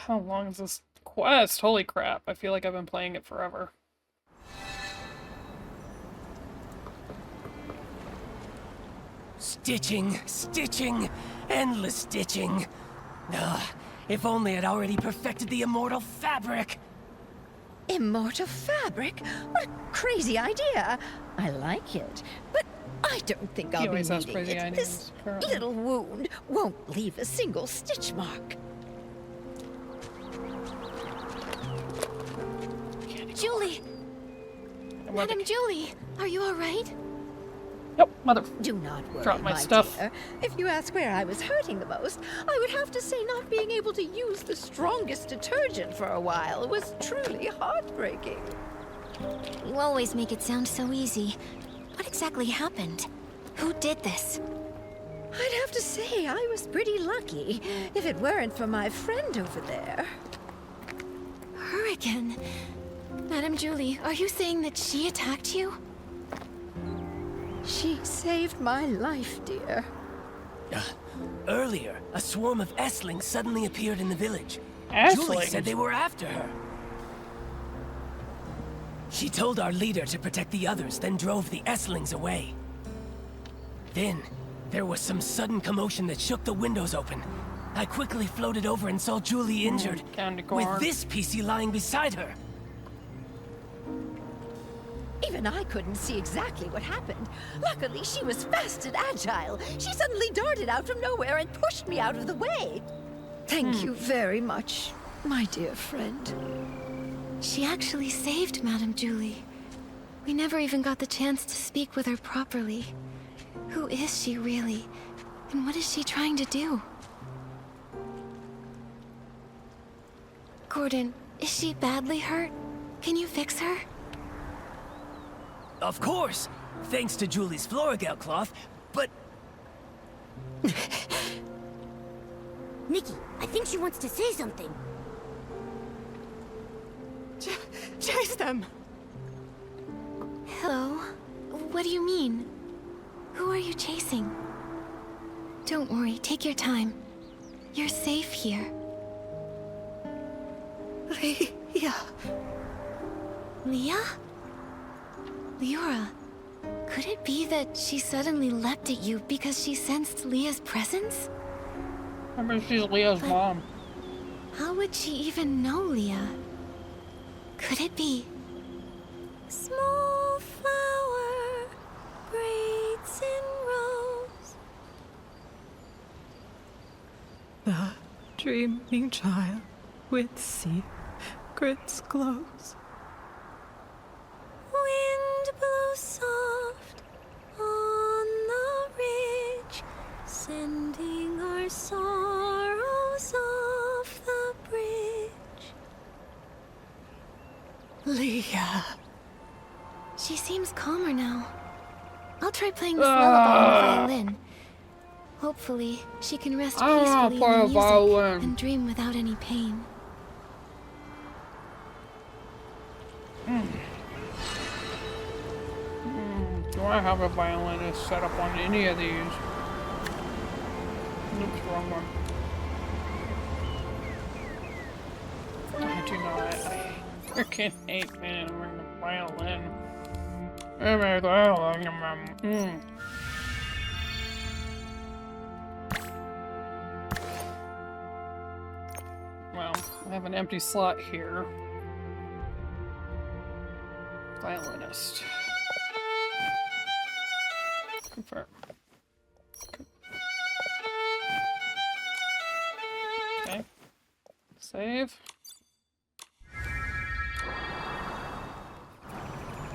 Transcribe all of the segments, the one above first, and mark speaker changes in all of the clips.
Speaker 1: How long is this quest? Holy crap, I feel like I've been playing it forever.
Speaker 2: Stitching, stitching, endless stitching. Ugh, if only I'd already perfected the immortal fabric.
Speaker 3: Immortal fabric? What a crazy idea. I like it, but I don't think I'll
Speaker 1: He
Speaker 3: be
Speaker 1: always has
Speaker 3: needing
Speaker 1: crazy
Speaker 3: it.
Speaker 1: ideas,
Speaker 3: This
Speaker 1: apparently.
Speaker 3: little wound won't leave a single stitch mark.
Speaker 4: Julie! Madam Julie, are you alright?
Speaker 1: Yep, mother.
Speaker 3: Do not worry,
Speaker 1: Drop my
Speaker 3: my
Speaker 1: stuff.
Speaker 3: dear. If you ask where I was hurting the most, I would have to say not being able to use the strongest detergent for a while was truly heartbreaking.
Speaker 4: You always make it sound so easy. What exactly happened? Who did this?
Speaker 3: I'd have to say I was pretty lucky, if it weren't for my friend over there.
Speaker 4: Her again. Madam Julie, are you saying that she attacked you?
Speaker 3: She saved my life, dear.
Speaker 2: Earlier, a swarm of Esslings suddenly appeared in the village. Julie
Speaker 1: Esslings?
Speaker 2: said they were after her. She told our leader to protect the others, then drove the Esslings away. Then, there was some sudden commotion that shook the windows open. I quickly floated over and saw Julie injured,
Speaker 1: candy
Speaker 2: with
Speaker 1: corn.
Speaker 2: this PC lying beside her.
Speaker 3: Even I couldn't see exactly what happened. Luckily, she was fast and agile. She suddenly darted out from nowhere and pushed me out of the way. Thank you very much, my dear friend.
Speaker 4: She actually saved Madam Julie. We never even got the chance to speak with her properly. Who is she really? And what is she trying to do? Gordon, is she badly hurt? Can you fix her?
Speaker 2: Of course, thanks to Julie's Floragel cloth, but
Speaker 5: Nikki, I think she wants to say something.
Speaker 6: Chase them!
Speaker 4: Hello? What do you mean? Who are you chasing? Don't worry, take your time. You're safe here.
Speaker 6: Leah.
Speaker 4: Leah? Leora, could it be that she suddenly leapt at you because she sensed Leah's presence?
Speaker 1: I mean, she's Leah's mom.
Speaker 4: How would she even know Leah? Could it be? Small flower braids in rose.
Speaker 6: The dreaming child with secrets glows.
Speaker 4: Wind blows soft on the ridge, sending our sorrows off the bridge.
Speaker 6: Leah.
Speaker 4: She seems calmer now. I'll try playing this lullaby on the violin. Hopefully, she can rest peacefully in
Speaker 1: play
Speaker 4: the
Speaker 1: a
Speaker 4: music
Speaker 1: violin.
Speaker 4: and dream without any pain.
Speaker 1: Do I have a violinist set up on any of these? Oops, wrong one. I do not. I freaking hate being wearing a violin. Well, I have an empty slot here. Violinist. Confirm. Okay. Save.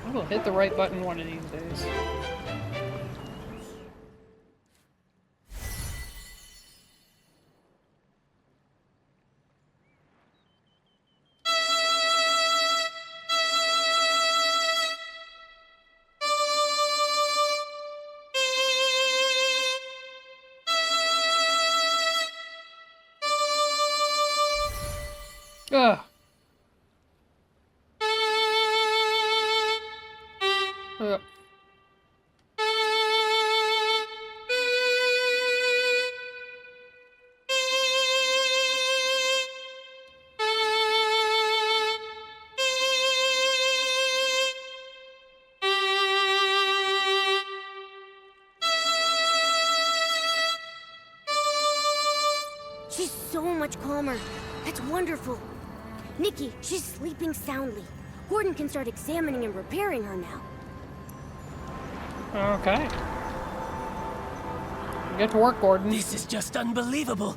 Speaker 1: I will hit the right button one of these days. Ugh. Ugh.
Speaker 5: much calmer. That's wonderful. Nikki, she's sleeping soundly. Gordon can start examining and repairing her now.
Speaker 1: Okay. Get to work, Gordon.
Speaker 2: This is just unbelievable.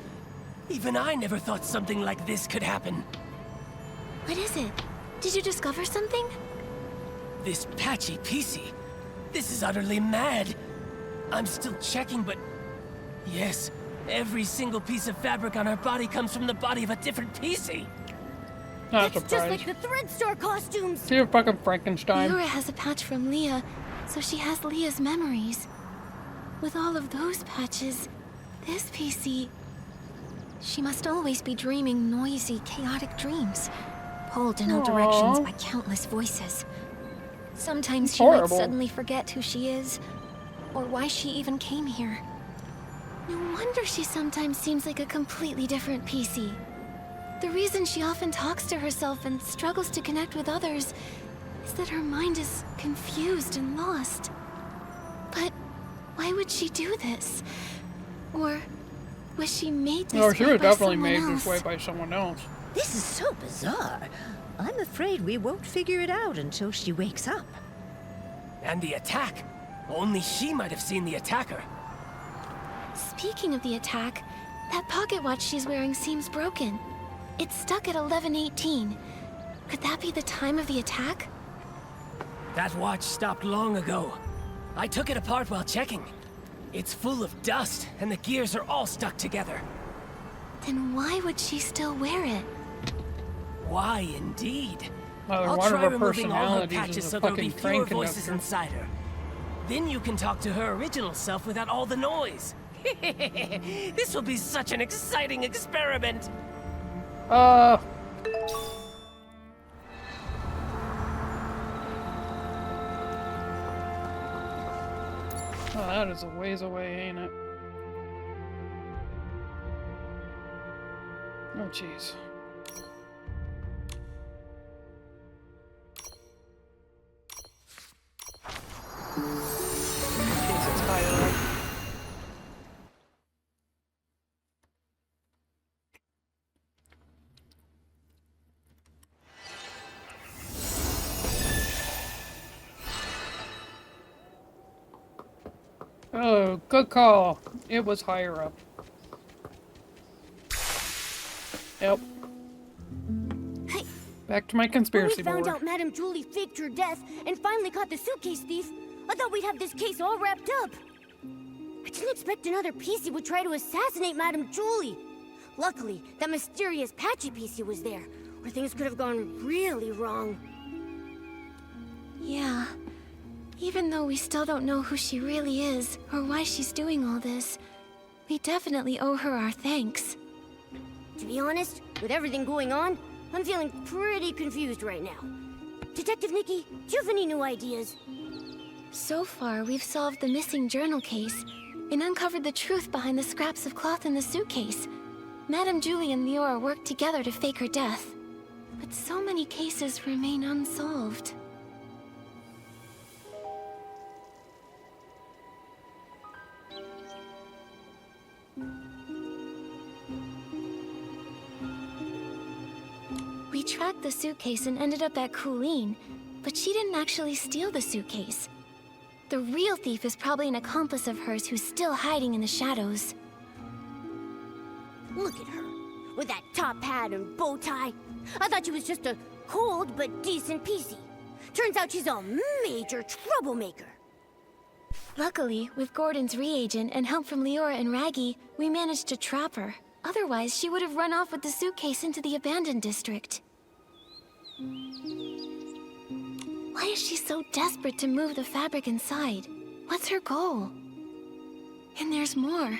Speaker 2: Even I never thought something like this could happen.
Speaker 4: What is it? Did you discover something?
Speaker 2: This patchy PC. This is utterly mad. I'm still checking, but... Yes, every single piece of fabric on her body comes from the body of a different PC.
Speaker 1: Not
Speaker 5: That's just
Speaker 1: surprised.
Speaker 5: like the Thread Store costumes!
Speaker 1: You're fucking Frankenstein.
Speaker 4: Laura has a patch from Leah, so she has Leah's memories. With all of those patches, this PC... She must always be dreaming noisy, chaotic dreams, pulled in all directions by countless voices. Sometimes she might
Speaker 1: Horrible.
Speaker 4: suddenly forget who she is, or why she even came here. No wonder she sometimes seems like a completely different PC. The reason she often talks to herself and struggles to connect with others is that her mind is confused and lost. But why would she do this? Or was she made this
Speaker 1: Or she
Speaker 4: way
Speaker 1: was
Speaker 4: by
Speaker 1: definitely
Speaker 4: someone
Speaker 1: made
Speaker 4: else?
Speaker 1: this way by someone else.
Speaker 3: This is so bizarre. I'm afraid we won't figure it out until she wakes up.
Speaker 2: And the attack. Only she might have seen the attacker.
Speaker 4: Speaking of the attack, that pocket watch she's wearing seems broken. It's stuck at 11:18. Could that be the time of the attack?
Speaker 2: That watch stopped long ago. I took it apart while checking. It's full of dust, and the gears are all stuck together.
Speaker 4: Then why would she still wear it?
Speaker 2: Why, indeed?
Speaker 1: Well,
Speaker 2: I'll
Speaker 1: one
Speaker 2: try
Speaker 1: of her
Speaker 2: removing all her
Speaker 1: personalities
Speaker 2: patches
Speaker 1: is a
Speaker 2: so there'll be
Speaker 1: fucking
Speaker 2: fewer
Speaker 1: train
Speaker 2: voices
Speaker 1: conductor.
Speaker 2: inside her. Then you can talk to her original self without all the noise. This will be such an exciting experiment.
Speaker 1: Oh, that is a ways away, ain't it? Oh, jeez. Guess it's higher up. Oh, good call. It was higher up. Yep.
Speaker 5: Hey,
Speaker 1: Back to my
Speaker 5: when
Speaker 1: conspiracy
Speaker 5: we found
Speaker 1: board.
Speaker 5: out Madame Julie faked her death and finally caught the suitcase thief, I thought we'd have this case all wrapped up. I didn't expect another PC would try to assassinate Madame Julie. Luckily, that mysterious patchy PC was there, or things could have gone really wrong.
Speaker 4: Yeah. Even though we still don't know who she really is, or why she's doing all this, we definitely owe her our thanks.
Speaker 5: To be honest, with everything going on, I'm feeling pretty confused right now. Detective Nikki, do you have any new ideas?
Speaker 4: So far, we've solved the missing journal case and uncovered the truth behind the scraps of cloth in the suitcase. Madame Julie and Leora worked together to fake her death. But so many cases remain unsolved. We tracked the suitcase and ended up at Colleen, but she didn't actually steal the suitcase. The real thief is probably an accomplice of hers who's still hiding in the shadows.
Speaker 5: Look at her, with that top hat and bow tie. I thought she was just a cold but decent PC. Turns out she's a major troublemaker.
Speaker 4: Luckily, with Gordon's reagent and help from Leora and Raggy, we managed to trap her. Otherwise, she would have run off with the suitcase into the abandoned district. Why is she so desperate to move the fabric inside? What's her goal? And there's more.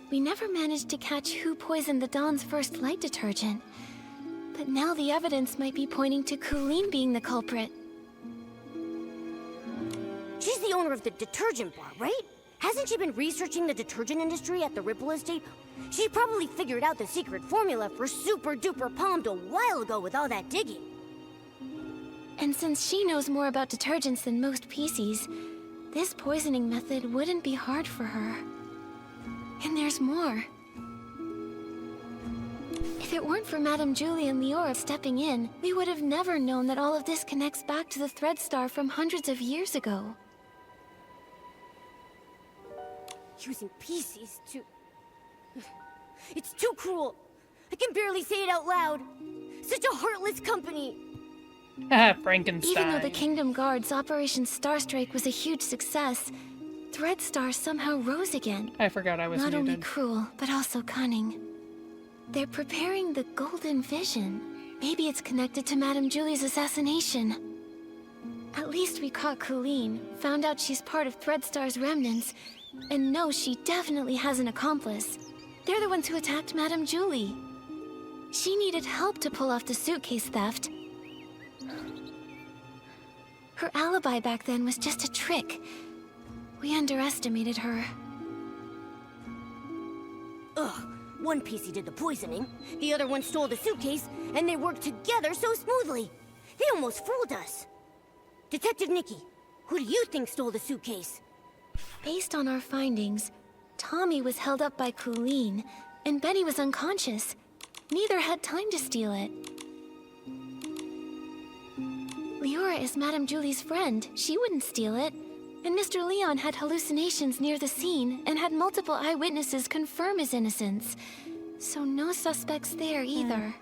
Speaker 4: We never managed to catch who poisoned the Dawn's first light detergent. But now the evidence might be pointing to Colleen being the culprit.
Speaker 5: She's the owner of the detergent bar, right? Hasn't she been researching the detergent industry at the Ripple Estate? She probably figured out the secret formula for Super Duper Palmed a while ago with all that digging.
Speaker 4: And since she knows more about detergents than most PCs, this poisoning method wouldn't be hard for her. And there's more. If it weren't for Madame Julie and Leora stepping in, we would have never known that all of this connects back to the Thread Star from hundreds of years ago.
Speaker 5: Using PCs to... It's too cruel. I can barely say it out loud. Such a heartless company.
Speaker 1: Frankenstein.
Speaker 4: Even though the Kingdom Guard's Operation Starstrike was a huge success, Thread Star somehow rose again.
Speaker 1: I forgot I was
Speaker 4: Not
Speaker 1: muted.
Speaker 4: only cruel, but also cunning. They're preparing the Golden Vision. Maybe it's connected to Madame Julie's assassination. At least we caught Colleen, found out she's part of Threadstar's remnants, and know she definitely has an accomplice. They're the ones who attacked Madame Julie. She needed help to pull off the suitcase theft. Her alibi back then was just a trick. We underestimated her.
Speaker 5: Ugh. One PC did the poisoning, the other one stole the suitcase, and they worked together so smoothly. They almost fooled us. Detective Nikki, who do you think stole the suitcase?
Speaker 4: Based on our findings, Tommy was held up by Colleen, and Benny was unconscious. Neither had time to steal it. Leora is Madame Julie's friend. She wouldn't steal it. And Mr. Leon had hallucinations near the scene and had multiple eyewitnesses confirm his innocence. So no suspects there either.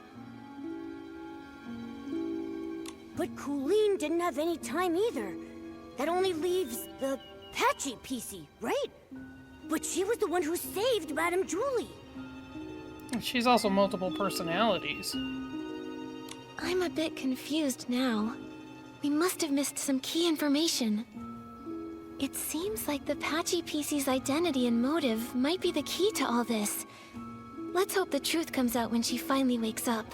Speaker 5: But Colleen didn't have any time either. That only leaves the Patchy PC, right? But she was the one who saved Madame Julie.
Speaker 1: She's also multiple personalities.
Speaker 4: I'm a bit confused now. We must have missed some key information. It seems like the Patchy PC's identity and motive might be the key to all this. Let's hope the truth comes out when she finally wakes up.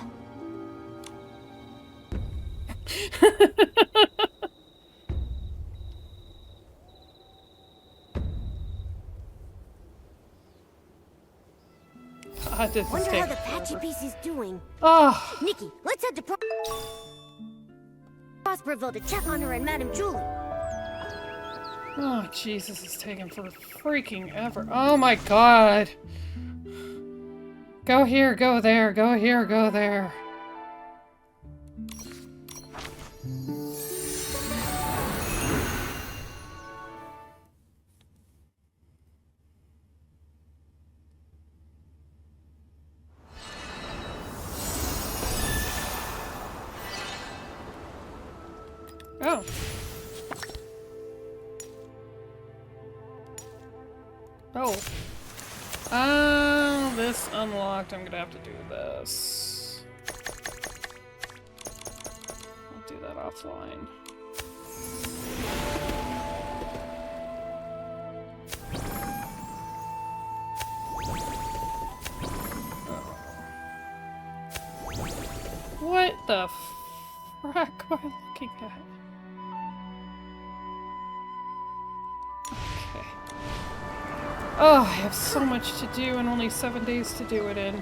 Speaker 1: God, this is
Speaker 5: Wonder how
Speaker 1: taking
Speaker 5: the Patchy
Speaker 1: forever.
Speaker 5: PC's doing.
Speaker 1: Oh,
Speaker 5: Nikki, let's head to Prosperville to check on her and Madame Julie.
Speaker 1: oh, Jesus, it's taking for freaking ever. Oh my God. Go here, go there, go here, go there. Oh. Oh. This unlocked. I'm gonna have to do this. I'll do that offline. What the frack am I looking at? Okay. Oh, I have so much to do and only 7 days to do it in.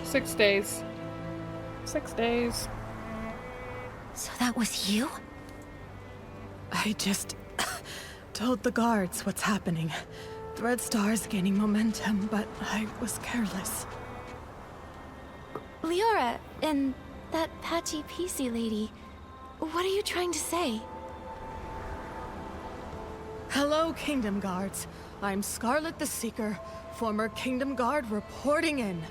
Speaker 1: 6 days. 6 days.
Speaker 3: So that was you?
Speaker 6: I just told the guards what's happening. Threadstar's gaining momentum, but I was careless.
Speaker 4: Leora, and that Patchy PC lady, what are you trying to say?
Speaker 6: Hello, Kingdom Guards. I'm Scarlet the Seeker, former Kingdom Guard reporting in.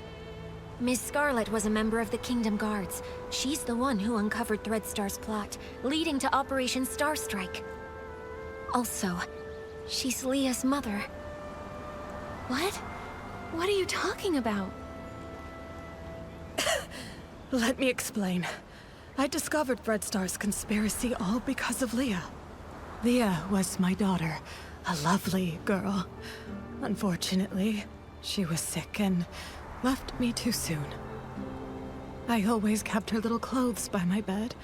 Speaker 7: Miss Scarlet was a member of the Kingdom Guards. She's the one who uncovered Threadstar's plot, leading to Operation Starstrike. Also, she's Leah's mother.
Speaker 4: What? What are you talking about?
Speaker 6: Let me explain. I discovered Threadstar's conspiracy all because of Leah. Leah was my daughter, a lovely girl. Unfortunately, she was sick and left me too soon. I always kept her little clothes by my bed,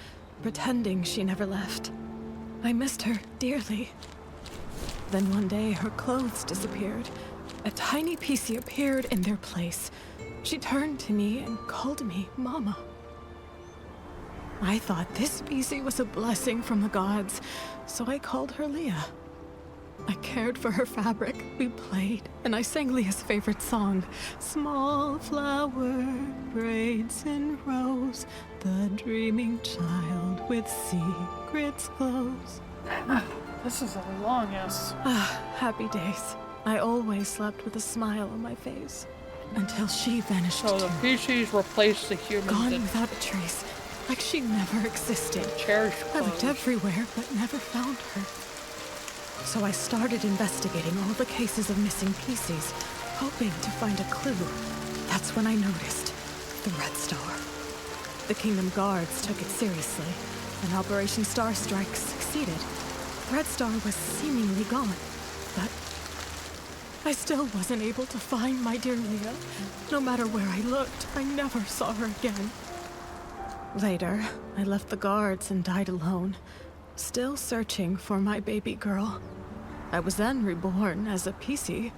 Speaker 6: pretending she never left. I missed her dearly. Then one day, her clothes disappeared. A tiny PC appeared in their place. She turned to me and called me Mama. I thought this PC was a blessing from the gods, so I called her Leah. I cared for her fabric, we played, and I sang Leah's favorite song. Small flower braids in rows, the dreaming child with secrets glows.
Speaker 1: This is a long ass.
Speaker 6: Ah, happy days. I always slept with a smile on my face. Until she vanished
Speaker 1: So the
Speaker 6: too.
Speaker 1: PCs replaced the humans
Speaker 6: Gone
Speaker 1: and
Speaker 6: without a trace, like she never existed.
Speaker 1: cherished
Speaker 6: I looked
Speaker 1: clothes.
Speaker 6: everywhere, but never found her. So I started investigating all the cases of missing PCs, hoping to find a clue. That's when I noticed the Red Star. The Kingdom Guards took it seriously, and Operation Star Strike succeeded. Red Star was seemingly gone, but I still wasn't able to find my dear Leah. No matter where I looked, I never saw her again. Later, I left the guards and died alone, still searching for my baby girl. I was then reborn as a PC.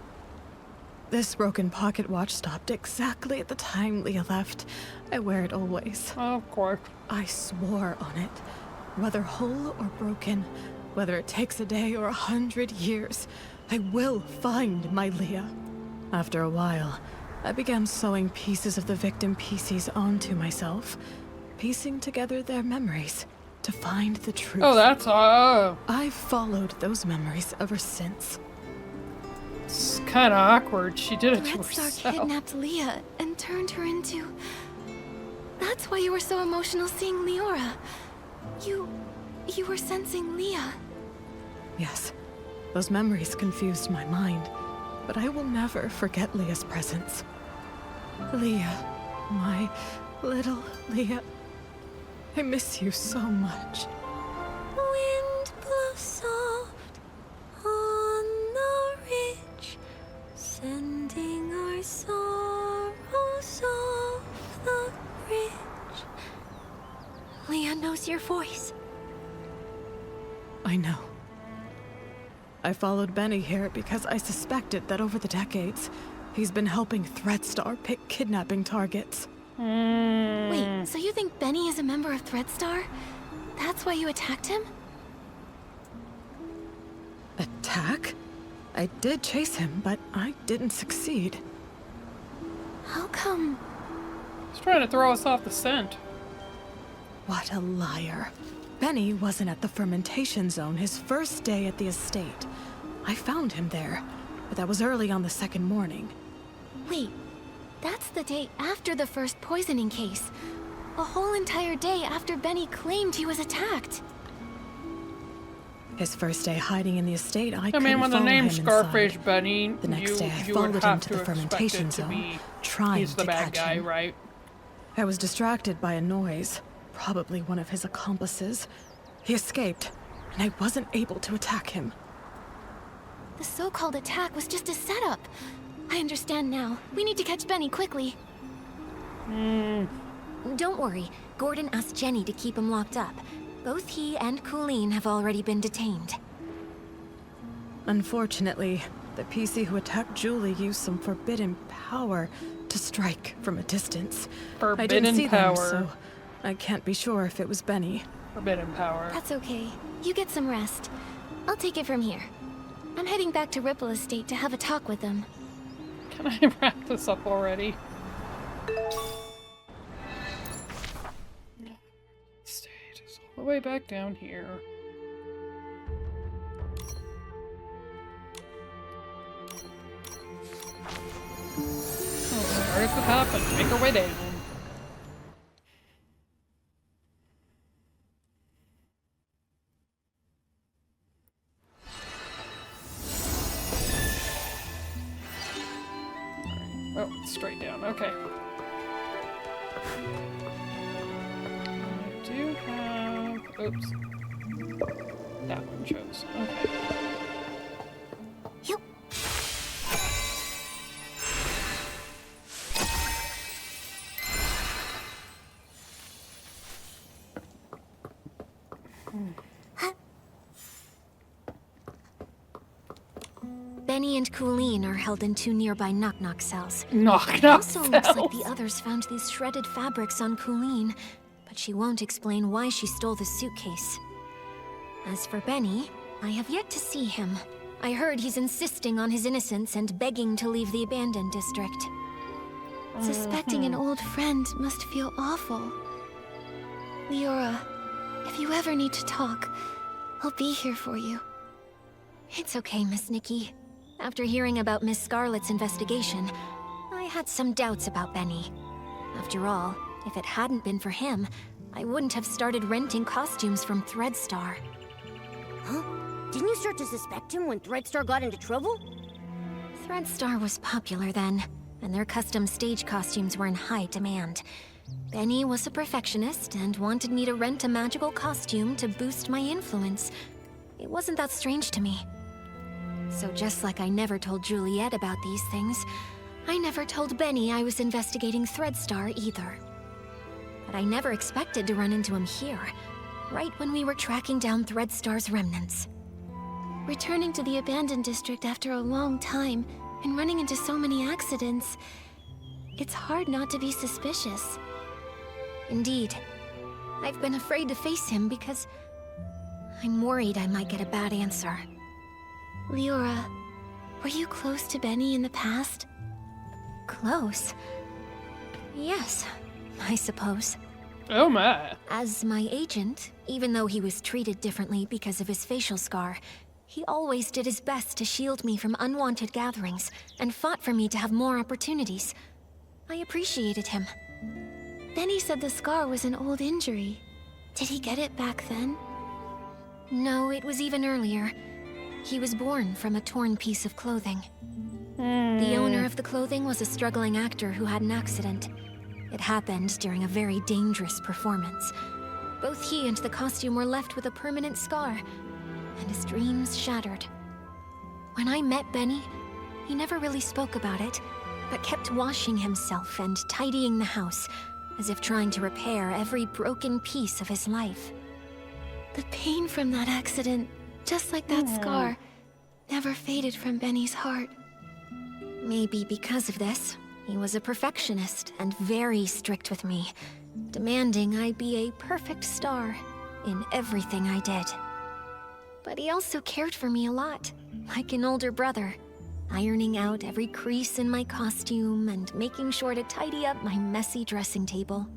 Speaker 6: This broken pocket watch stopped exactly at the time Leah left. I wear it always.
Speaker 1: Of course.
Speaker 6: I swore on it. Whether whole or broken, whether it takes a day or 100 years, I will find my Leah. After a while, I began sewing pieces of the victim PCs onto myself, piecing together their memories to find the truth.
Speaker 1: Oh, that's
Speaker 6: I've followed those memories ever since.
Speaker 1: it's kind of awkward. She did it
Speaker 4: The
Speaker 1: to
Speaker 4: Red Star
Speaker 1: herself.
Speaker 4: kidnapped Leah and turned her into... That's why you were so emotional seeing Leora. You were sensing Leah.
Speaker 6: Yes, those memories confused my mind, but I will never forget Leah's presence. Leah, my little Leah, I miss you so much.
Speaker 7: Wind blows soft on the ridge, sending our sorrows off the bridge.
Speaker 4: Leah knows your voice.
Speaker 6: I know. I followed Benny here because I suspected that over the decades, he's been helping Threadstar pick kidnapping targets.
Speaker 4: Wait, so you think Benny is a member of Threadstar? That's why you attacked him?
Speaker 6: Attack? I did chase him, but I didn't succeed.
Speaker 4: How come?
Speaker 1: He's trying to throw us off the scent.
Speaker 6: What a liar. Benny wasn't at the fermentation zone his first day at the estate. I found him there, but that was early on the second morning.
Speaker 4: Wait, that's the day after the first poisoning case. A whole entire day after Benny claimed he was attacked.
Speaker 6: His first day hiding in the estate, I
Speaker 1: I
Speaker 6: couldn't
Speaker 1: mean, when the
Speaker 6: follow
Speaker 1: name's
Speaker 6: him
Speaker 1: Scarface
Speaker 6: inside.
Speaker 1: Benny,
Speaker 6: The next day, I
Speaker 1: you
Speaker 6: followed
Speaker 1: would
Speaker 6: him
Speaker 1: have
Speaker 6: to
Speaker 1: to
Speaker 6: the
Speaker 1: expect
Speaker 6: fermentation
Speaker 1: it to
Speaker 6: zone,
Speaker 1: be
Speaker 6: trying
Speaker 1: he's the
Speaker 6: to
Speaker 1: bad
Speaker 6: catch
Speaker 1: guy,
Speaker 6: him.
Speaker 1: right?
Speaker 6: I was distracted by a noise, probably one of his accomplices. He escaped, and I wasn't able to attack him.
Speaker 4: The so-called attack was just a setup. I understand now. We need to catch Benny quickly.
Speaker 7: Don't worry, Gordon asked Jenny to keep him locked up. Both he and Colleen have already been detained.
Speaker 6: Unfortunately, the PC who attacked Julie used some forbidden power to strike from a distance. I didn't
Speaker 1: Forbidden
Speaker 6: see
Speaker 1: power.
Speaker 6: them, so I can't be sure if it was Benny.
Speaker 1: Forbidden power.
Speaker 4: That's okay. You get some rest. I'll take it from here. I'm heading back to Ripple Estate to have a talk with them.
Speaker 1: Can I wrap this up already? State is all the way back down here. We'll start at the top and make our way down. Oh, it's straight down. Okay. I do have... Oops. That one chose. Okay.
Speaker 7: Yep. Benny and Colleen are held in 2 nearby knock-knock cells.
Speaker 1: Knock
Speaker 7: Also looks like
Speaker 1: cells.
Speaker 7: the others found these shredded fabrics on Colleen, but she won't explain why she stole the suitcase. As for Benny, I have yet to see him. I heard he's insisting on his innocence and begging to leave the abandoned district.
Speaker 4: Suspecting an old friend must feel awful. Leora, if you ever need to talk, I'll be here for you.
Speaker 7: It's okay, Miss Nikki. After hearing about Miss Scarlet's investigation, I had some doubts about Benny. After all, if it hadn't been for him, I wouldn't have started renting costumes from Threadstar.
Speaker 5: Huh? Didn't you start to suspect him when Threadstar got into trouble?
Speaker 7: Threadstar was popular then, and their custom stage costumes were in high demand. Benny was a perfectionist and wanted me to rent a magical costume to boost my influence. It wasn't that strange to me. So just like I never told Juliet about these things, I never told Benny I was investigating Threadstar either. But I never expected to run into him here, right when we were tracking down Threadstar's remnants.
Speaker 4: Returning to the abandoned district after a long time and running into so many accidents, it's hard not to be suspicious.
Speaker 7: Indeed. I've been afraid to face him because I'm worried I might get a bad answer.
Speaker 4: Leora, were you close to Benny in the past?
Speaker 7: Close? Yes, I suppose.
Speaker 1: Oh my.
Speaker 7: As my agent, even though he was treated differently because of his facial scar, he always did his best to shield me from unwanted gatherings and fought for me to have more opportunities. I appreciated him.
Speaker 4: Benny said the scar was an old injury. Did he get it back then?
Speaker 7: No, it was even earlier. He was born from a torn piece of clothing. The owner of the clothing was a struggling actor who had an accident. It happened during a very dangerous performance. Both he and the costume were left with a permanent scar, and his dreams shattered. When I met Benny, he never really spoke about it, but kept washing himself and tidying the house, as if trying to repair every broken piece of his life.
Speaker 4: The pain from that accident, just like that scar, never faded from Benny's heart.
Speaker 7: Maybe because of this, he was a perfectionist and very strict with me, demanding I be a perfect star in everything I did. But he also cared for me a lot, like an older brother, ironing out every crease in my costume and making sure to tidy up my messy dressing table.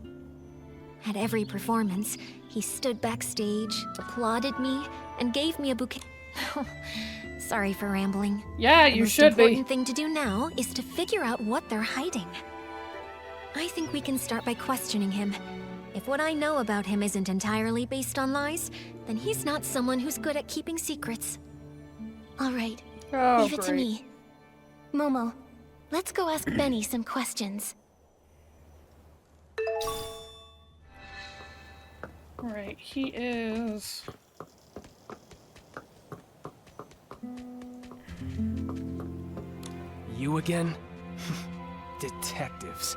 Speaker 7: At every performance, he stood backstage, applauded me, and gave me a bouquet. Sorry for rambling.
Speaker 1: Yeah, you should be.
Speaker 7: The most important thing to do now is to figure out what they're hiding. I think we can start by questioning him. If what I know about him isn't entirely based on lies, then he's not someone who's good at keeping secrets.
Speaker 4: All right,
Speaker 1: Oh,
Speaker 4: leave it to
Speaker 1: great.
Speaker 4: me. Momo, let's go ask Benny some questions.
Speaker 1: Alright, he is...
Speaker 2: You again? Detectives.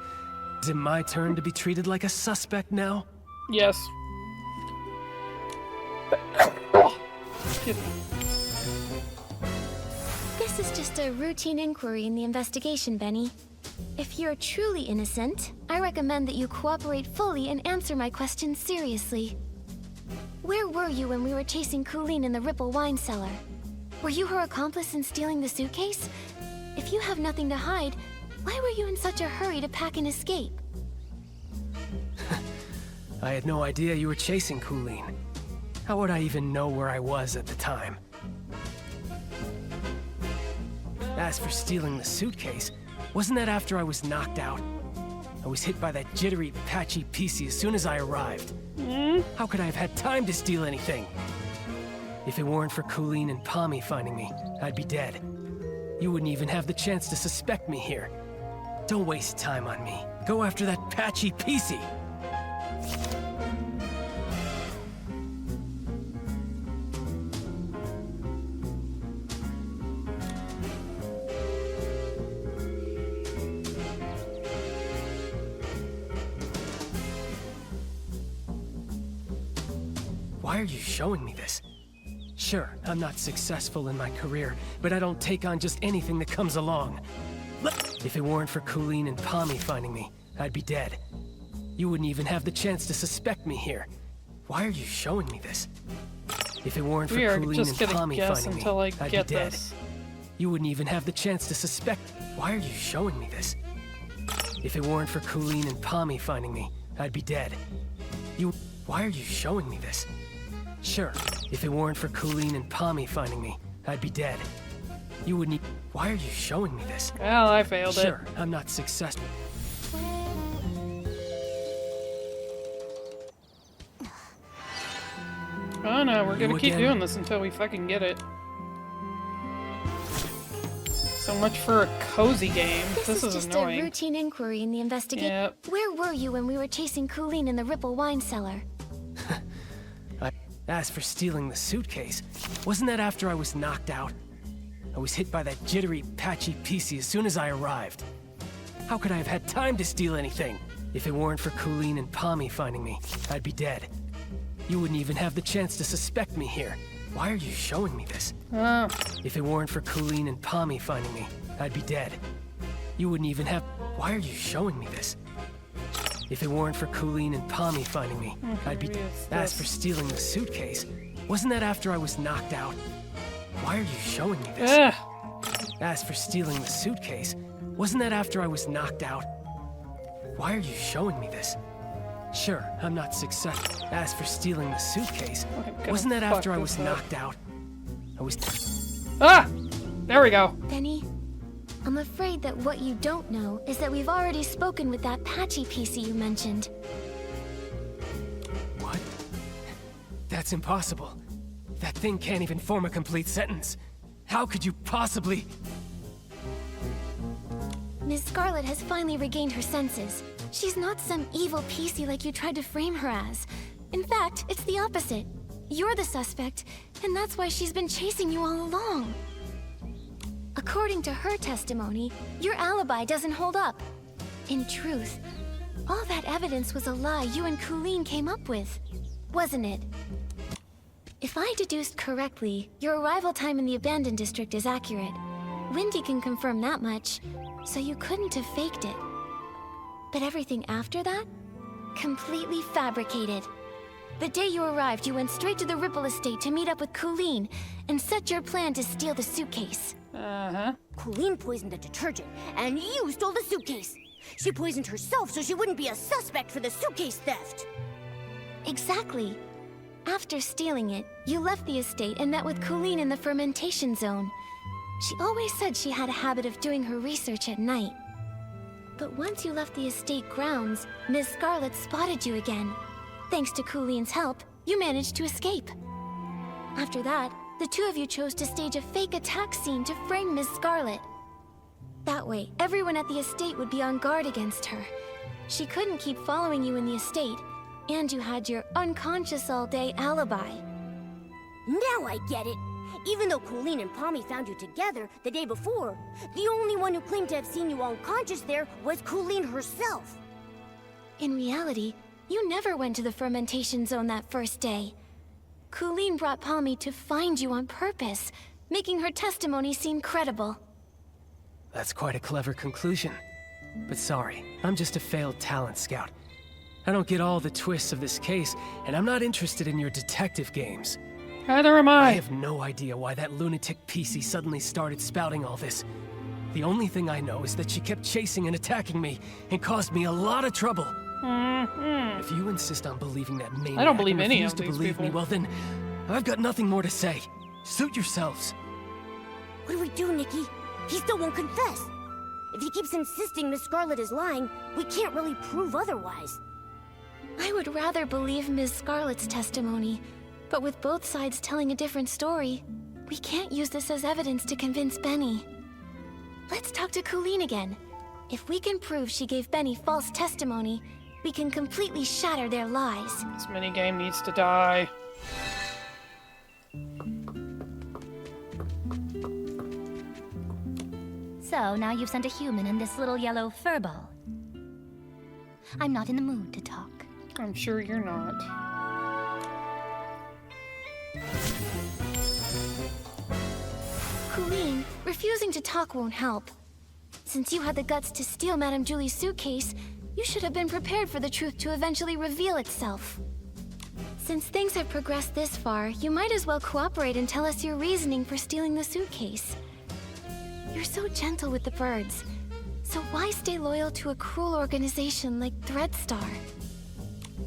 Speaker 2: Is it my turn to be treated like a suspect now?
Speaker 1: Yes. Excuse me.
Speaker 4: This is just a routine inquiry in the investigation, Benny. If you're truly innocent, I recommend that you cooperate fully and answer my questions seriously. Where were you when we were chasing Colleen in the Ripple wine cellar? Were you her accomplice in stealing the suitcase? If you have nothing to hide, why were you in such a hurry to pack and escape?
Speaker 2: I had no idea you were chasing Colleen. How would I even know where I was at the time? As for stealing the suitcase, wasn't that after I was knocked out? I was hit by that jittery, patchy PC as soon as I arrived. How could I have had time to steal anything? If it weren't for Colleen and Pommy finding me, I'd be dead. You wouldn't even have the chance to suspect me here. Don't waste time on me. Go after that patchy PC. Why are you showing me this? Sure, I'm not successful in my career, but I don't take on just anything that comes along. If it weren't for Colleen and Pommy finding me, I'd be dead. You wouldn't even have the chance to suspect me here. Why are you showing me this? If it weren't for
Speaker 1: We are
Speaker 2: Colleen
Speaker 1: just
Speaker 2: and
Speaker 1: gonna
Speaker 2: Tommy
Speaker 1: guess
Speaker 2: finding me,
Speaker 1: until I
Speaker 2: I'd be
Speaker 1: get
Speaker 2: dead.
Speaker 1: this.
Speaker 2: You wouldn't even have the chance to suspect. Why are you showing me this? If it weren't for Colleen and Tommy finding me, I'd be dead. Why are you showing me this? Sure, if it weren't for Colleen and Tommy finding me, I'd be dead. You wouldn't. Why are you showing me this?
Speaker 1: Well, I failed it.
Speaker 2: Sure, I'm not successful.
Speaker 1: Oh no, we're gonna
Speaker 2: You
Speaker 1: keep
Speaker 2: again?
Speaker 1: doing this until we fucking get it. So much for a cozy game.
Speaker 4: This is just
Speaker 1: annoying.
Speaker 4: a routine inquiry in the investigation.
Speaker 1: Yep.
Speaker 4: Where were you when we were chasing Colleen in the Ripple wine cellar?
Speaker 2: As for stealing the suitcase, wasn't that after I was knocked out? I was hit by that jittery, patchy PC as soon as I arrived. How could I have had time to steal anything? If it weren't for Colleen and Tommy finding me, I'd be dead. You wouldn't even have the chance to suspect me here. Why are you showing me this?
Speaker 1: Oh,
Speaker 2: If it weren't for Colleen and Tommy finding me, I'd be dead. You wouldn't even have... Why are you showing me this? If it weren't for Colleen and Tommy finding me, I'd be...
Speaker 1: maybe it's
Speaker 2: As
Speaker 1: this.
Speaker 2: for stealing the suitcase, wasn't that after I was knocked out? Why are you showing me this?
Speaker 1: ugh.
Speaker 2: As for stealing the suitcase, wasn't that after I was knocked out? Why are you showing me this? Sure, I'm not successful. As for stealing the suitcase,
Speaker 1: I'm gonna
Speaker 2: wasn't that
Speaker 1: fuck
Speaker 2: after I
Speaker 1: this
Speaker 2: was
Speaker 1: up.
Speaker 2: knocked out? I was...
Speaker 1: Ah! There we go.
Speaker 4: Benny, I'm afraid that what you don't know is that we've already spoken with that patchy PC you mentioned.
Speaker 2: What? That's impossible. That thing can't even form a complete sentence. How could you possibly...
Speaker 4: Miss Scarlet has finally regained her senses. She's not some evil PC like you tried to frame her as. In fact, it's the opposite. You're the suspect, and that's why she's been chasing you all along. According to her testimony, your alibi doesn't hold up. In truth, all that evidence was a lie you and Colleen came up with, wasn't it? If I deduced correctly, your arrival time in the abandoned district is accurate. Wendy can confirm that much, so you couldn't have faked it. But everything after that? Completely fabricated. The day you arrived, you went straight to the Ripple estate to meet up with Colleen and set your plan to steal the suitcase.
Speaker 1: Uh-huh.
Speaker 5: Colleen poisoned the detergent, and you stole the suitcase. She poisoned herself so she wouldn't be a suspect for the suitcase theft.
Speaker 4: Exactly. After stealing it, you left the estate and met with Colleen in the fermentation zone. She always said she had a habit of doing her research at night. But once you left the estate grounds, Miss Scarlet spotted you again. Thanks to Colleen's help, you managed to escape. After that, the two of you chose to stage a fake attack scene to frame Miss Scarlet. That way, everyone at the estate would be on guard against her. She couldn't keep following you in the estate, and you had your unconscious all day alibi.
Speaker 5: Now I get it. Even though Colleen and Pommy found you together the day before, the only one who claimed to have seen you unconscious there was Colleen herself.
Speaker 4: In reality, you never went to the fermentation zone that first day. Colleen brought Pommy to find you on purpose, making her testimony seem credible.
Speaker 2: That's quite a clever conclusion. But sorry, I'm just a failed talent scout. I don't get all the twists of this case, and I'm not interested in your detective games.
Speaker 1: Neither am
Speaker 2: I
Speaker 1: I.
Speaker 2: have no idea why that lunatic PC suddenly started spouting all this. The only thing I know is that she kept chasing and attacking me and caused me a lot of trouble. If you insist on believing that maniac
Speaker 1: I don't believe
Speaker 2: and
Speaker 1: any
Speaker 2: refuse
Speaker 1: of
Speaker 2: to
Speaker 1: these
Speaker 2: believe me,
Speaker 1: people.
Speaker 2: well then, I've got nothing more to say. Suit yourselves.
Speaker 5: What do we do, Nikki? He still won't confess. If he keeps insisting Miss Scarlet is lying, we can't really prove otherwise.
Speaker 4: I would rather believe Ms. Scarlet's testimony, but with both sides telling a different story, we can't use this as evidence to convince Benny. Let's talk to Colleen again. If we can prove she gave Benny false testimony, we can completely shatter their lies.
Speaker 1: This minigame needs to die.
Speaker 8: So now you've sent a human and this little yellow furball. I'm not in the mood to talk.
Speaker 1: I'm sure you're not.
Speaker 4: Colleen, refusing to talk won't help. Since you had the guts to steal Madame Julie's suitcase, you should have been prepared for the truth to eventually reveal itself. Since things have progressed this far, you might as well cooperate and tell us your reasoning for stealing the suitcase. You're so gentle with the birds, so why stay loyal to a cruel organization like Threadstar?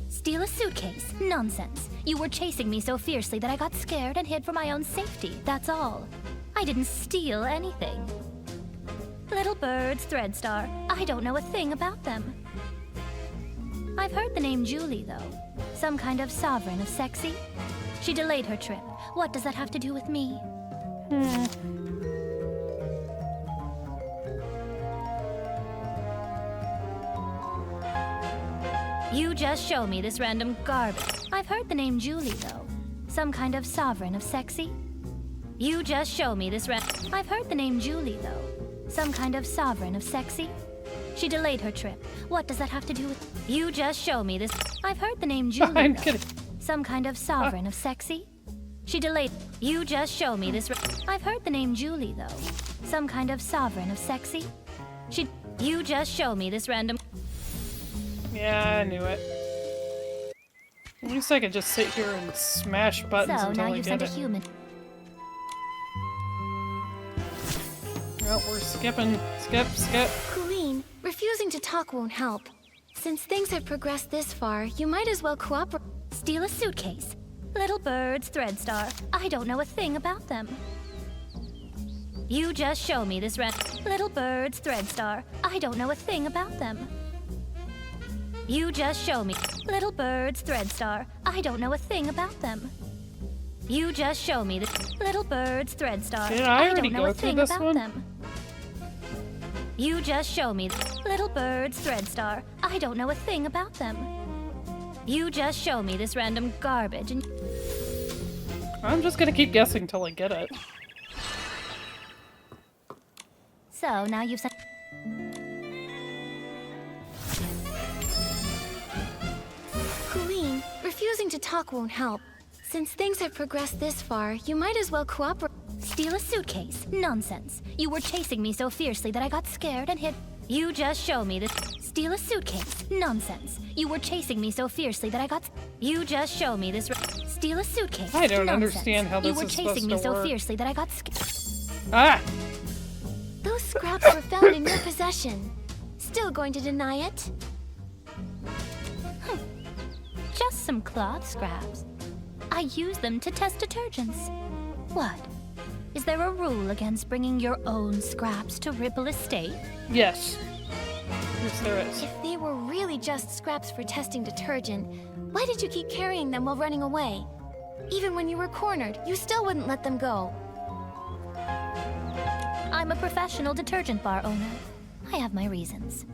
Speaker 8: Steal a suitcase? Nonsense. You were chasing me so fiercely that I got scared and hid for my own safety, that's all. I didn't steal anything. Little birds, Threadstar. I don't know a thing about them. I've heard the name Julie, though. Some kind of sovereign of sexy. She delayed her trip. What does that have to do with me? You just show me this random garbage. I've heard the name Julie, though. Some kind of sovereign of sexy. You just show me this I've heard the name Julie, though. Some kind of sovereign of sexy. She delayed her trip. What does that have to do with... You just show me this... I've heard the name Julie,
Speaker 1: I'm
Speaker 8: though.
Speaker 1: kidding.
Speaker 8: Some kind of sovereign of sexy. She delayed... You just show me this... I've heard the name Julie, though. Some kind of sovereign of sexy. She... You just show me this random...
Speaker 1: Yeah, I knew it. At least I could just sit here and smash buttons
Speaker 8: So
Speaker 1: until
Speaker 8: now
Speaker 1: I
Speaker 8: you've
Speaker 1: get
Speaker 8: sent a
Speaker 1: it.
Speaker 8: human.
Speaker 1: Well, we're skipping. Skip.
Speaker 4: Colleen, refusing to talk won't help. Since things have progressed this far, you might as well cooperate.
Speaker 8: Steal a suitcase. Little birds, Threadstar. I don't know a thing about them. You just show me this Little birds, Threadstar. I don't know a thing about them. You just show me. Little birds, Threadstar. I don't know a thing about them. You just show me this. Little birds, Threadstar.
Speaker 1: Did I
Speaker 8: don't
Speaker 1: already
Speaker 8: know
Speaker 1: go
Speaker 8: a
Speaker 1: through
Speaker 8: thing
Speaker 1: this
Speaker 8: about
Speaker 1: one?
Speaker 8: them. You just show me. Little birds, Threadstar. I don't know a thing about them. You just show me this random garbage and...
Speaker 1: I'm just gonna keep guessing till I get it.
Speaker 8: So now you've sent...
Speaker 4: Colleen, refusing to talk won't help. Since things have progressed this far, you might as well cooperate.
Speaker 8: Steal a suitcase? Nonsense. You were chasing me so fiercely that I got scared and hid... You just show me this... Steal a suitcase? Nonsense. You were chasing me so fiercely that I got... You just show me this... Steal a suitcase?
Speaker 1: I don't
Speaker 8: Nonsense.
Speaker 1: understand how this
Speaker 8: You were
Speaker 1: is
Speaker 8: chasing me
Speaker 1: supposed to
Speaker 8: so
Speaker 1: work.
Speaker 8: fiercely that I got scared...
Speaker 1: Ah!
Speaker 4: Those scraps were found in your possession. Still going to deny it?
Speaker 8: Just some cloth scraps. I use them to test detergents. What? Is there a rule against bringing your own scraps to Ripple Estate?
Speaker 1: Yes. Yes, there is.
Speaker 4: If they were really just scraps for testing detergent, why did you keep carrying them while running away? Even when you were cornered, you still wouldn't let them go.
Speaker 8: I'm a professional detergent bar owner. I have my reasons.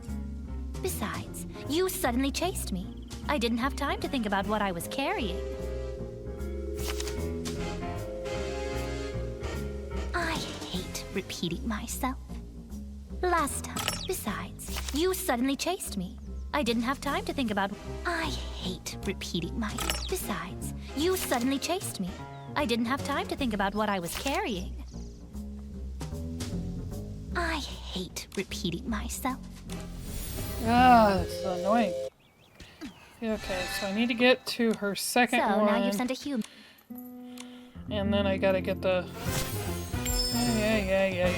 Speaker 8: Besides, you suddenly chased me. I didn't have time to think about what I was carrying. I hate repeating myself. Last time, besides, you suddenly chased me. I didn't have time to think about... I hate repeating myself. Besides, you suddenly chased me. I didn't have time to think about what I was carrying. I hate repeating myself.
Speaker 1: Ah, this is annoying. Okay, so I need to get to her second
Speaker 8: So
Speaker 1: one.
Speaker 8: now you've sent a human.
Speaker 1: And then I gotta get the... Yeah.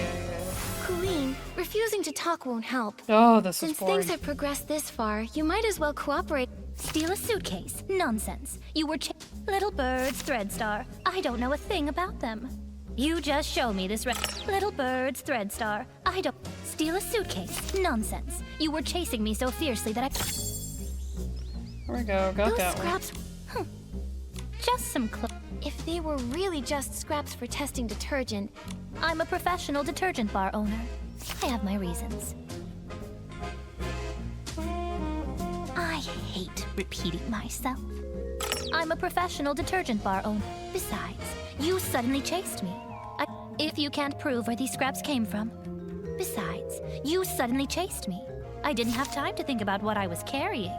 Speaker 4: Colleen, refusing to talk won't help.
Speaker 1: Oh, this is
Speaker 4: Since
Speaker 1: boring.
Speaker 4: things have progressed this far, you might as well cooperate.
Speaker 8: Steal a suitcase? Nonsense. You were Little birds, Threadstar. I don't know a thing about them. You just show me this Little birds, Threadstar. I don't... Steal a suitcase? Nonsense. You were chasing me so fiercely that I...
Speaker 1: There we go, got
Speaker 4: Those
Speaker 1: that one.
Speaker 4: scraps,
Speaker 8: Just some
Speaker 4: if they were really just scraps for testing detergent,
Speaker 8: I'm a professional detergent bar owner. I have my reasons. I hate repeating myself. I'm a professional detergent bar owner. Besides, you suddenly chased me. If you can't prove where these scraps came from. Besides, you suddenly chased me. I didn't have time to think about what I was carrying.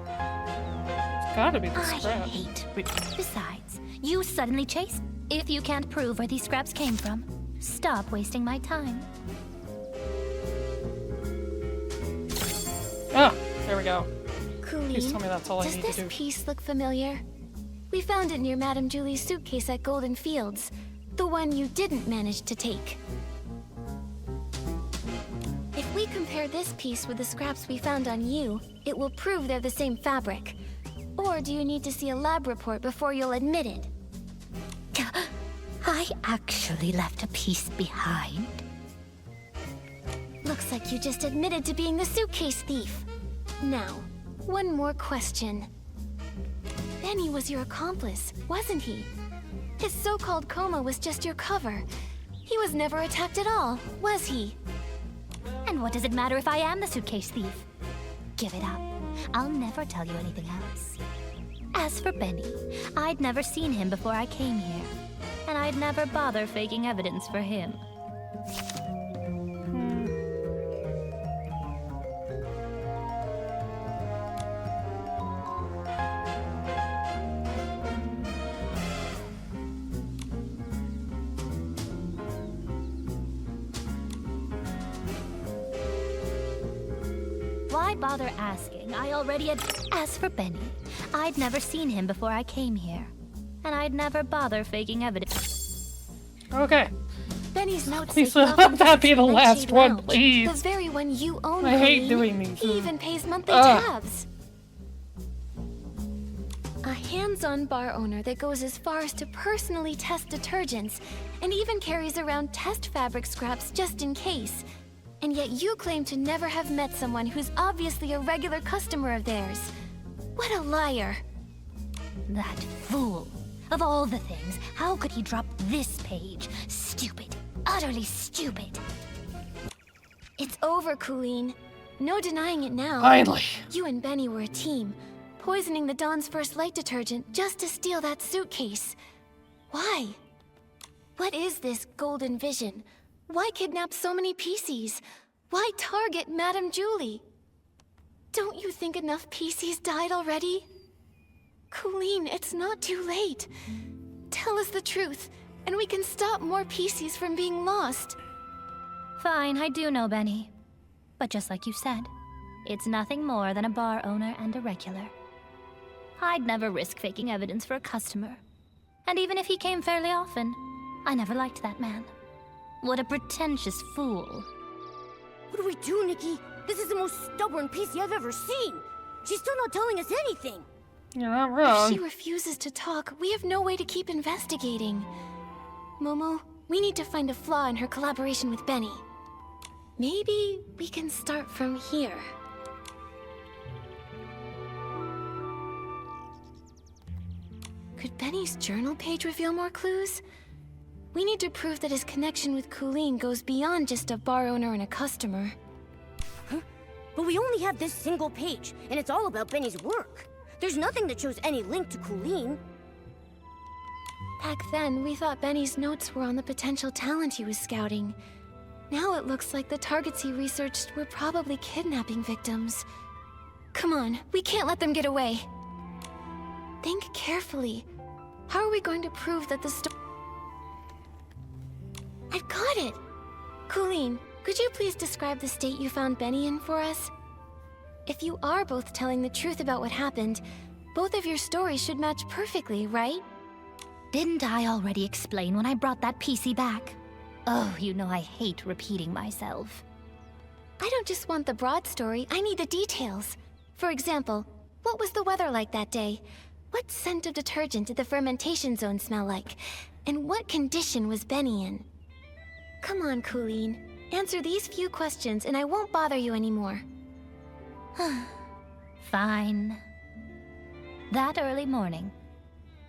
Speaker 1: It's gotta be the
Speaker 8: I
Speaker 1: scrap.
Speaker 8: hate Besides, you suddenly chased. If you can't prove where these scraps came from, stop wasting my time.
Speaker 1: Ah, there we go.
Speaker 4: Colleen,
Speaker 1: Please tell me that's all I
Speaker 4: does
Speaker 1: need to
Speaker 4: this
Speaker 1: do.
Speaker 4: piece look familiar? We found it near Madame Julie's suitcase at Golden Fields. The one you didn't manage to take. If we compare this piece with the scraps we found on you, it will prove they're the same fabric. Or do you need to see a lab report before you'll admit it?
Speaker 8: I actually left a piece behind.
Speaker 4: Looks like you just admitted to being the suitcase thief. Now, one more question. Benny was your accomplice, wasn't he? His so-called coma was just your cover. He was never attacked at all, was he?
Speaker 8: And what does it matter if I am the suitcase thief? Give it up. I'll never tell you anything else. As for Benny, I'd never seen him before I came here. And I'd never bother faking evidence for him. Why bother asking? I already had... As for Benny, I'd never seen him before I came here. And I'd never bother faking evidence.
Speaker 1: Okay.
Speaker 4: Benny's notes
Speaker 1: Please
Speaker 4: say he
Speaker 1: let
Speaker 4: often
Speaker 1: that
Speaker 4: visits
Speaker 1: be the last
Speaker 4: Nightshade
Speaker 1: one,
Speaker 4: Lounge,
Speaker 1: please.
Speaker 4: The very one you own,
Speaker 1: I hate
Speaker 4: Colleen.
Speaker 1: doing these.
Speaker 4: He even pays monthly
Speaker 1: Ugh.
Speaker 4: tabs. A hands-on bar owner that goes as far as to personally test detergents and even carries around test fabric scraps just in case. And yet you claim to never have met someone who's obviously a regular customer of theirs. What a liar.
Speaker 8: That fool. Of all the things, how could he drop this page? Stupid. Utterly stupid.
Speaker 4: It's over, Colleen. No denying it now.
Speaker 1: Finally.
Speaker 4: You and Benny were a team, poisoning the Dawn's First Light detergent just to steal that suitcase. Why? What is this golden vision? Why kidnap so many PCs? Why target Madame Julie? Don't you think enough PCs died already? Colleen, it's not too late. Tell us the truth, and we can stop more PCs from being lost.
Speaker 8: Fine, I do know Benny. But just like you said, it's nothing more than a bar owner and a regular. I'd never risk faking evidence for a customer. And even if he came fairly often, I never liked that man. What a pretentious fool.
Speaker 5: What do we do, Nikki? This is the most stubborn PC I've ever seen. She's still not telling us anything.
Speaker 1: You're not
Speaker 4: If
Speaker 1: wrong.
Speaker 4: she refuses to talk, we have no way to keep investigating. Momo, we need to find a flaw in her collaboration with Benny. Maybe we can start from here. Could Benny's journal page reveal more clues? We need to prove that his connection with Colleen goes beyond just a bar owner and a customer.
Speaker 5: But we only have this single page, and it's all about Benny's work. There's nothing that shows any link to Colleen.
Speaker 4: Back then, we thought Benny's notes were on the potential talent he was scouting. Now it looks like the targets he researched were probably kidnapping victims. Come on, we can't let them get away. Think carefully. How are we going to prove that the I've got it! Colleen, could you please describe the state you found Benny in for us? If you are both telling the truth about what happened, both of your stories should match perfectly, right?
Speaker 8: Didn't I already explain when I brought that PC back? Oh, you know I hate repeating myself.
Speaker 4: I don't just want the broad story, I need the details. For example, what was the weather like that day? What scent of detergent did the fermentation zone smell like? And what condition was Benny in? Come on, Colleen. Answer these few questions and I won't bother you anymore.
Speaker 8: Fine. That early morning,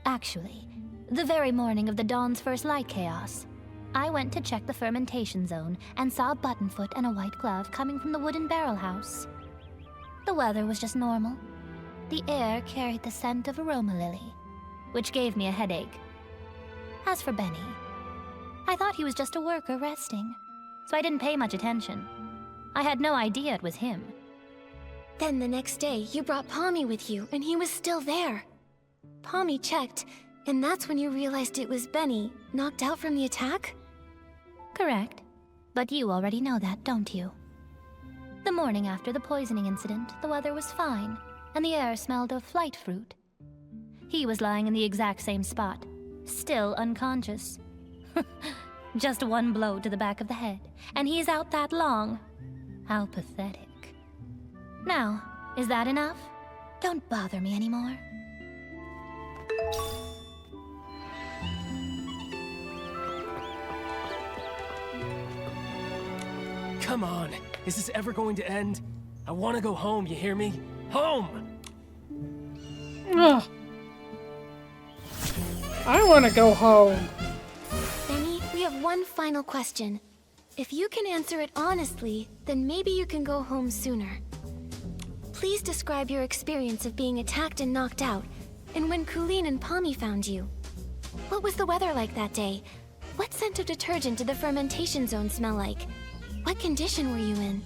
Speaker 8: actually, the very morning of the Dawn's First Light chaos, I went to check the fermentation zone and saw a buttonfoot and a white glove coming from the wooden barrel house. The weather was just normal. The air carried the scent of aroma lily, which gave me a headache. As for Benny, I thought he was just a worker resting, so I didn't pay much attention. I had no idea it was him.
Speaker 4: Then the next day, you brought Pommy with you, and he was still there. Pommy checked, and that's when you realized it was Benny, knocked out from the attack?
Speaker 8: Correct. But you already know that, don't you? The morning after the poisoning incident, the weather was fine, and the air smelled of flight fruit. He was lying in the exact same spot, still unconscious. Just one blow to the back of the head, and he's out that long. How pathetic. Now, is that enough? Don't bother me anymore.
Speaker 2: Come on, is this ever going to end? I want to go home, you hear me? Home!
Speaker 1: Ugh. I want to go home.
Speaker 4: Benny, we have one final question. If you can answer it honestly, then maybe you can go home sooner. Please describe your experience of being attacked and knocked out, and when Colleen and Pommy found you. What was the weather like that day? What scent of detergent did the fermentation zone smell like? What condition were you in?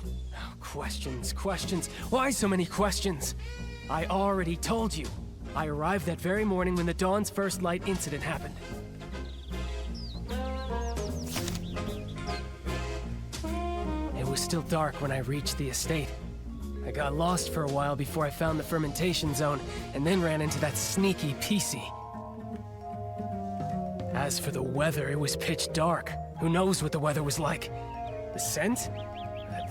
Speaker 2: Oh, questions, questions. Why so many questions? I already told you. I arrived that very morning when the Dawn's first light incident happened. It was still dark when I reached the estate. I got lost for a while before I found the fermentation zone, and then ran into that sneaky PC. As for the weather, it was pitch dark. Who knows what the weather was like? The scent?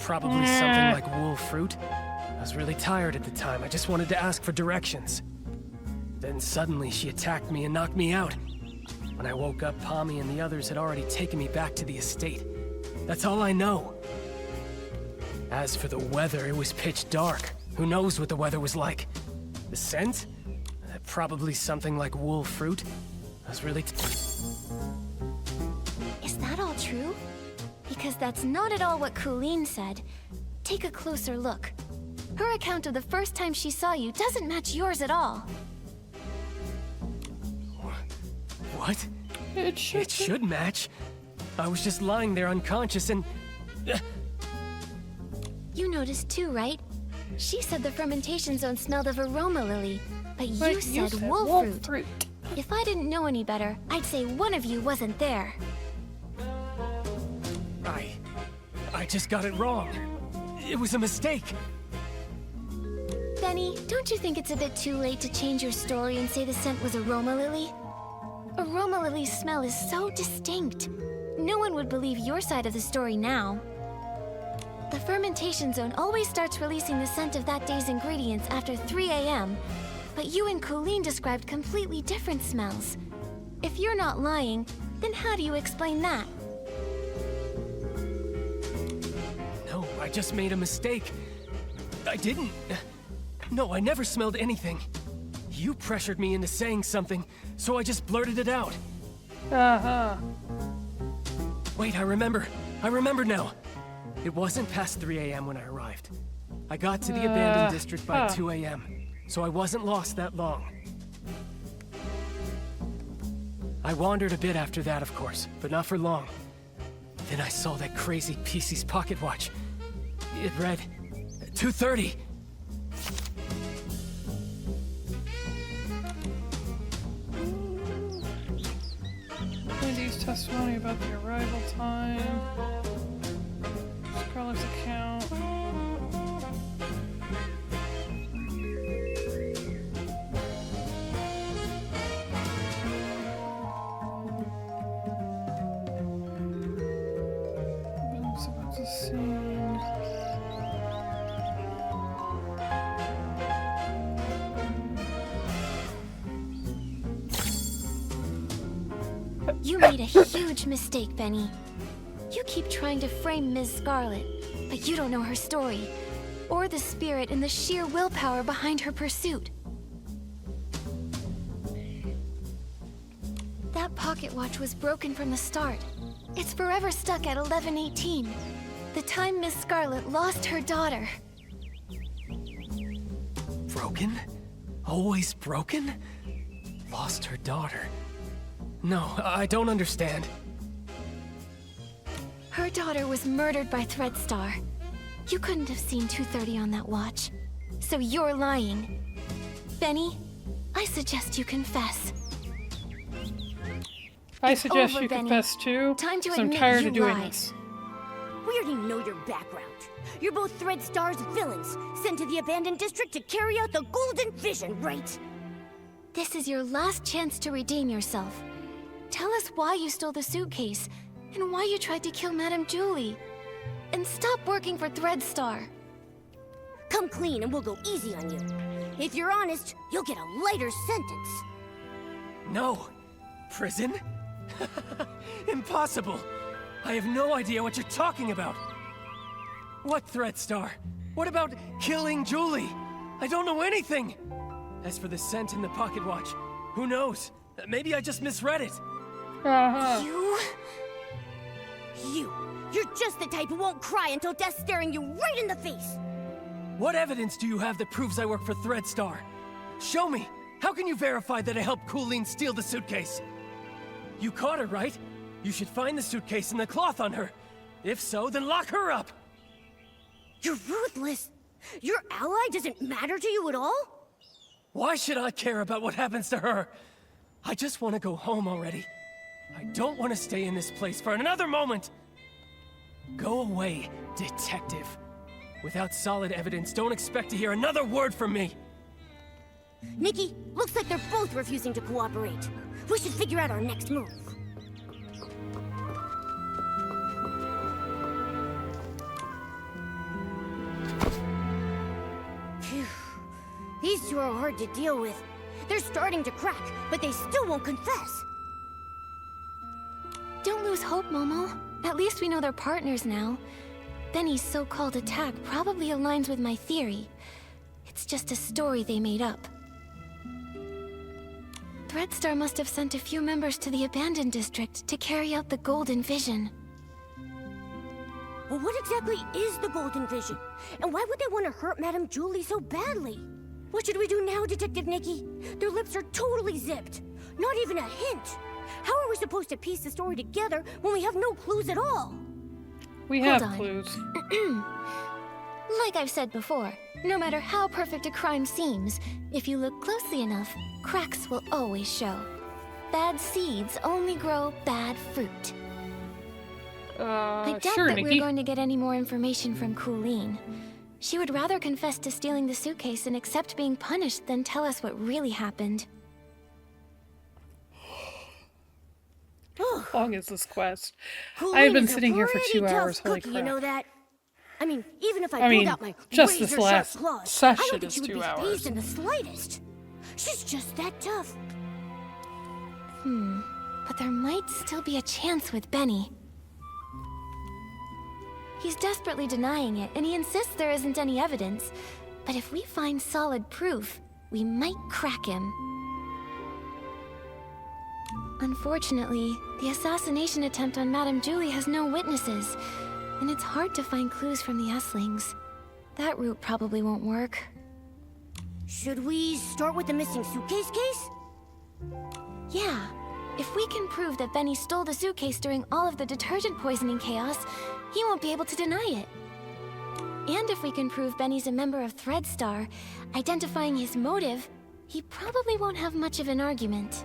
Speaker 2: Probably something like wool fruit. I was really tired at the time. I just wanted to ask for directions. Then suddenly she attacked me and knocked me out. When I woke up, Pommy and the others had already taken me back to the estate. That's all I know. As for the weather, it was pitch dark. Who knows what the weather was like? The scent? Probably something like wool fruit. I was really
Speaker 4: Is that all true? Because that's not at all what Colleen said. Take a closer look. Her account of the first time she saw you doesn't match yours at all.
Speaker 2: What?
Speaker 1: It
Speaker 2: should match. I was just lying there unconscious and...
Speaker 4: You noticed too, right? She said the fermentation zone smelled of aroma lily, but you said wool fruit. If I didn't know any better, I'd say one of you wasn't there.
Speaker 2: I just got it wrong. It was a mistake.
Speaker 4: Benny, don't you think it's a bit too late to change your story and say the scent was aroma lily? Aroma lily's smell is so distinct. No one would believe your side of the story now. The fermentation zone always starts releasing the scent of that day's ingredients after 3 a.m., but you and Colleen described completely different smells. If you're not lying, then how do you explain that?
Speaker 2: No, I just made a mistake. I didn't... No, I never smelled anything. You pressured me into saying something, so I just blurted it out.
Speaker 1: Uh-huh.
Speaker 2: Wait, I remember. I remember now. It wasn't past 3 a.m. when I arrived. I got to the abandoned district by 2 a.m., so I wasn't lost that long. I wandered a bit after that, of course, but not for long. Then I saw that crazy PC's pocket watch. It read 2:30.
Speaker 1: Lindy's testimony about the arrival time. Scarlett's account. It's about to see.
Speaker 4: You made a huge mistake, Benny. You keep trying to frame Ms. Scarlet, but you don't know her story, or the spirit and the sheer willpower behind her pursuit. That pocket watch was broken from the start. It's forever stuck at 11:18, the time Miss Scarlet lost her daughter.
Speaker 2: Broken? Always broken? Lost her daughter. No, I don't understand.
Speaker 4: Her daughter was murdered by Threadstar. You couldn't have seen 2:30 on that watch. So you're lying. Benny, I suggest you confess.
Speaker 1: I suggest
Speaker 4: over,
Speaker 1: you
Speaker 4: Benny.
Speaker 1: confess too.
Speaker 4: Time to
Speaker 1: 'cause I'm
Speaker 4: admit
Speaker 1: tired
Speaker 4: you
Speaker 1: of doing
Speaker 4: lied.
Speaker 1: this.
Speaker 5: We already know your background. You're both Threadstar's villains, sent to the abandoned district to carry out the Golden Vision, right?
Speaker 4: This is your last chance to redeem yourself. Tell us why you stole the suitcase, and why you tried to kill Madame Julie. And stop working for Threadstar.
Speaker 5: Come clean and we'll go easy on you. If you're honest, you'll get a lighter sentence.
Speaker 2: No. Prison? Impossible. I have no idea what you're talking about. What Threadstar? What about killing Julie? I don't know anything. As for the scent in the pocket watch, who knows? Maybe I just misread it.
Speaker 5: You're just the type who won't cry until death's staring you right in the face.
Speaker 2: What evidence do you have that proves I work for Threadstar? Show me! How can you verify that I helped Colleen steal the suitcase? You caught her, right? You should find the suitcase and the cloth on her. If so, then lock her up!
Speaker 5: You're ruthless. Your ally doesn't matter to you at all?
Speaker 2: Why should I care about what happens to her? I just want to go home already. I don't want to stay in this place for another moment! Go away, detective. Without solid evidence, don't expect to hear another word from me!
Speaker 5: Nikki, looks like they're both refusing to cooperate. We should figure out our next move. Phew. These two are hard to deal with. They're starting to crack, but they still won't confess.
Speaker 4: Don't lose hope, Momo. At least we know they're partners now. Benny's so-called attack probably aligns with my theory. It's just a story they made up. Threadstar must have sent a few members to the abandoned district to carry out the Golden Vision.
Speaker 5: Well, what exactly is the Golden Vision? And why would they want to hurt Madame Julie so badly? What should we do now, Detective Nikki? Their lips are totally zipped. Not even a hint. How are we supposed to piece the story together when we have no clues at all?
Speaker 1: We have
Speaker 4: Hold on.
Speaker 1: clues.
Speaker 4: Like I've said before, no matter how perfect a crime seems, if you look closely enough, cracks will always show. Bad seeds only grow bad fruit. I doubt
Speaker 1: Sure,
Speaker 4: that
Speaker 1: Nikki.
Speaker 4: we're going to get any more information from Colleen. She would rather confess to stealing the suitcase and accept being punished than tell us what really happened.
Speaker 1: How long is this quest?
Speaker 5: Colleen
Speaker 1: I have been
Speaker 5: is a
Speaker 1: sitting here for
Speaker 5: pretty
Speaker 1: 2
Speaker 5: tough
Speaker 1: hours. Holy
Speaker 5: cookie,
Speaker 1: crap.
Speaker 5: You know that? I mean, even if I,
Speaker 1: I
Speaker 5: pulled
Speaker 1: mean,
Speaker 5: out my
Speaker 1: just this
Speaker 5: razor-sharp
Speaker 1: last
Speaker 5: claws, I
Speaker 1: session
Speaker 5: don't think
Speaker 1: is
Speaker 5: she would
Speaker 1: 2
Speaker 5: be
Speaker 1: hours.
Speaker 5: fazed in the slightest. She's just that tough.
Speaker 4: But there might still be a chance with Benny. He's desperately denying it, and he insists there isn't any evidence. But if we find solid proof, we might crack him. Unfortunately, the assassination attempt on Madame Julie has no witnesses, and it's hard to find clues from the Esslings. That route probably won't work.
Speaker 5: Should we start with the missing suitcase case?
Speaker 4: Yeah, if we can prove that Benny stole the suitcase during all of the detergent poisoning chaos, he won't be able to deny it. And if we can prove Benny's a member of Threadstar, identifying his motive, he probably won't have much of an argument.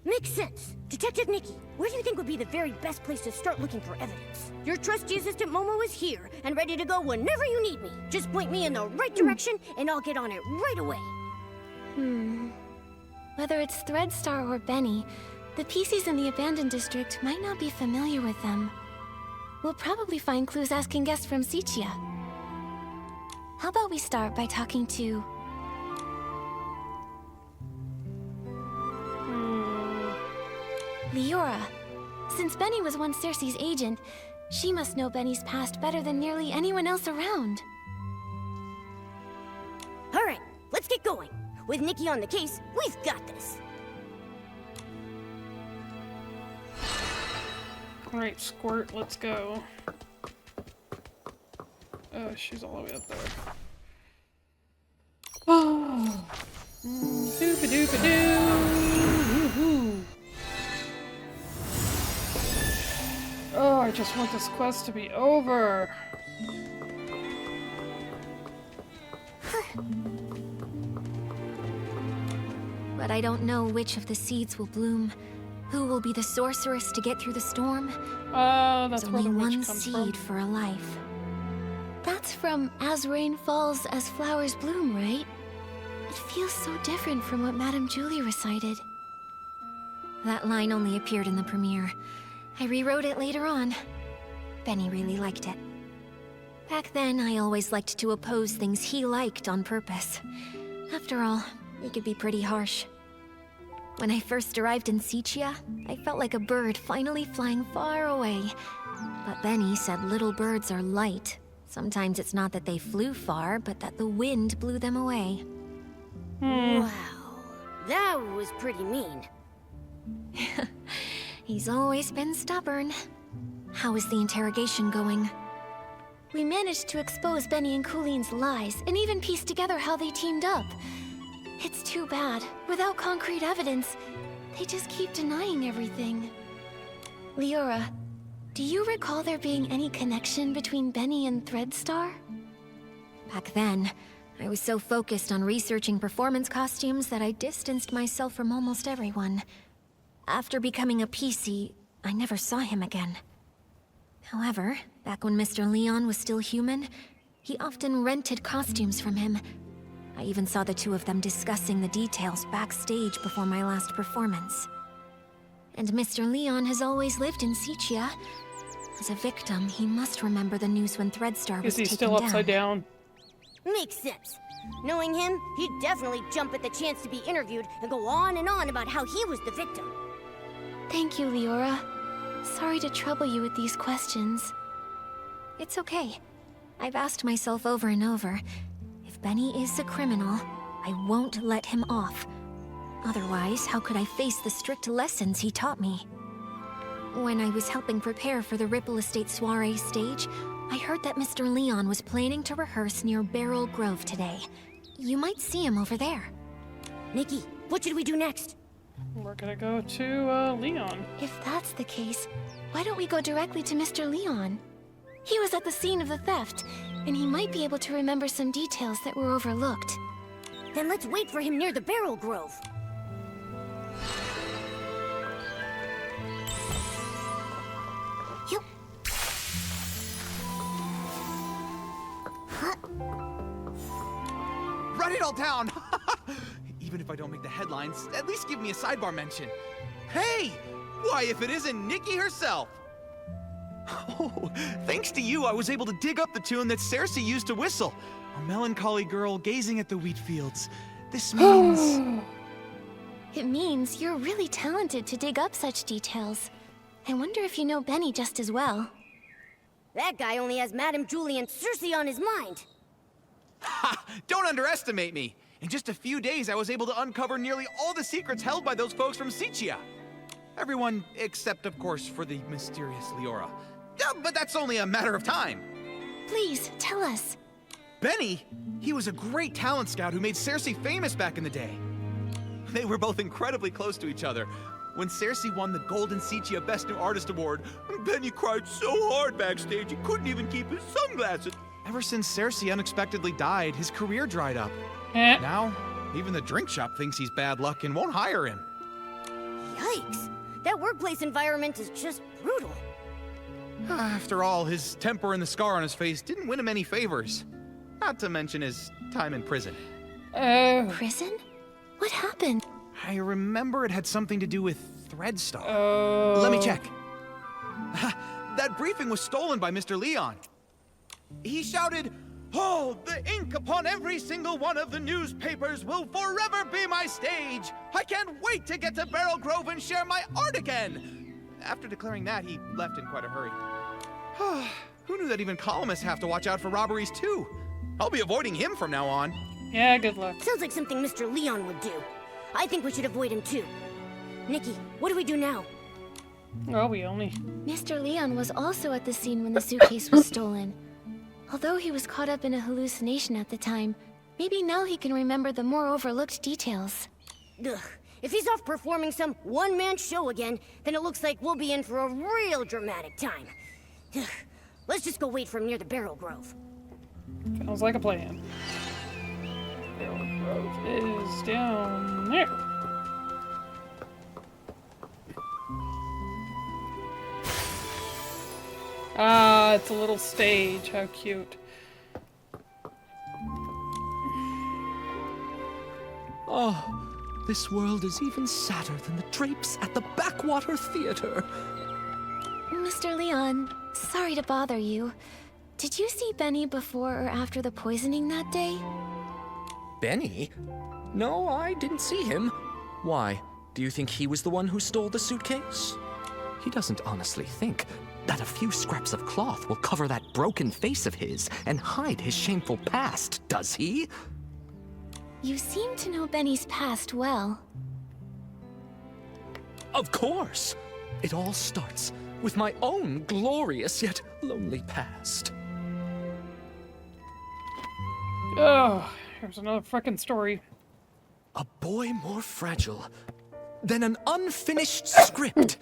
Speaker 5: Makes sense. Detective Nikki, where do you think would be the very best place to start looking for evidence? Your trusty assistant Momo is here and ready to go whenever you need me. Just point me in the right direction and I'll get on it right away.
Speaker 4: Whether it's Threadstar or Benny, the PCs in the abandoned district might not be familiar with them. We'll probably find clues asking guests from Sichia. How about we start by talking to... Liora. Since Benny was once Cersei's agent, she must know Benny's past better than nearly anyone else around.
Speaker 5: All right, let's get going. With Nikki on the case, we've got this.
Speaker 1: Alright, Squirt, let's go. Oh, she's all the way up there. Oh! Doop-a-doop-a-doo! Woohoo! Oh, I just want this quest to be over.
Speaker 4: But I don't know which of the seeds will bloom. Who will be the sorceress to get through the storm?
Speaker 1: Oh, that's
Speaker 4: There's
Speaker 1: where
Speaker 4: only
Speaker 1: the witch
Speaker 4: one
Speaker 1: comes
Speaker 4: seed
Speaker 1: from.
Speaker 4: for a life. That's from As Rain Falls, As Flowers Bloom, right? It feels so different from what Madame Julie recited.
Speaker 7: That line only appeared in the premiere. I rewrote it later on. Benny really liked it. Back then, I always liked to oppose things he liked on purpose. After all, he could be pretty harsh. When I first arrived in Sicia, I felt like a bird finally flying far away. But Benny said little birds are light. Sometimes it's not that they flew far, but that the wind blew them away.
Speaker 5: Wow, that was pretty mean.
Speaker 7: He's always been stubborn. How is the interrogation going?
Speaker 4: We managed to expose Benny and Cooline's lies, and even piece together how they teamed up. It's too bad. Without concrete evidence, they just keep denying everything. Leora, do you recall there being any connection between Benny and Threadstar?
Speaker 7: Back then, I was so focused on researching performance costumes that I distanced myself from almost everyone. After becoming a PC, I never saw him again. However, back when Mr. Leon was still human, he often rented costumes from him. I even saw the two of them discussing the details backstage before my last performance. And Mr. Leon has always lived in Sicia. As a victim, he must remember the news when Threadstar was
Speaker 1: Is he
Speaker 7: taken
Speaker 1: still upside down?
Speaker 5: Makes sense. Knowing him, he'd definitely jump at the chance to be interviewed and go on and on about how he was the victim.
Speaker 4: Thank you, Leora. Sorry to trouble you with these questions.
Speaker 7: It's okay. I've asked myself over and over, if Benny is a criminal, I won't let him off. Otherwise, how could I face the strict lessons he taught me? When I was helping prepare for the Ripple Estate soiree stage, I heard that Mr. Leon was planning to rehearse near Beryl Grove today. You might see him over there.
Speaker 5: Nikki, what should we do next?
Speaker 1: We're gonna go to Leon.
Speaker 4: If that's the case, why don't we go directly to Mr. Leon? He was at the scene of the theft, and he might be able to remember some details that were overlooked.
Speaker 5: Then let's wait for him near the Beryl Grove.
Speaker 4: Yup.
Speaker 9: Write it all down! Even if I don't make the headlines, at least give me a sidebar mention. Hey! Why, if it isn't Nikki herself! Oh, thanks to you, I was able to dig up the tune that Cersei used to whistle. A melancholy girl gazing at the wheat fields. This means...
Speaker 4: It means you're really talented to dig up such details. I wonder if you know Benny just as well.
Speaker 5: That guy only has Madame Julie and Cersei on his mind.
Speaker 9: Ha! Don't underestimate me! In just a few days, I was able to uncover nearly all the secrets held by those folks from Sicia. Everyone except, of course, for the mysterious Leora. Yeah, but that's only a matter of time.
Speaker 4: Please, tell us.
Speaker 9: Benny, he was a great talent scout who made Cersei famous back in the day. They were both incredibly close to each other. When Cersei won the Golden Sicia Best New Artist Award, Benny cried so hard backstage he couldn't even keep his sunglasses. Ever since Cersei unexpectedly died, his career dried up. Now, even the drink shop thinks he's bad luck and won't hire him.
Speaker 5: Yikes! That workplace environment is just brutal.
Speaker 9: After all, his temper and the scar on his face didn't win him any favors. Not to mention his time in prison.
Speaker 1: Oh.
Speaker 4: Prison? What happened?
Speaker 9: I remember it had something to do with Threadstar.
Speaker 1: Oh.
Speaker 9: Let me check. That briefing was stolen by Mr. Leon. He shouted, "Oh, the ink upon every single one of the newspapers will forever be my stage! I can't wait to get to Beryl Grove and share my art again!" After declaring that, he left in quite a hurry. Who knew that even columnists have to watch out for robberies too? I'll be avoiding him from now on.
Speaker 1: Yeah, good luck.
Speaker 5: Sounds like something Mr. Leon would do. I think we should avoid him too. Nikki, what do we do now?
Speaker 1: Oh, we only...
Speaker 4: Mr. Leon was also at the scene when the suitcase was stolen. Although he was caught up in a hallucination at the time, maybe now he can remember the more overlooked details.
Speaker 5: Ugh. If he's off performing some one-man show again, then it looks like we'll be in for a real dramatic time. Ugh. Let's just go wait for him near the Beryl Grove.
Speaker 1: Sounds like a plan. Beryl Grove is down there. Ah, it's a little stage. How cute.
Speaker 10: Oh, this world is even sadder than the drapes at the Backwater Theater.
Speaker 4: Mr. Leon, sorry to bother you. Did you see Benny before or after the poisoning that day?
Speaker 10: Benny? No, I didn't see him. Why? Do you think he was the one who stole the suitcase? He doesn't honestly think that a few scraps of cloth will cover that broken face of his and hide his shameful past, does he?
Speaker 4: You seem to know Benny's past well.
Speaker 10: Of course! It all starts with my own glorious yet lonely past.
Speaker 1: Oh, here's another frickin' story.
Speaker 10: A boy more fragile than an unfinished script.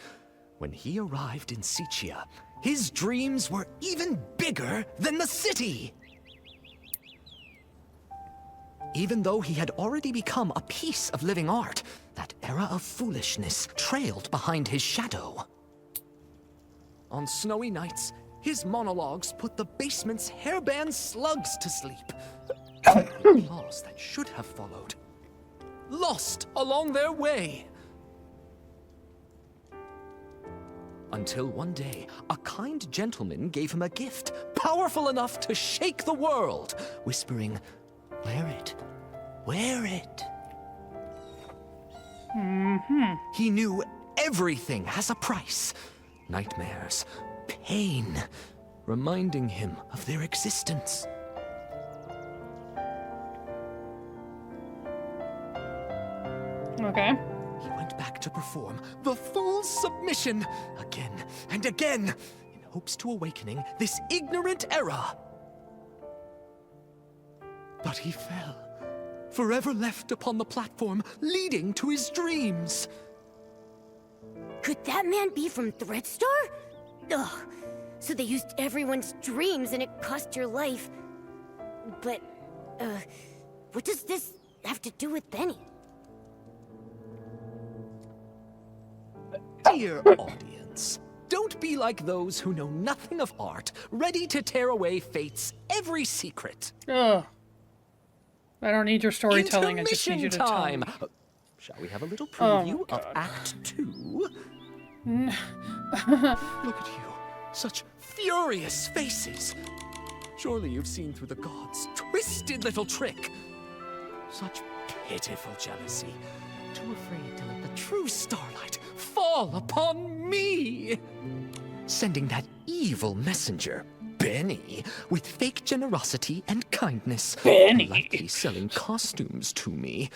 Speaker 10: When he arrived in Sichia, his dreams were even bigger than the city. Even though he had already become a piece of living art, that era of foolishness trailed behind his shadow. On snowy nights, his monologues put the basement's hairband slugs to sleep. The claws that should have followed, lost along their way. Until one day, a kind gentleman gave him a gift powerful enough to shake the world, whispering, "Wear it, wear it." He knew everything has a price. Nightmares, pain, reminding him of their existence.
Speaker 1: Okay.
Speaker 10: He went back to perform the full submission again and again in hopes to awakening this ignorant era. But he fell, forever left upon the platform leading to his dreams.
Speaker 5: Could that man be from Threadstar? Ugh. So they used everyone's dreams and it cost your life. But, what does this have to do with Benny?
Speaker 10: Dear audience, don't be like those who know nothing of art, ready to tear away fate's every secret.
Speaker 1: Ugh. I don't need your storytelling, I just need you to tell me.
Speaker 10: Shall we have a little preview of Act 2? Look at you, such furious faces. Surely you've seen through the gods' twisted little trick. Such pitiful jealousy, too afraid to let the true starlight fall upon me. Sending that evil messenger, Benny, with fake generosity and kindness.
Speaker 1: Benny!
Speaker 10: Likely selling costumes to me,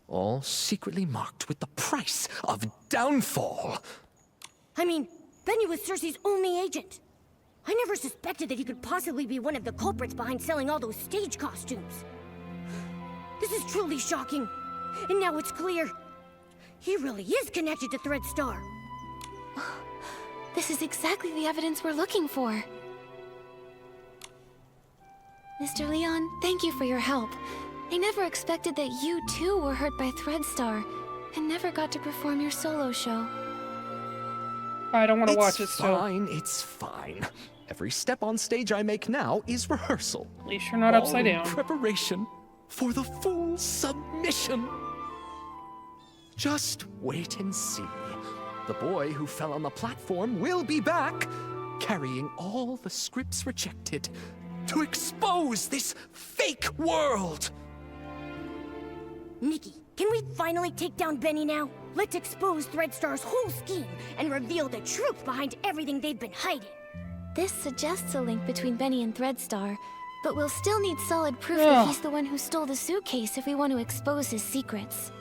Speaker 10: all secretly marked with the price of downfall.
Speaker 5: I mean, Benny was Cersei's only agent. I never suspected that he could possibly be one of the culprits behind selling all those stage costumes. This is truly shocking. And now it's clear. He really is connected to Threadstar.
Speaker 4: This is exactly the evidence we're looking for. Mr. Leon, thank you for your help. I never expected that you too were hurt by Threadstar, and never got to perform your solo show.
Speaker 1: I don't want to watch it still.
Speaker 10: It's fine. Every step on stage I make now is rehearsal.
Speaker 1: At least you're not upside
Speaker 10: All in
Speaker 1: down.
Speaker 10: preparation for the full submission. Just wait and see. The boy who fell on the platform will be back, carrying all the scripts rejected to expose this fake world.
Speaker 5: Nikki, can we finally take down Benny now? Let's expose Threadstar's whole scheme and reveal the truth behind everything they've been hiding.
Speaker 4: This suggests a link between Benny and Threadstar, but we'll still need solid proof that he's the one who stole the suitcase if we want to expose his secrets.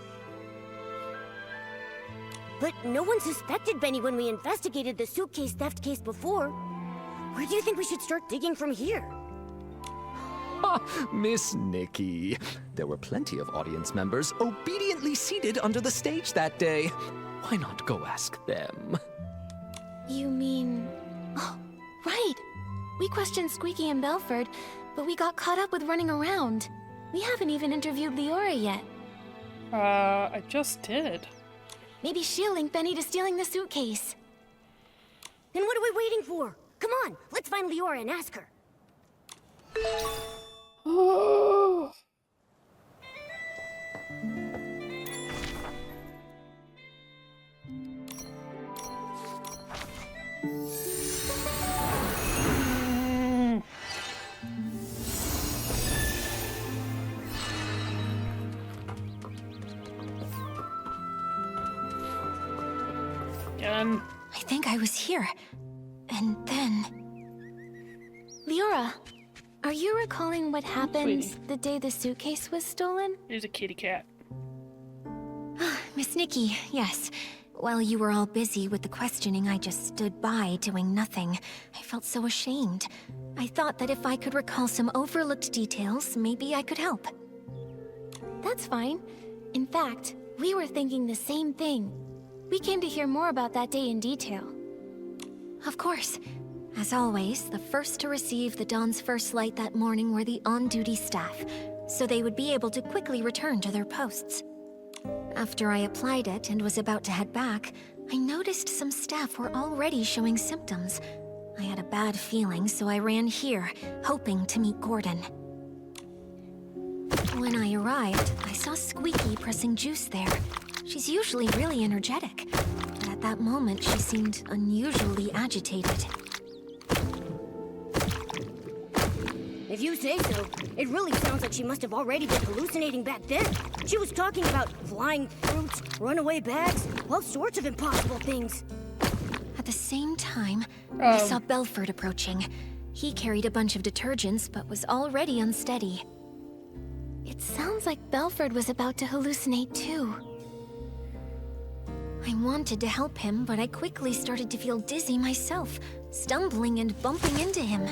Speaker 5: But no one suspected Benny when we investigated the suitcase theft case before. Where do you think we should start digging from here?
Speaker 10: Miss Nikki. There were plenty of audience members obediently seated under the stage that day. Why not go ask them?
Speaker 4: You mean... Oh, right! We questioned Squeaky and Belford, but we got caught up with running around. We haven't even interviewed Leora yet.
Speaker 1: I just did.
Speaker 4: Maybe she'll link Benny to stealing the suitcase.
Speaker 5: Then what are we waiting for? Come on, let's find Leora and ask her.
Speaker 1: Again.
Speaker 7: I think I was here. And then...
Speaker 4: Leora, are you recalling what happened
Speaker 1: Sweetie.
Speaker 4: the day the suitcase was stolen?
Speaker 1: Here's a kitty cat.
Speaker 7: Miss Nikki, yes. While you were all busy with the questioning, I just stood by doing nothing. I felt so ashamed. I thought that if I could recall some overlooked details, maybe I could help.
Speaker 4: That's fine. In fact, we were thinking the same thing. We came to hear more about that day in detail.
Speaker 7: Of course. As always, the first to receive the dawn's first light that morning were the on-duty staff, so they would be able to quickly return to their posts. After I applied it and was about to head back, I noticed some staff were already showing symptoms. I had a bad feeling, so I ran here, hoping to meet Gordon. When I arrived, I saw Squeaky pressing juice there. She's usually really energetic, but at that moment she seemed unusually agitated.
Speaker 5: If you say so, it really sounds like she must have already been hallucinating back then. She was talking about flying fruits, runaway bags, all sorts of impossible things.
Speaker 7: At the same time, I saw Belford approaching. He carried a bunch of detergents, but was already unsteady.
Speaker 4: It sounds like Belford was about to hallucinate too.
Speaker 7: I wanted to help him, but I quickly started to feel dizzy myself, stumbling and bumping into him.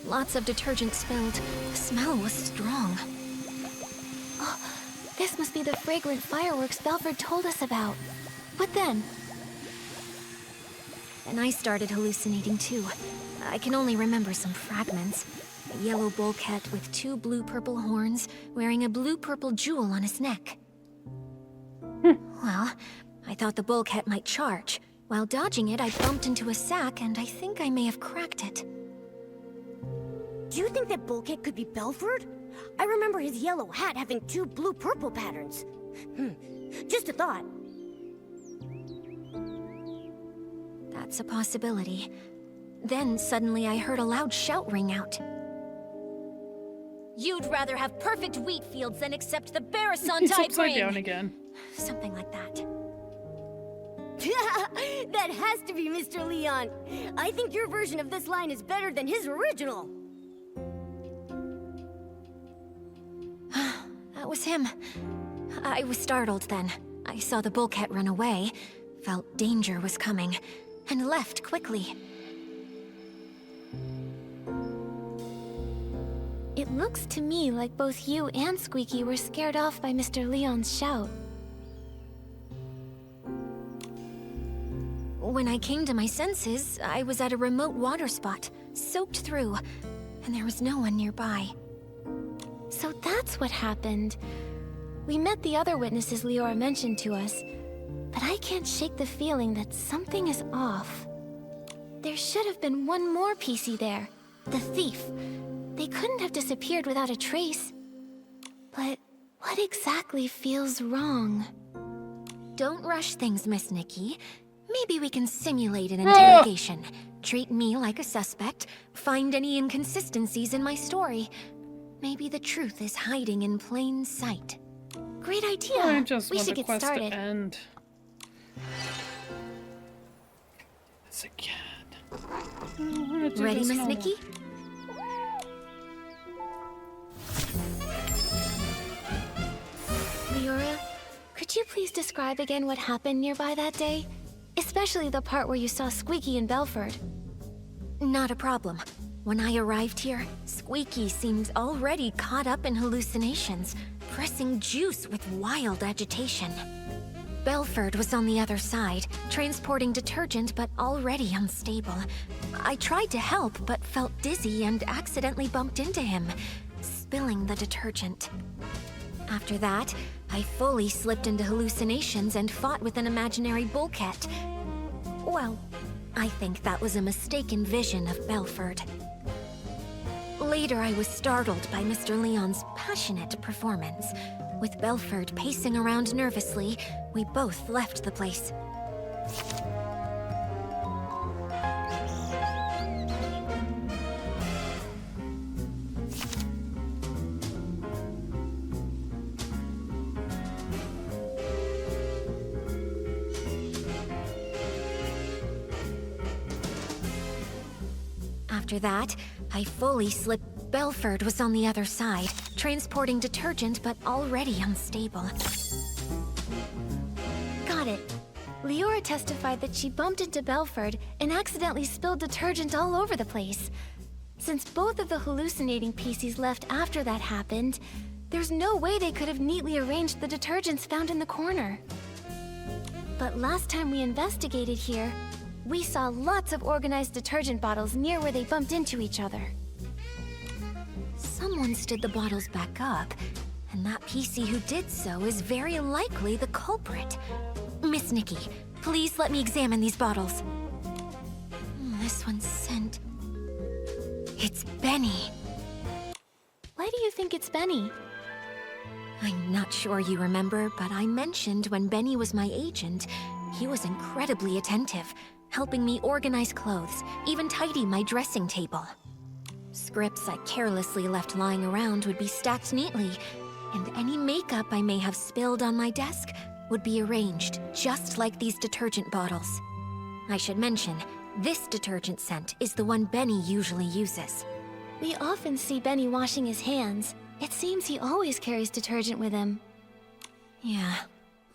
Speaker 7: Lots of detergent spilled. The smell was strong.
Speaker 4: Oh, this must be the fragrant fireworks Belford told us about. What then?
Speaker 7: And I started hallucinating too. I can only remember some fragments. A yellow bulkhead with 2 blue-purple horns, wearing a blue-purple jewel on his neck. Well, I thought the bulkhead might charge. While dodging it, I bumped into a sack, and I think I may have cracked it.
Speaker 5: Do you think that bulkhead could be Belford? I remember his yellow hat having 2 blue-purple patterns. Just a thought.
Speaker 7: That's a possibility. Then suddenly I heard a loud shout ring out.
Speaker 8: You'd rather have perfect wheat fields than accept the
Speaker 1: It's
Speaker 8: Barasant I
Speaker 1: upside
Speaker 8: bring.
Speaker 1: down again.
Speaker 7: Something like that.
Speaker 5: That has to be Mr. Leon. I think your version of this line is better than his original.
Speaker 7: That was him. I was startled then. I saw the bulkhead run away, felt danger was coming, and left quickly.
Speaker 4: It looks to me like both you and Squeaky were scared off by Mr. Leon's shout.
Speaker 7: When I came to my senses, I was at a remote water spot, soaked through, and there was no one nearby.
Speaker 4: So that's what happened. We met the other witnesses Leora mentioned to us, but I can't shake the feeling that something is off. There should have been one more PC there, the thief. They couldn't have disappeared without a trace. But what exactly feels wrong?
Speaker 7: Don't rush things, Miss Nikki. Maybe we can simulate an interrogation. Treat me like a suspect, find any inconsistencies in my story. Maybe the truth is hiding in plain sight.
Speaker 4: Great idea.
Speaker 1: I just
Speaker 4: we
Speaker 1: want
Speaker 4: should
Speaker 1: the
Speaker 4: get
Speaker 1: quest
Speaker 4: started.
Speaker 1: to end. This again. I wanna do
Speaker 7: Ready,
Speaker 1: this
Speaker 7: Miss
Speaker 1: normal.
Speaker 7: Nikki?
Speaker 4: Leora, could you please describe again what happened nearby that day? Especially the part where you saw Squeaky and Belford.
Speaker 7: Not a problem. When I arrived here, Squeaky seemed already caught up in hallucinations, pressing juice with wild agitation. Belford was on the other side, transporting detergent but already unstable. I tried to help but felt dizzy and accidentally bumped into him, spilling the detergent. After that, I fully slipped into hallucinations and fought with an imaginary bulkhead. Well, I think that was a mistaken vision of Belford. Later, I was startled by Mr. Leon's passionate performance. With Belford pacing around nervously, we both left the place. After that, I fully slipped. Belford was on the other side, transporting detergent but already unstable.
Speaker 4: Got it. Leora testified that she bumped into Belford and accidentally spilled detergent all over the place. Since both of the hallucinating PCs left after that happened, there's no way they could have neatly arranged the detergents found in the corner. But last time we investigated here, we saw lots of organized detergent bottles near where they bumped into each other.
Speaker 7: Someone stood the bottles back up, and that PC who did so is very likely the culprit. Miss Nikki, please let me examine these bottles. This one's scent. It's Benny.
Speaker 4: Why do you think it's Benny?
Speaker 7: I'm not sure you remember, but I mentioned when Benny was my agent, he was incredibly attentive, helping me organize clothes, even tidy my dressing table. Scripts I carelessly left lying around would be stacked neatly, and any makeup I may have spilled on my desk would be arranged just like these detergent bottles. I should mention, this detergent scent is the one Benny usually uses.
Speaker 4: We often see Benny washing his hands. It seems he always carries detergent with him.
Speaker 7: Yeah,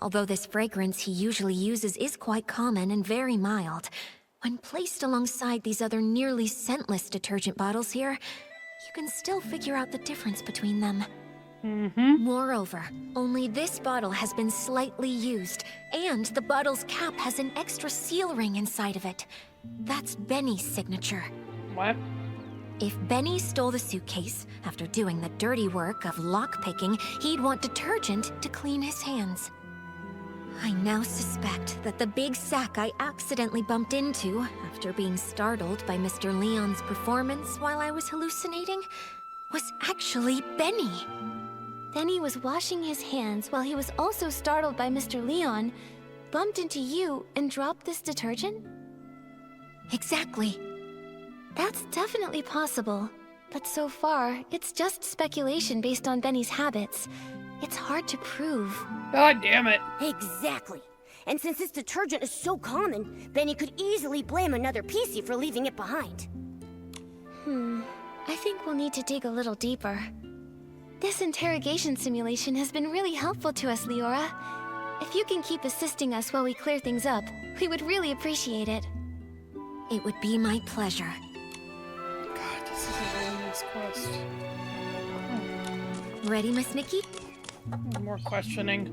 Speaker 7: although this fragrance he usually uses is quite common and very mild, when placed alongside these other nearly scentless detergent bottles here, you can still figure out the difference between them. Moreover, only this bottle has been slightly used, and the bottle's cap has an extra seal ring inside of it. That's Benny's signature.
Speaker 1: What?
Speaker 7: If Benny stole the suitcase, after doing the dirty work of lockpicking, he'd want detergent to clean his hands. I now suspect that the big sack I accidentally bumped into, after being startled by Mr. Leon's performance while I was hallucinating, was actually Benny.
Speaker 4: Benny was washing his hands while he was also startled by Mr. Leon, bumped into you, and dropped this detergent?
Speaker 7: Exactly.
Speaker 4: That's definitely possible. But so far, it's just speculation based on Benny's habits. It's hard to prove.
Speaker 1: God damn it.
Speaker 5: Exactly. And since this detergent is so common, Benny could easily blame another PC for leaving it behind.
Speaker 4: I think we'll need to dig a little deeper. This interrogation simulation has been really helpful to us, Leora. If you can keep assisting us while we clear things up, we would really appreciate it.
Speaker 7: It would be my pleasure.
Speaker 1: God, this is a really nice quest.
Speaker 7: Ready, Miss Nikki?
Speaker 1: More questioning.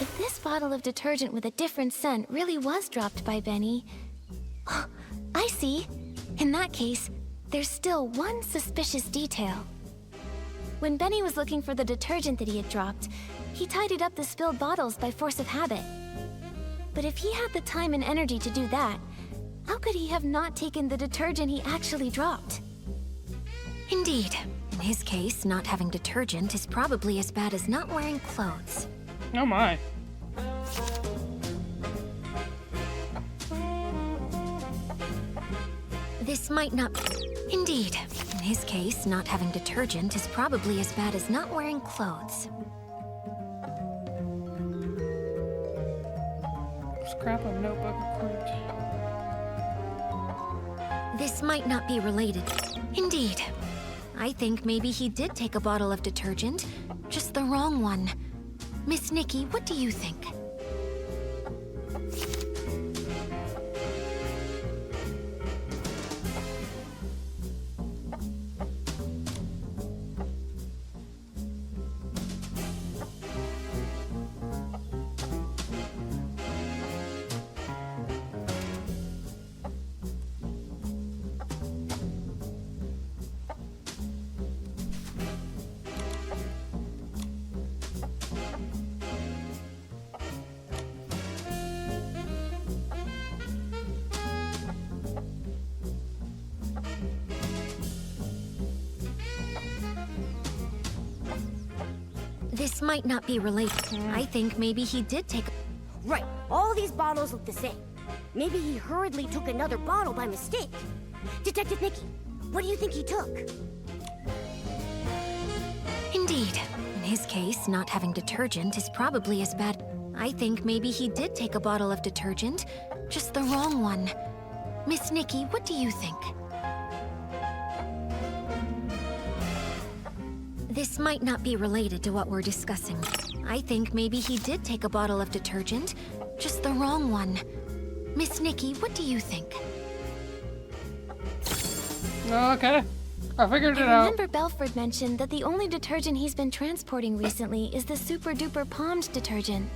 Speaker 4: If this bottle of detergent with a different scent really was dropped by Benny... Oh, I see. In that case, there's still one suspicious detail. When Benny was looking for the detergent that he had dropped, he tidied up the spilled bottles by force of habit. But if he had the time and energy to do that, how could he have not taken the detergent he actually dropped?
Speaker 7: Indeed. In his case, not having detergent is probably as bad as not wearing clothes.
Speaker 1: Oh my.
Speaker 7: This might not... Indeed. In his case, not having detergent is probably as bad as not wearing clothes.
Speaker 1: Scrap of notebook according to...
Speaker 7: This might not be related. Indeed. I think maybe he did take a bottle of detergent, just the wrong one. Miss Nikki, what do you think? This might not be related. I think maybe he did take...
Speaker 5: Right, all these bottles look the same. Maybe he hurriedly took another bottle by mistake. Detective Nikki, what do you think he took?
Speaker 7: Indeed. In his case, not having detergent is probably as bad. I think maybe he did take a bottle of detergent, just the wrong one. Miss Nikki, what do you think? This might not be related to what we're discussing. I think maybe he did take a bottle of detergent, just the wrong one. Miss Nikki, what do you think?
Speaker 1: Okay. I figured it
Speaker 4: I
Speaker 1: out.
Speaker 4: remember Belford mentioned that the only detergent he's been transporting recently is the Super Duper Palmed detergent.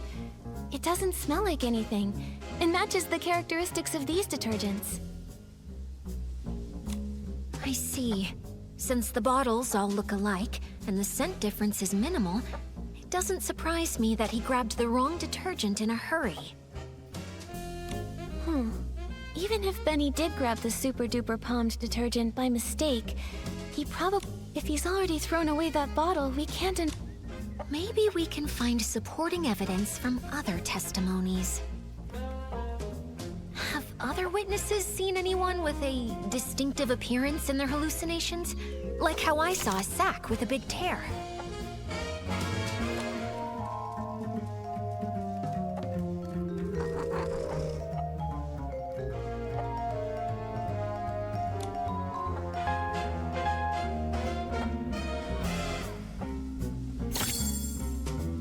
Speaker 4: It doesn't smell like anything, and matches the characteristics of these detergents.
Speaker 7: I see. Since the bottles all look alike, and the scent difference is minimal, it doesn't surprise me that he grabbed the wrong detergent in a hurry.
Speaker 4: Even if Benny did grab the Super Duper Palmed detergent by mistake, he probably... If he's already thrown away that bottle, we can't...
Speaker 7: Maybe we can find supporting evidence from other testimonies. Have other witnesses seen anyone with a distinctive appearance in their hallucinations? Like how I saw a sack with a big tear.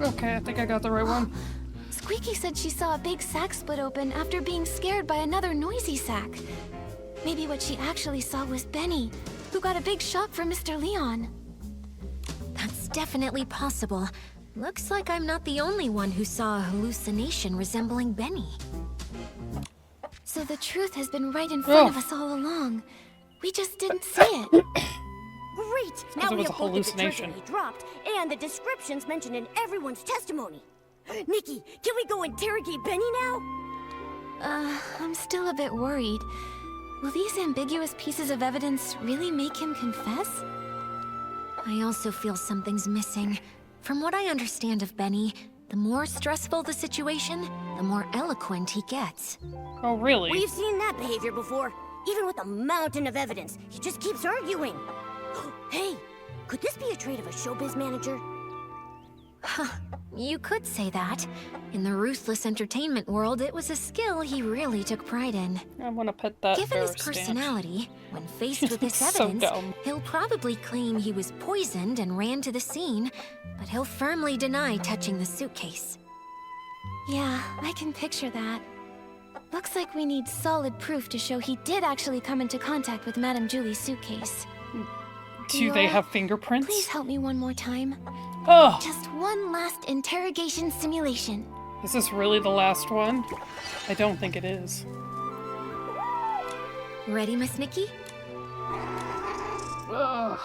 Speaker 1: Okay, I think I got the right one.
Speaker 4: Squeaky said she saw a big sack split open after being scared by another noisy sack. Maybe what she actually saw was Benny, who got a big shock from Mr. Leon.
Speaker 7: That's definitely possible. Looks like I'm not the only one who saw a hallucination resembling Benny.
Speaker 4: So the truth has been right in front of us all along. We just didn't see it.
Speaker 5: Great! Now we have both the detergent he dropped and the descriptions mentioned in everyone's testimony. Nikki, can we go interrogate Benny now?
Speaker 4: I'm still a bit worried. Will these ambiguous pieces of evidence really make him confess?
Speaker 7: I also feel something's missing. From what I understand of Benny, the more stressful the situation, the more eloquent he gets.
Speaker 1: Oh, really?
Speaker 5: We've seen that behavior before. Even with a mountain of evidence, he just keeps arguing. Hey, could this be a trait of a showbiz manager?
Speaker 7: You could say that. In the ruthless entertainment world, it was a skill he really took pride in.
Speaker 1: I want to pet that
Speaker 7: Given his
Speaker 1: bear stand.
Speaker 7: personality, when faced with this
Speaker 1: So
Speaker 7: evidence,
Speaker 1: dumb.
Speaker 7: he'll probably claim he was poisoned and ran to the scene, but he'll firmly deny touching the suitcase.
Speaker 4: Yeah, I can picture that. Looks like we need solid proof to show he did actually come into contact with Madame Julie's suitcase.
Speaker 1: Do they have fingerprints?
Speaker 4: Please help me one more time.
Speaker 1: Oh,
Speaker 4: Just one last interrogation simulation.
Speaker 1: is this really the last one? I don't think it is.
Speaker 7: Ready, Miss Nikki?
Speaker 1: Ugh.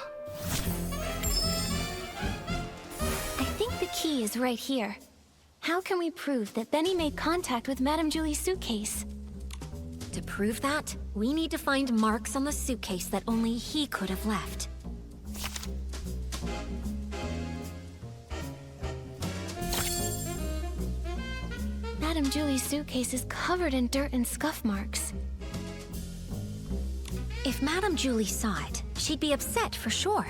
Speaker 4: I think the key is right here. How can we prove that Benny made contact with Madame Julie's suitcase?
Speaker 7: To prove that, we need to find marks on the suitcase that only he could have left.
Speaker 4: Madame Julie's suitcase is covered in dirt and scuff marks.
Speaker 7: If Madame Julie saw it, she'd be upset for sure.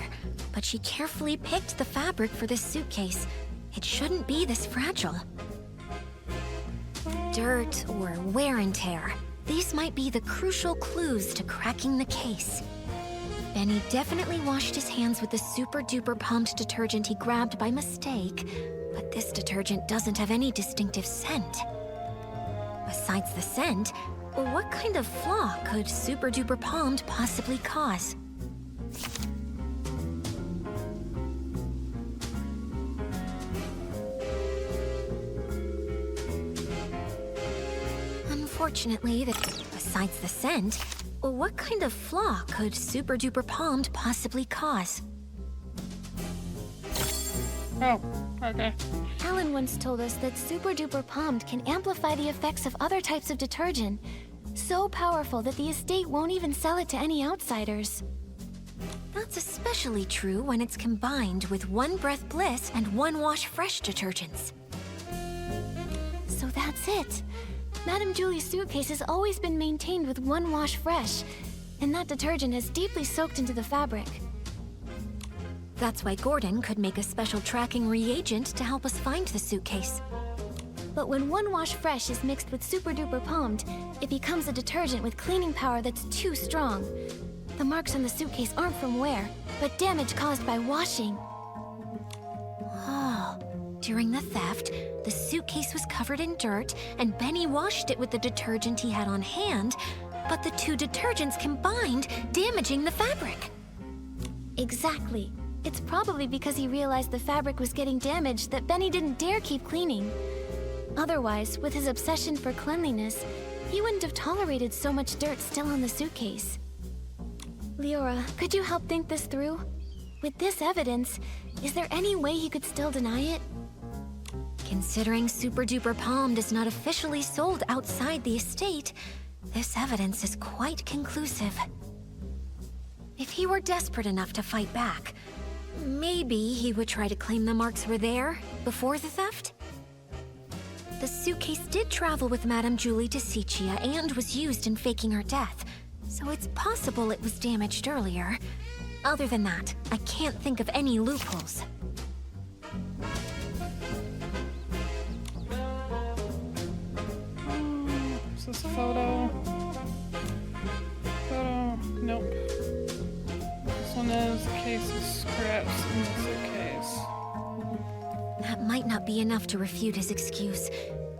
Speaker 7: But she carefully picked the fabric for this suitcase. It shouldn't be this fragile. Dirt or wear and tear. These might be the crucial clues to cracking the case. Benny definitely washed his hands with the super-duper pumped detergent he grabbed by mistake, but this detergent doesn't have any distinctive scent. Besides the scent, what kind of flaw could super-duper palmed possibly cause? Unfortunately, besides the scent, what kind of flaw could super-duper palmed possibly cause?
Speaker 1: Oh, okay.
Speaker 4: Alan once told us that Super Duper Palmed can amplify the effects of other types of detergent. So powerful that the estate won't even sell it to any outsiders.
Speaker 7: That's especially true when it's combined with One Breath Bliss and One Wash Fresh detergents.
Speaker 4: So that's it. Madame Julie's suitcase has always been maintained with One Wash Fresh, and that detergent has deeply soaked into the fabric.
Speaker 7: That's why Gordon could make a special tracking reagent to help us find the suitcase.
Speaker 4: But when One Wash Fresh is mixed with Super Duper Palmed, it becomes a detergent with cleaning power that's too strong. The marks on the suitcase aren't from wear, but damage caused by washing.
Speaker 7: Oh. During the theft, the suitcase was covered in dirt, and Benny washed it with the detergent he had on hand, but the two detergents combined, damaging the fabric.
Speaker 4: Exactly. It's probably because he realized the fabric was getting damaged that Benny didn't dare keep cleaning. Otherwise, with his obsession for cleanliness, he wouldn't have tolerated so much dirt still on the suitcase. Leora, could you help think this through? With this evidence, is there any way he could still deny it?
Speaker 7: Considering Super Duper Palmed is not officially sold outside the estate, this evidence is quite conclusive. If he were desperate enough to fight back, maybe he would try to claim the marks were there before the theft? The suitcase did travel with Madame Julie to Sichia and was used in faking her death, so it's possible it was damaged earlier. Other than that, I can't think of any loopholes.
Speaker 1: Is this a photo? Photo? Nope. This one is a case of scraps in the suitcase.
Speaker 7: That might not be enough to refute his excuse.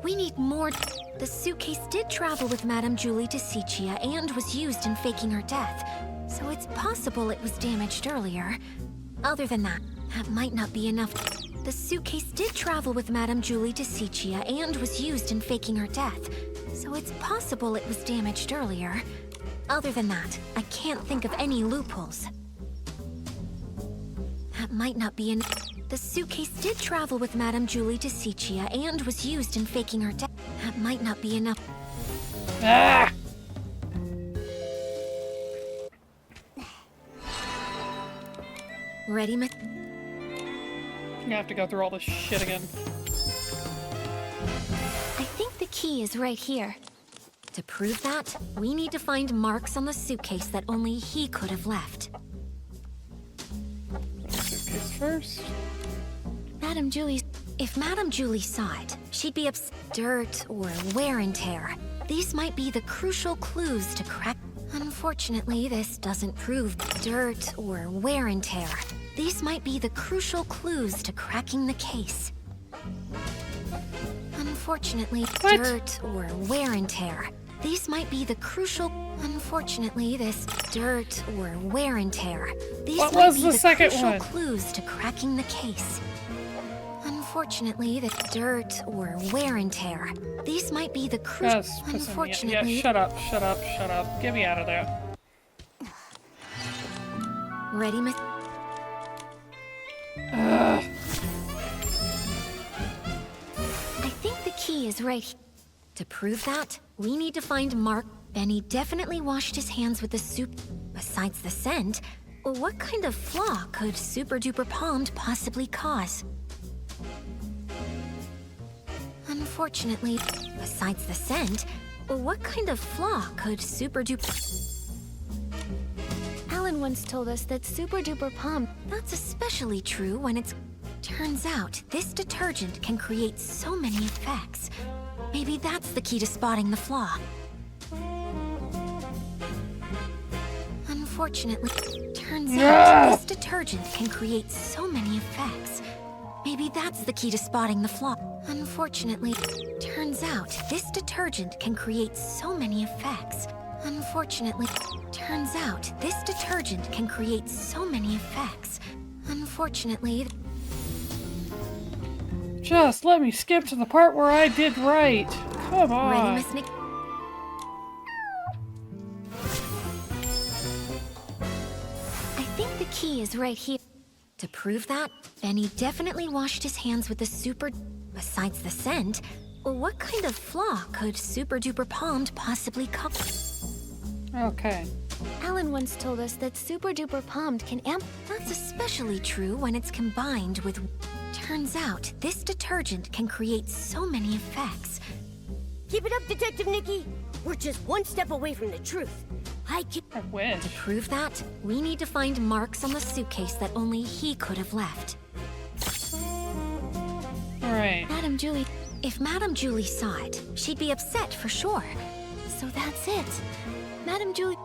Speaker 7: We need more. The suitcase did travel with Madame Julie to Sichia and was used in faking her death, so it's possible it was damaged earlier. Other than that, that might not be enough. The suitcase did travel with Madame Julie to Sichia and was used in faking her death, so it's possible it was damaged earlier. Other than that, I can't think of any loopholes. That might not be enough. The suitcase did travel with Madame Julie to Sichia and was used in faking her death. That might not be enough.
Speaker 1: Ah!
Speaker 7: Ready, Miss?
Speaker 1: I'm gonna have to go through all this shit again.
Speaker 4: I think the key is right here.
Speaker 7: To prove that, we need to find marks on the suitcase that only he could have left.
Speaker 1: Suitcase first.
Speaker 4: Madame Julie's.
Speaker 7: If Madame Julie saw it, she'd be upset. Dirt or wear and tear. These might be the crucial clues to crack. Unfortunately, this doesn't prove dirt or wear and tear. These might be the crucial clues to cracking the case. Unfortunately,
Speaker 1: What?
Speaker 7: dirt or wear and tear. These might be the crucial. Unfortunately, this dirt or wear and tear. These
Speaker 1: What
Speaker 7: might
Speaker 1: was
Speaker 7: be
Speaker 1: the second
Speaker 7: crucial
Speaker 1: one?
Speaker 7: clues to cracking the case. Unfortunately, the dirt or wear and tear. These might be the crucial.
Speaker 1: That's pissing me off.
Speaker 7: Unfortunately,
Speaker 1: Yeah, shut up, shut up, shut up. Get me out of there.
Speaker 7: ready, Miss?
Speaker 4: I think the key is right here.
Speaker 7: To prove that, we need to find Mark. Benny definitely washed his hands with the soup. Besides the scent, what kind of flaw could Super Duper Palmed possibly cause? Unfortunately, besides the scent, what kind of flaw could Super Duper...
Speaker 4: Alan once told us that Super Duper Palm.
Speaker 7: That's especially true when it's... Turns out, this detergent can create so many effects. Maybe that's the key to spotting the flaw. Unfortunately, turns out this detergent can create so many effects. Maybe that's the key to spotting the flaw. Unfortunately, turns out this detergent can create so many effects. Unfortunately, turns out this detergent can create so many effects. Unfortunately,
Speaker 1: Just let me skip to the part where I did right. Come on.
Speaker 7: ready, Miss Nikki?
Speaker 4: I think the key is right here.
Speaker 7: To prove that, Benny definitely washed his hands with the super... Besides the scent, what kind of flaw could Super Duper Palmed possibly cause?
Speaker 1: Okay.
Speaker 4: Alan once told us that Super Duper Palmed can
Speaker 7: That's especially true when it's combined with... Turns out, this detergent can create so many effects.
Speaker 5: Keep it up, Detective Nikki. We're just one step away from the truth. I can...
Speaker 1: I wish.
Speaker 7: To prove that, we need to find marks on the suitcase that only he could have left.
Speaker 1: Alright.
Speaker 4: Madame Julie.
Speaker 7: If Madame Julie saw it, she'd be upset for sure.
Speaker 4: So that's it. Madame Julie...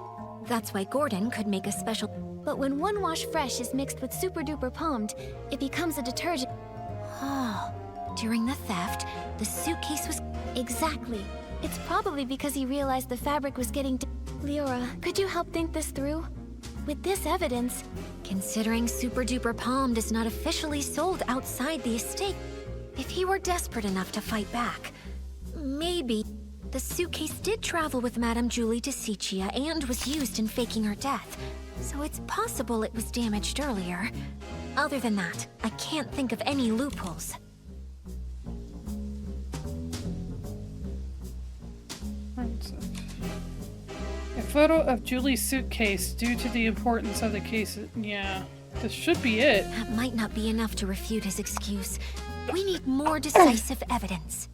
Speaker 7: That's why Gordon could make a special...
Speaker 4: But when One Wash Fresh is mixed with Super Duper Palmed, it becomes a detergent.
Speaker 7: Oh. During the theft, the suitcase was...
Speaker 4: Exactly. It's probably because he realized the fabric was getting... Leora, could you help think this through? With this evidence...
Speaker 7: Considering Super Duper Palmed is not officially sold outside the estate, if he were desperate enough to fight back, maybe the suitcase did travel with Madame Julie to Sichia and was used in faking her death, so it's possible it was damaged earlier. Other than that, I can't think of any loopholes.
Speaker 1: A photo of Julie's suitcase due to the importance of the case. Yeah, this should be it.
Speaker 7: That might not be enough to refute his excuse. We need more decisive evidence.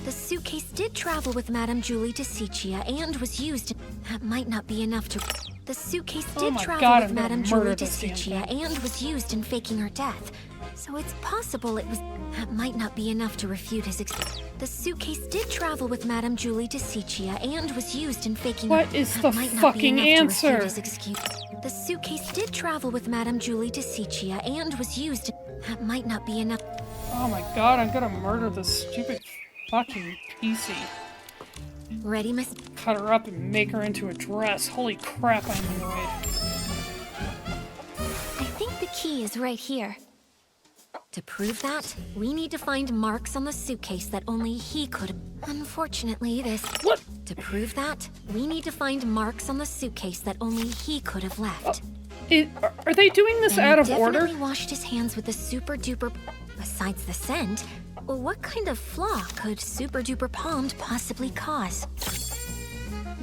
Speaker 7: The suitcase did travel with Madame Julie to Sichia and was used. That might not be enough to... The suitcase did travel with Madame Julie to Sichia and was used in faking her death. So it's possible it was... That might not be enough to refute his excuse. The suitcase did travel with Madame Julie to Sichia and was used in faking...
Speaker 1: What is the fucking answer?
Speaker 7: The suitcase did travel with Madame Julie to Sichia and was used... That might not be enough...
Speaker 1: Oh my god, I'm gonna murder this stupid fucking PC.
Speaker 7: Ready, Miss?
Speaker 1: Cut her up and make her into a dress. Holy crap, I'm annoyed.
Speaker 4: I think the key is right here.
Speaker 7: To prove that, we need to find marks on the suitcase that only he could... Unfortunately, this...
Speaker 1: What?
Speaker 7: To prove that, we need to find marks on the suitcase that only he could have left.
Speaker 1: Are they doing this out of order?
Speaker 7: He definitely washed his hands with the Super Duper... Besides the scent, what kind of flaw could Super Duper Palmed possibly cause?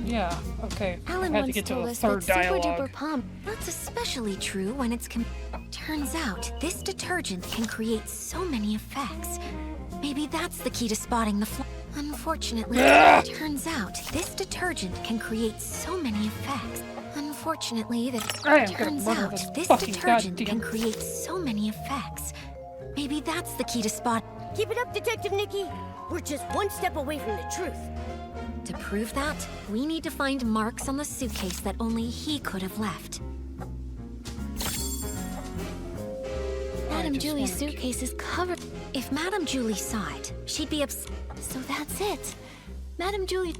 Speaker 1: Yeah, okay.
Speaker 4: Alan
Speaker 1: I had to
Speaker 4: once
Speaker 1: get to
Speaker 4: told
Speaker 1: the
Speaker 4: us
Speaker 1: third
Speaker 4: that Super
Speaker 1: dialogue.
Speaker 4: Duper Palmed...
Speaker 7: That's especially true when it's... Turns out, this detergent can create so many effects. Maybe that's the key to spotting the flaw. Unfortunately, turns out, this detergent can create so many effects. Unfortunately, turns out, this detergent can create so many effects. Maybe that's the key to spot...
Speaker 5: Keep it up, Detective Nikki. We're just one step away from the truth.
Speaker 7: To prove that, we need to find marks on the suitcase that only he could have left.
Speaker 4: Madame Julie's suitcase is covered...
Speaker 7: If Madame Julie saw it, she'd be upset.
Speaker 4: So that's it. Madame Julie...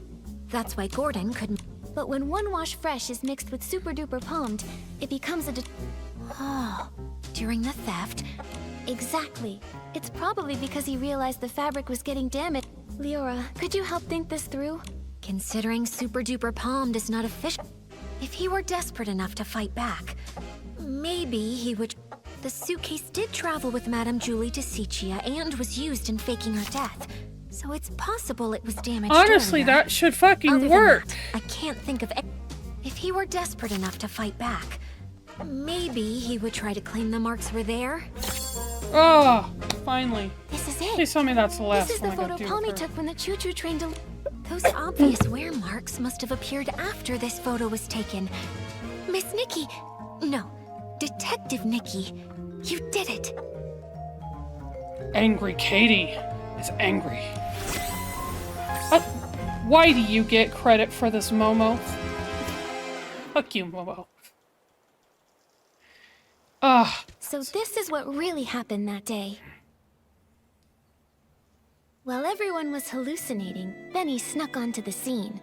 Speaker 7: That's why Gordon couldn't...
Speaker 4: But when One Wash Fresh is mixed with Super Duper Palmed, it becomes a
Speaker 7: Oh, during the theft?
Speaker 4: Exactly. It's probably because he realized the fabric was getting damaged. Leora, could you help think this through?
Speaker 7: Considering Super Duper Palmed is not official... If he were desperate enough to fight back, maybe he would... The suitcase did travel with Madame Julie to Sichia and was used in faking her death. So it's possible it was damaged
Speaker 1: Honestly,
Speaker 7: earlier.
Speaker 1: that should fucking
Speaker 7: Other than
Speaker 1: work.
Speaker 7: that, I can't think of... If he were desperate enough to fight back, maybe he would try to claim the marks were there.
Speaker 1: Oh, finally.
Speaker 4: This is it.
Speaker 1: Please tell me that's the last
Speaker 4: This is
Speaker 1: one
Speaker 4: the
Speaker 1: I gotta
Speaker 4: photo
Speaker 1: do
Speaker 4: Palmy
Speaker 1: with her.
Speaker 4: took when the choo-choo train
Speaker 7: Those obvious wear marks must have appeared after this photo was taken. Miss Nikki! No, Detective Nikki. You did it!
Speaker 1: Angry Katie is angry. Why do you get credit for this, Momo? Fuck you, Momo.
Speaker 4: So this is what really happened that day. While everyone was hallucinating, Benny snuck onto the scene.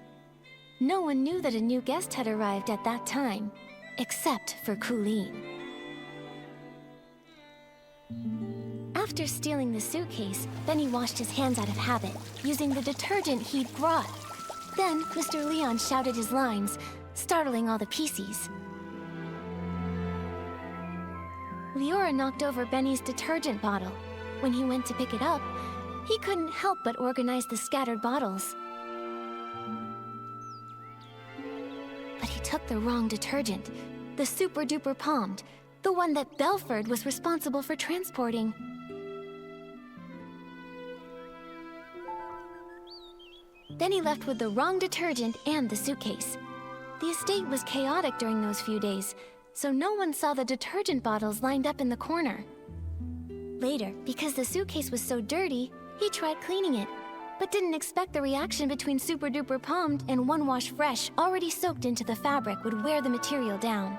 Speaker 4: No one knew that a new guest had arrived at that time, except for Colleen. After stealing the suitcase, Benny washed his hands out of habit, using the detergent he'd brought. Then, Mr. Leon shouted his lines, startling all the PCs. Leora knocked over Benny's detergent bottle. When he went to pick it up, he couldn't help but organize the scattered bottles. But he took the wrong detergent, the Super Duper Palmed, the one that Belford was responsible for transporting. Then he left with the wrong detergent and the suitcase. The estate was chaotic during those few days, so no one saw the detergent bottles lined up in the corner. Later, because the suitcase was so dirty, He tried cleaning it, but didn't expect the reaction between Super Duper Palmed and One Wash Fresh already soaked into the fabric would wear the material down.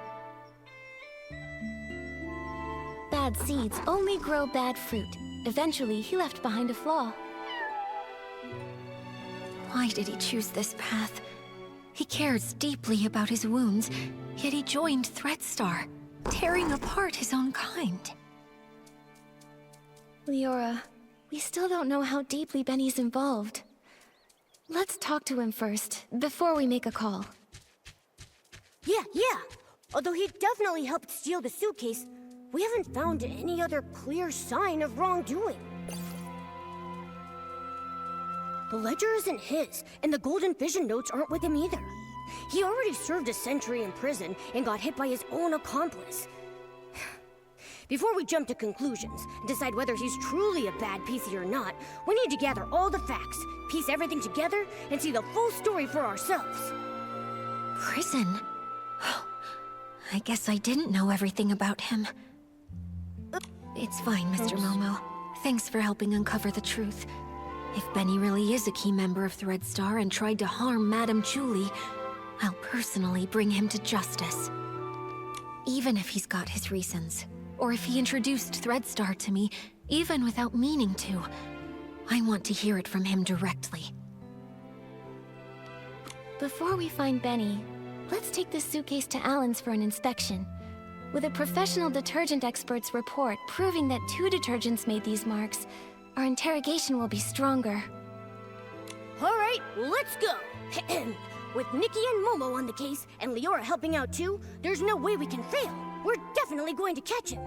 Speaker 4: Bad seeds only grow bad fruit. Eventually, he left behind a flaw. Why did he choose this path? He cares deeply about his wounds, yet he joined Threadstar, tearing apart his own kind. Leora, we still don't know how deeply Benny's involved. Let's talk to him first, before we make a call.
Speaker 5: Yeah. Although he definitely helped steal the suitcase, we haven't found any other clear sign of wrongdoing. The ledger isn't his, and the Golden Vision notes aren't with him either. He already served a century in prison and got hit by his own accomplice. Before we jump to conclusions and decide whether he's truly a bad PC or not, we need to gather all the facts, piece everything together, and see the full story for ourselves.
Speaker 7: Prison? I guess I didn't know everything about him. It's fine, Mr. Momo. Thanks for helping uncover the truth. If Benny really is a key member of Threadstar and tried to harm Madame Julie, I'll personally bring him to justice. Even if he's got his reasons, or if he introduced Threadstar to me, even without meaning to, I want to hear it from him directly.
Speaker 4: Before we find Benny, let's take this suitcase to Alan's for an inspection. With a professional detergent expert's report proving that 2 detergents made these marks, our interrogation will be stronger.
Speaker 5: All right, let's go. With Nikki and Momo on the case, and Leora helping out too, there's no way we can fail. We're definitely going to catch him.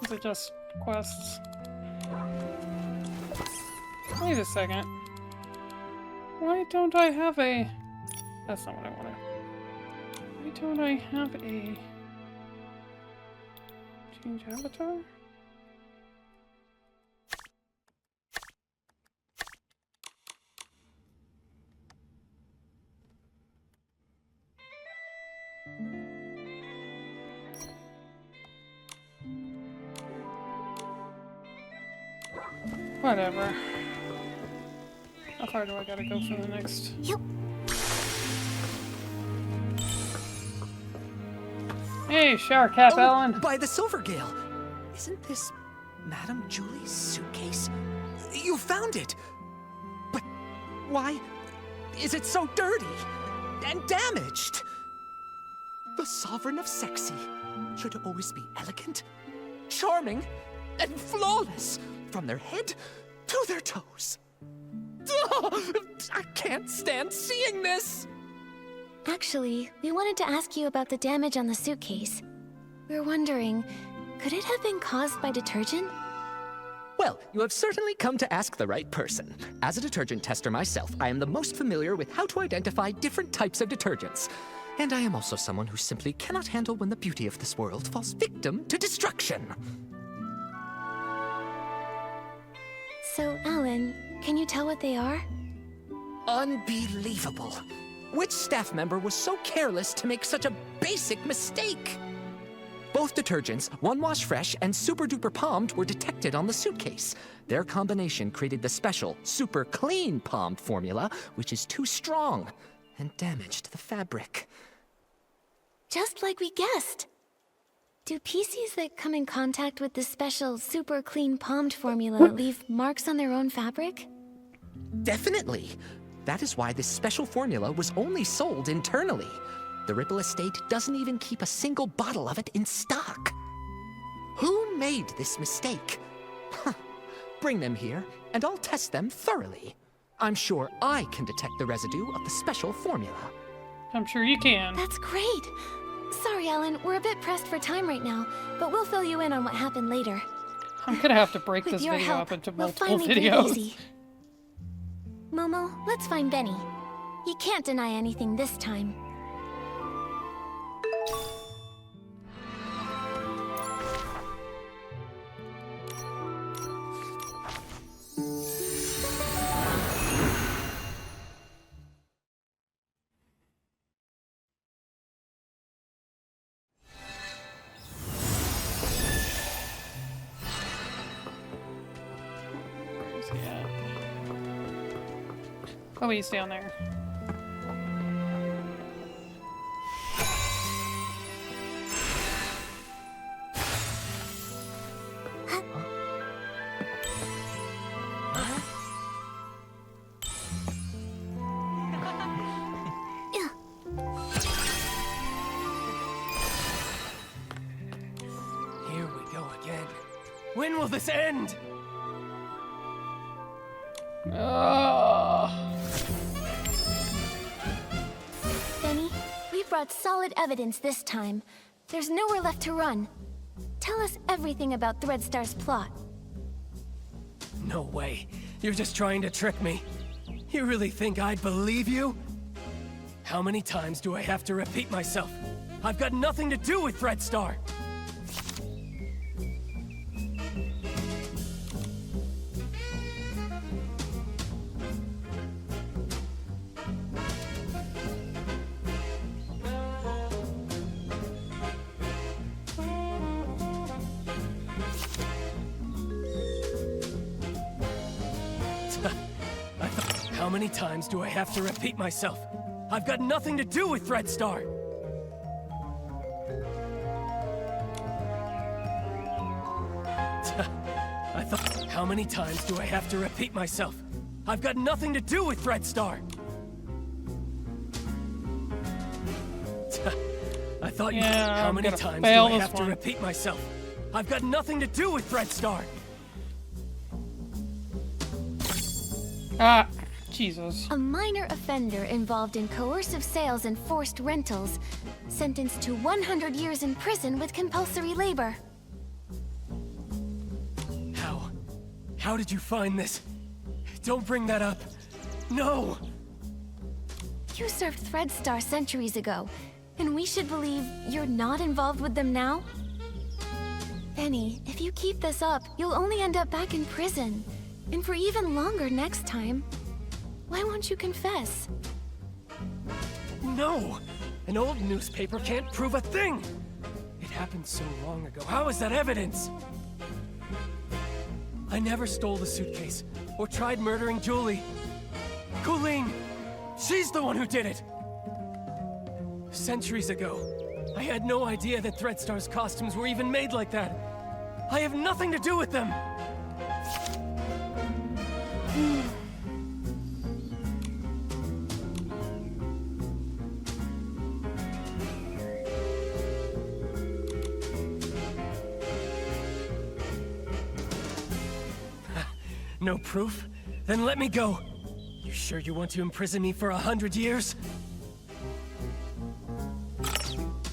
Speaker 1: These are just quests. Wait a second. Why don't I have a... That's not what I wanted. Why don't I have a... Change avatar? Whatever. How far do I gotta go for the next?
Speaker 7: Yep.
Speaker 1: Hey, shower cap, Ellen.
Speaker 10: By the Silvergale! Isn't this Madame Julie's suitcase? You found it! But why is it so dirty and damaged? The Sovereign of Sexy should always be elegant, charming, and flawless from their head to their toes. Oh, I can't stand seeing this!
Speaker 4: Actually, we wanted to ask you about the damage on the suitcase. We're wondering, could it have been caused by detergent?
Speaker 11: Well, you have certainly come to ask the right person. As a detergent tester myself, I am the most familiar with how to identify different types of detergents. And I am also someone who simply cannot handle when the beauty of this world falls victim to destruction.
Speaker 4: So, Alan, can you tell what they are?
Speaker 11: Unbelievable. Which staff member was so careless to make such a basic mistake? Both detergents, One Wash Fresh and Super Duper Palmed, were detected on the suitcase. Their combination created the special Super Clean Palmed formula, which is too strong and damaged the fabric.
Speaker 4: Just like we guessed. Do PCs that come in contact with the special Super Clean Palmed formula leave marks on their own fabric?
Speaker 11: Definitely. That is why this special formula was only sold internally. The Ripple estate doesn't even keep a single bottle of it in stock. Who made this mistake? Bring them here, and I'll test them thoroughly. I'm sure I can detect the residue of the special formula.
Speaker 1: I'm sure you can.
Speaker 4: That's great. Sorry, Alan, we're a bit pressed for time right now, but we'll fill you in on what happened later.
Speaker 1: I'm gonna have to break
Speaker 4: With
Speaker 1: this
Speaker 4: your
Speaker 1: video
Speaker 4: help,
Speaker 1: up into
Speaker 4: we'll
Speaker 1: multiple
Speaker 4: finally get it
Speaker 1: videos.
Speaker 4: easy. Momo, let's find Benny. He can't deny anything this time.
Speaker 1: is he at? Oh, he's down there.
Speaker 2: Here we go again. When will this end?
Speaker 4: Benny, we brought solid evidence this time. There's nowhere left to run. Tell us everything about Threadstar's plot.
Speaker 2: No way. You're just trying to trick me. You really think I'd believe you? How many times do I have to repeat myself? I've got nothing to do with Threadstar! How many times do I have to repeat myself? I've got nothing to do with Threadstar! How many times do I have to repeat myself? I've got nothing to do with Threadstar! I thought you...
Speaker 1: Yeah,
Speaker 2: How
Speaker 1: I'm
Speaker 2: many
Speaker 1: gonna
Speaker 2: times do
Speaker 1: fail
Speaker 2: I
Speaker 1: this
Speaker 2: have to
Speaker 1: one.
Speaker 2: repeat myself? I've got nothing to do with Threadstar!
Speaker 1: Ah, Jesus.
Speaker 4: A minor offender involved in coercive sales and forced rentals, sentenced to 100 years in prison with compulsory labor.
Speaker 2: How did you find this? Don't bring that up. No!
Speaker 4: You served Threadstar centuries ago, and we should believe you're not involved with them now? Benny, if you keep this up, you'll only end up back in prison. And for even longer next time. Why won't you confess?
Speaker 2: No! An old newspaper can't prove a thing! It happened so long ago. How is that evidence? I never stole the suitcase, or tried murdering Julie. Colleen! She's the one who did it! Centuries ago, I had no idea that Threadstar's costumes were even made like that. I have nothing to do with them! No proof? Then let me go. You sure you want to imprison me for 100 years?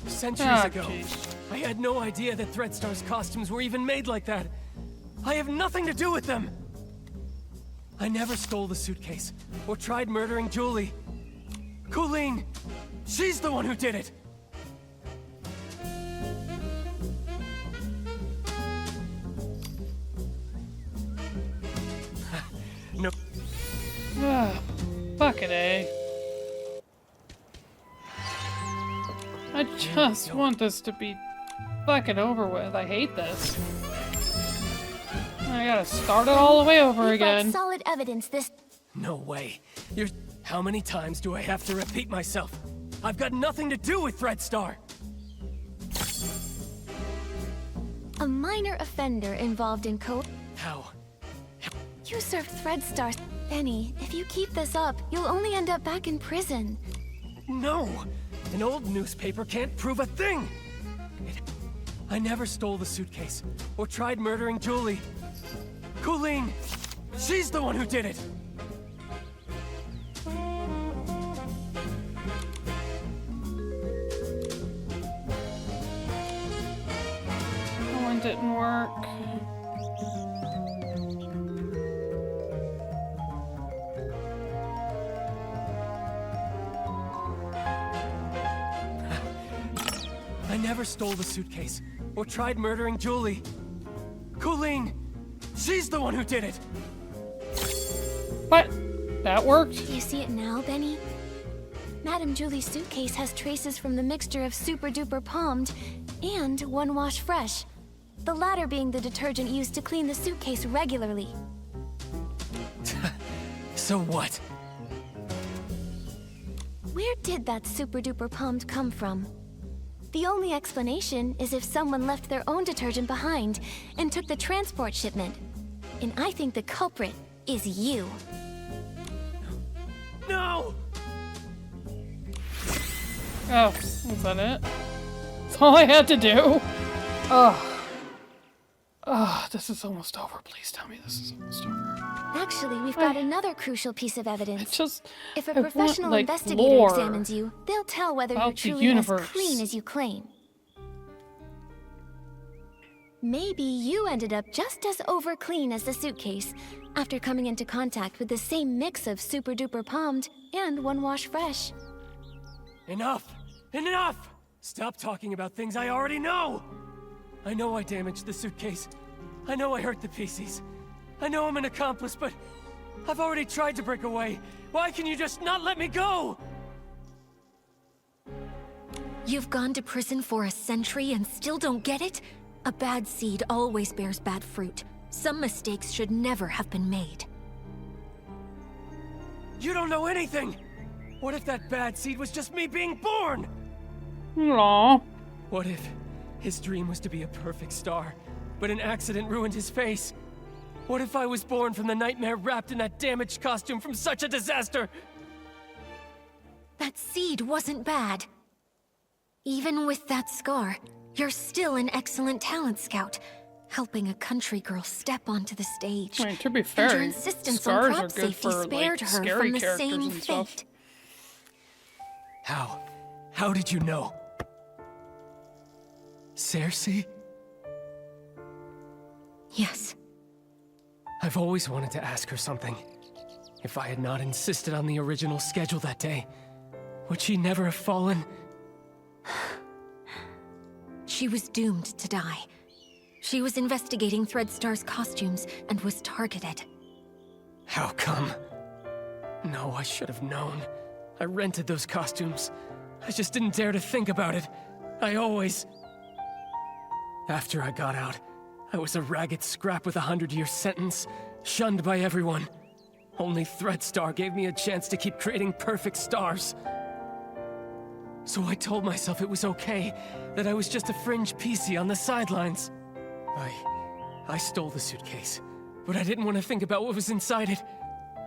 Speaker 2: Centuries ago,
Speaker 1: jeez.
Speaker 2: I had no idea that Threadstar's costumes were even made like that. I have nothing to do with them. I never stole the suitcase, or tried murdering Julie. Colleen! She's the one who did it! No.
Speaker 1: Ah, fucking A. I just want this to be fucking over with. I hate this. I gotta start it all the way over
Speaker 4: We brought
Speaker 1: again.
Speaker 4: solid evidence this...
Speaker 2: No way. You're... How many times do I have to repeat myself? I've got nothing to do with Threadstar!
Speaker 4: A minor offender involved in
Speaker 2: How?
Speaker 4: You served Threadstar. Benny, if you keep this up, you'll only end up back in prison.
Speaker 2: No! An old newspaper can't prove a thing! I never stole the suitcase, or tried murdering Julie. Colleen! She's the one who did it!
Speaker 1: That one didn't work.
Speaker 2: I never stole the suitcase, or tried murdering Julie. Colleen! She's the one who did it!
Speaker 1: But that worked.
Speaker 4: Do you see it now, Benny? Madame Julie's suitcase has traces from the mixture of Super Duper Palmed and One Wash Fresh, the latter being the detergent used to clean the suitcase regularly.
Speaker 2: So what?
Speaker 4: Where did that super-duper pommed come from? The only explanation is if someone left their own detergent behind and took the transport shipment. And I think the culprit is you.
Speaker 2: No!
Speaker 1: Oh, was that it? That's all I had to do. Oh. Oh, this is almost over. Please tell me this is almost over.
Speaker 4: Actually, we've got another crucial piece of evidence. If a
Speaker 1: I want,
Speaker 4: professional
Speaker 1: like,
Speaker 4: investigator
Speaker 1: lore
Speaker 4: examines you, they'll tell whether you're
Speaker 1: about the
Speaker 4: truly as
Speaker 1: universe.
Speaker 4: clean as you claim. Maybe you ended up just as over-clean as the suitcase, after coming into contact with the same mix of super-duper pommed and one wash fresh.
Speaker 2: Enough! Enough! Stop talking about things I already know! I know I damaged the suitcase. I know I hurt the pieces. I know I'm an accomplice, but I've already tried to break away. Why can you just not let me go?
Speaker 7: You've gone to prison for a century and still don't get it? A bad seed always bears bad fruit. Some mistakes should never have been made.
Speaker 2: You don't know anything! What if that bad seed was just me being born?
Speaker 1: Aww.
Speaker 2: What if his dream was to be a perfect star, but an accident ruined his face? What if I was born from the nightmare wrapped in that damaged costume from such a disaster?
Speaker 7: That seed wasn't bad. Even with that scar, you're still an excellent talent scout, helping a country girl step onto the stage.
Speaker 1: I mean, to be
Speaker 7: And
Speaker 1: fair,
Speaker 7: your insistence on
Speaker 1: scars are
Speaker 7: crop
Speaker 1: good
Speaker 7: safety
Speaker 1: for,
Speaker 7: spared
Speaker 1: like,
Speaker 7: her
Speaker 1: scary
Speaker 7: from the
Speaker 1: characters
Speaker 7: same
Speaker 1: and stuff.
Speaker 7: fate.
Speaker 2: How? How did you know? Cersei?
Speaker 7: Yes.
Speaker 2: I've always wanted to ask her something. If I had not insisted on the original schedule that day, would she never have fallen?
Speaker 7: She was doomed to die. She was investigating Threadstar's costumes and was targeted.
Speaker 2: How come? No, I should have known. I rented those costumes. I just didn't dare to think about it. I always... After I got out, I was a ragged scrap with a 100-year sentence, shunned by everyone. Only Threadstar gave me a chance to keep creating perfect stars. So I told myself it was okay, that I was just a fringe PC on the sidelines. I stole the suitcase, but I didn't want to think about what was inside it.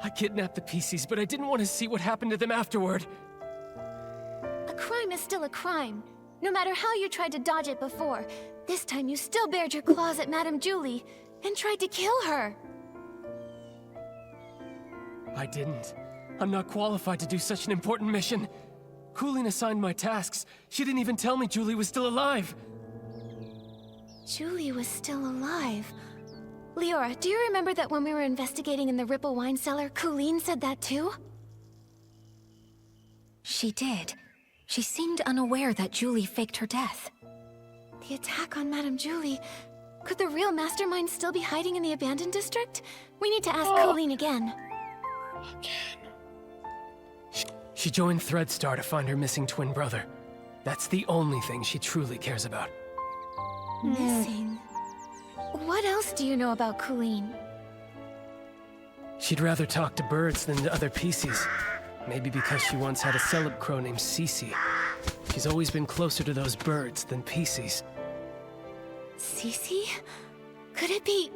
Speaker 2: I kidnapped the PCs, but I didn't want to see what happened to them afterward.
Speaker 4: A crime is still a crime. No matter how you tried to dodge it before, this time you still bared your claws at Madame Julie and tried to kill her.
Speaker 2: I didn't. I'm not qualified to do such an important mission. Coolin assigned my tasks. She didn't even tell me Julie was still alive.
Speaker 4: Julie was still alive. Leora, do you remember that when we were investigating in the Ripple wine cellar, Coolin said that too?
Speaker 7: She did. She seemed unaware that Julie faked her death.
Speaker 4: The attack on Madame Julie. Could the real mastermind still be hiding in the abandoned district? We need to ask Coolin again.
Speaker 2: She joined Threadstar to find her missing twin brother. That's the only thing she truly cares about.
Speaker 4: Missing? What else do you know about Coolin?
Speaker 2: She'd rather talk to birds than to other PCs. Maybe because she once had a celeb crow named Cece. She's always been closer to those birds than PCs.
Speaker 4: Cece? Could it be...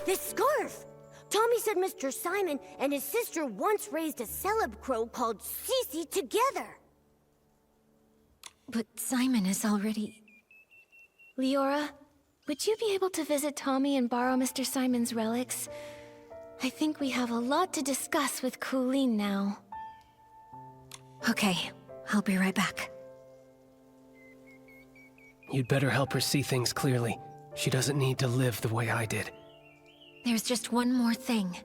Speaker 5: This scarf! Tommy said Mr. Simon and his sister once raised a celeb crow called Cece together.
Speaker 7: But Simon is already...
Speaker 4: Leora, would you be able to visit Tommy and borrow Mr. Simon's relics? I think we have a lot to discuss with Coolin now.
Speaker 7: Okay, I'll be right back.
Speaker 2: You'd better help her see things clearly. She doesn't need to live the way I did.
Speaker 7: There's just one more thing,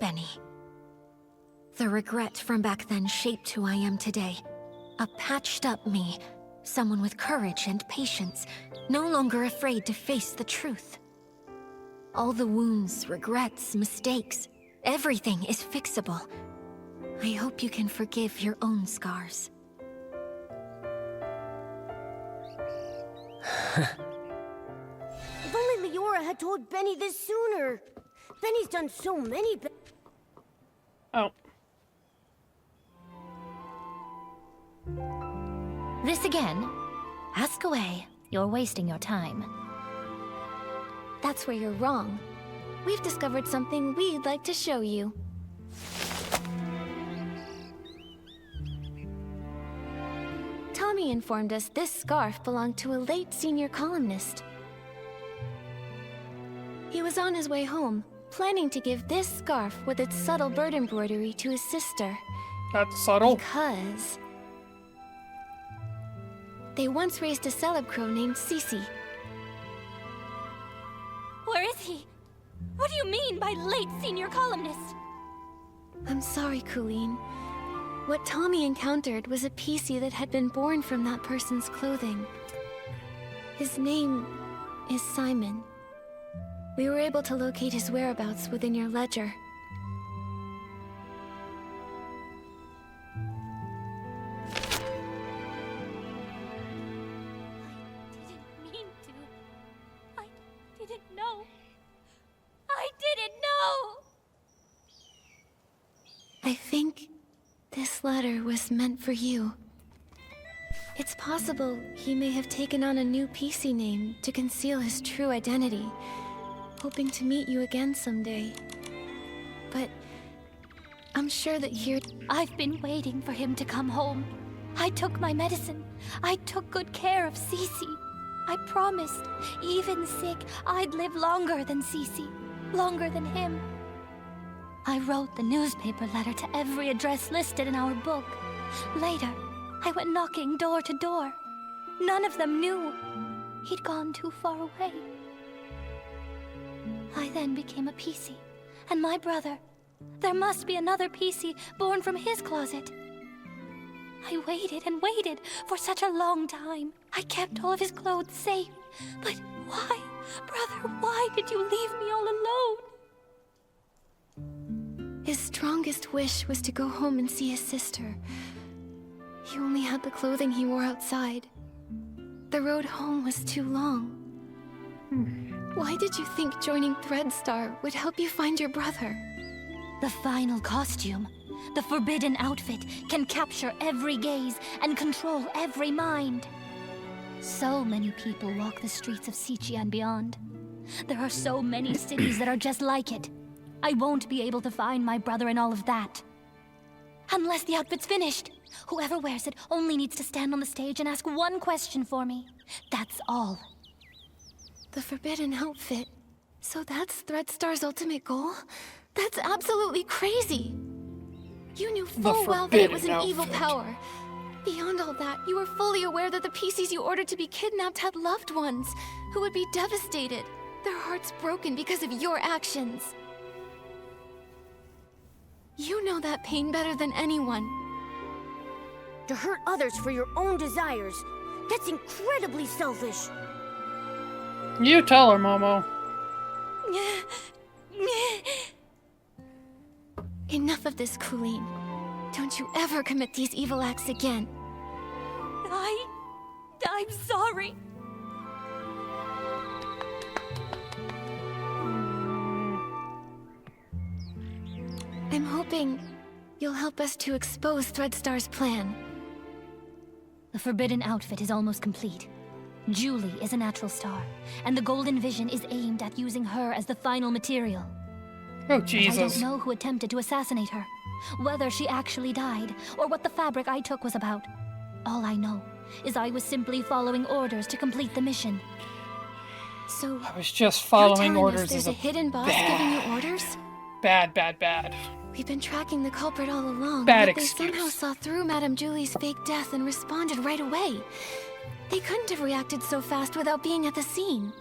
Speaker 7: Benny. The regret from back then shaped who I am today. A patched-up me. Someone with courage and patience, no longer afraid to face the truth. All the wounds, regrets, mistakes, everything is fixable. I hope you can forgive your own scars.
Speaker 5: If only Leora had told Benny this sooner. Benny's done so many
Speaker 1: Oh.
Speaker 8: This again? Ask away. You're wasting your time.
Speaker 4: That's where you're wrong. We've discovered something we'd like to show you. Tommy informed us this scarf belonged to a late senior columnist. He was on his way home, planning to give this scarf with its subtle bird embroidery to his sister.
Speaker 1: That's subtle.
Speaker 4: Because they once raised a celeb crow named Cece.
Speaker 8: Where is he? What do you mean by late senior columnist?
Speaker 4: I'm sorry, Colleen. What Tommy encountered was a PC that had been born from that person's clothing. His name is Simon. We were able to locate his whereabouts within your ledger.
Speaker 8: I didn't mean to. I didn't know. I didn't know!
Speaker 4: I think this letter was meant for you. It's possible he may have taken on a new PC name to conceal his true identity, hoping to meet you again someday. But I'm sure that here...
Speaker 8: I've been waiting for him to come home. I took my medicine. I took good care of Cece. I promised, even sick, I'd live longer than Cece. Longer than him. I wrote the newspaper letter to every address listed in our book. Later, I went knocking door to door. None of them knew. He'd gone too far away. I then became a PC. And my brother. There must be another PC born from his closet. I waited and waited for such a long time. I kept all of his clothes safe. But why? Brother, why did you leave me all alone?
Speaker 4: His strongest wish was to go home and see his sister. He only had the clothing he wore outside. The road home was too long. Why did you think joining Threadstar would help you find your brother?
Speaker 8: The final costume, the forbidden outfit, can capture every gaze and control every mind. So many people walk the streets of Sichi and beyond. There are so many cities that are just like it. I won't be able to find my brother in all of that. Unless the outfit's finished. Whoever wears it only needs to stand on the stage and ask one question for me. That's all.
Speaker 4: The forbidden outfit. So that's Threadstar's ultimate goal? That's absolutely crazy! You knew full well that it was an evil power. Beyond all that, you were fully aware that the PCs you ordered to be kidnapped had loved ones who would be devastated, their hearts broken because of your actions. You know that pain better than anyone.
Speaker 5: To hurt others for your own desires, that's incredibly selfish.
Speaker 1: You tell her, Momo.
Speaker 4: Enough of this, Colleen. Don't you ever commit these evil acts again.
Speaker 8: I'm sorry.
Speaker 4: I'm hoping you'll help us to expose Threadstar's plan.
Speaker 8: The forbidden outfit is almost complete. Julie is a natural star, and the Golden Vision is aimed at using her as the final material.
Speaker 1: Oh, Jesus.
Speaker 8: But I don't know who attempted to assassinate her, whether she actually died, or what the fabric I took was about. All I know is I was simply following orders to complete the mission.
Speaker 4: So
Speaker 1: I was just following orders.
Speaker 4: There's a hidden boss giving you orders?
Speaker 1: Bad.
Speaker 4: We've been tracking the culprit all along,
Speaker 1: Bad
Speaker 4: but
Speaker 1: excuse.
Speaker 4: they somehow saw through Madame Julie's fake death and responded right away. They couldn't have reacted so fast without being at the scene.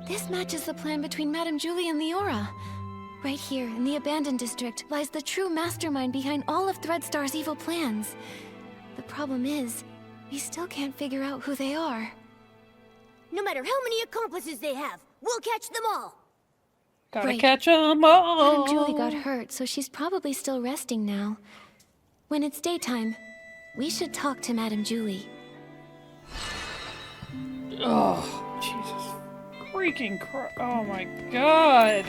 Speaker 4: This matches the plan between Madame Julie and Leora. Right here, in the abandoned district, lies the true mastermind behind all of Threadstar's evil plans. The problem is, we still can't figure out who they are.
Speaker 5: No matter how many accomplices they have, we'll catch them all.
Speaker 1: Gotta
Speaker 4: Right.
Speaker 1: catch 'em all.
Speaker 4: Madame Julie got hurt, so she's probably still resting now. When it's daytime, we should talk to Madame Julie.
Speaker 1: Oh, Jesus. Freaking Christ. Oh my God.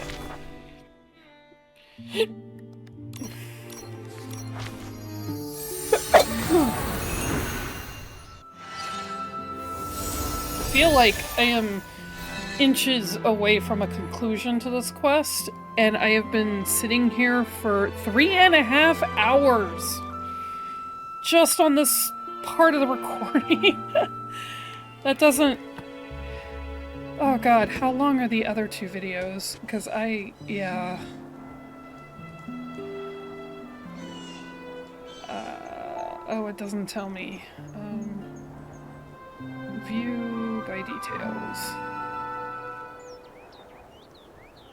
Speaker 1: feel like I am inches away from a conclusion to this quest, and I have been sitting here for 3.5 hours just on this part of the recording. That doesn't... Oh god, how long are the other 2 videos? Because yeah... oh, it doesn't tell me. View by details.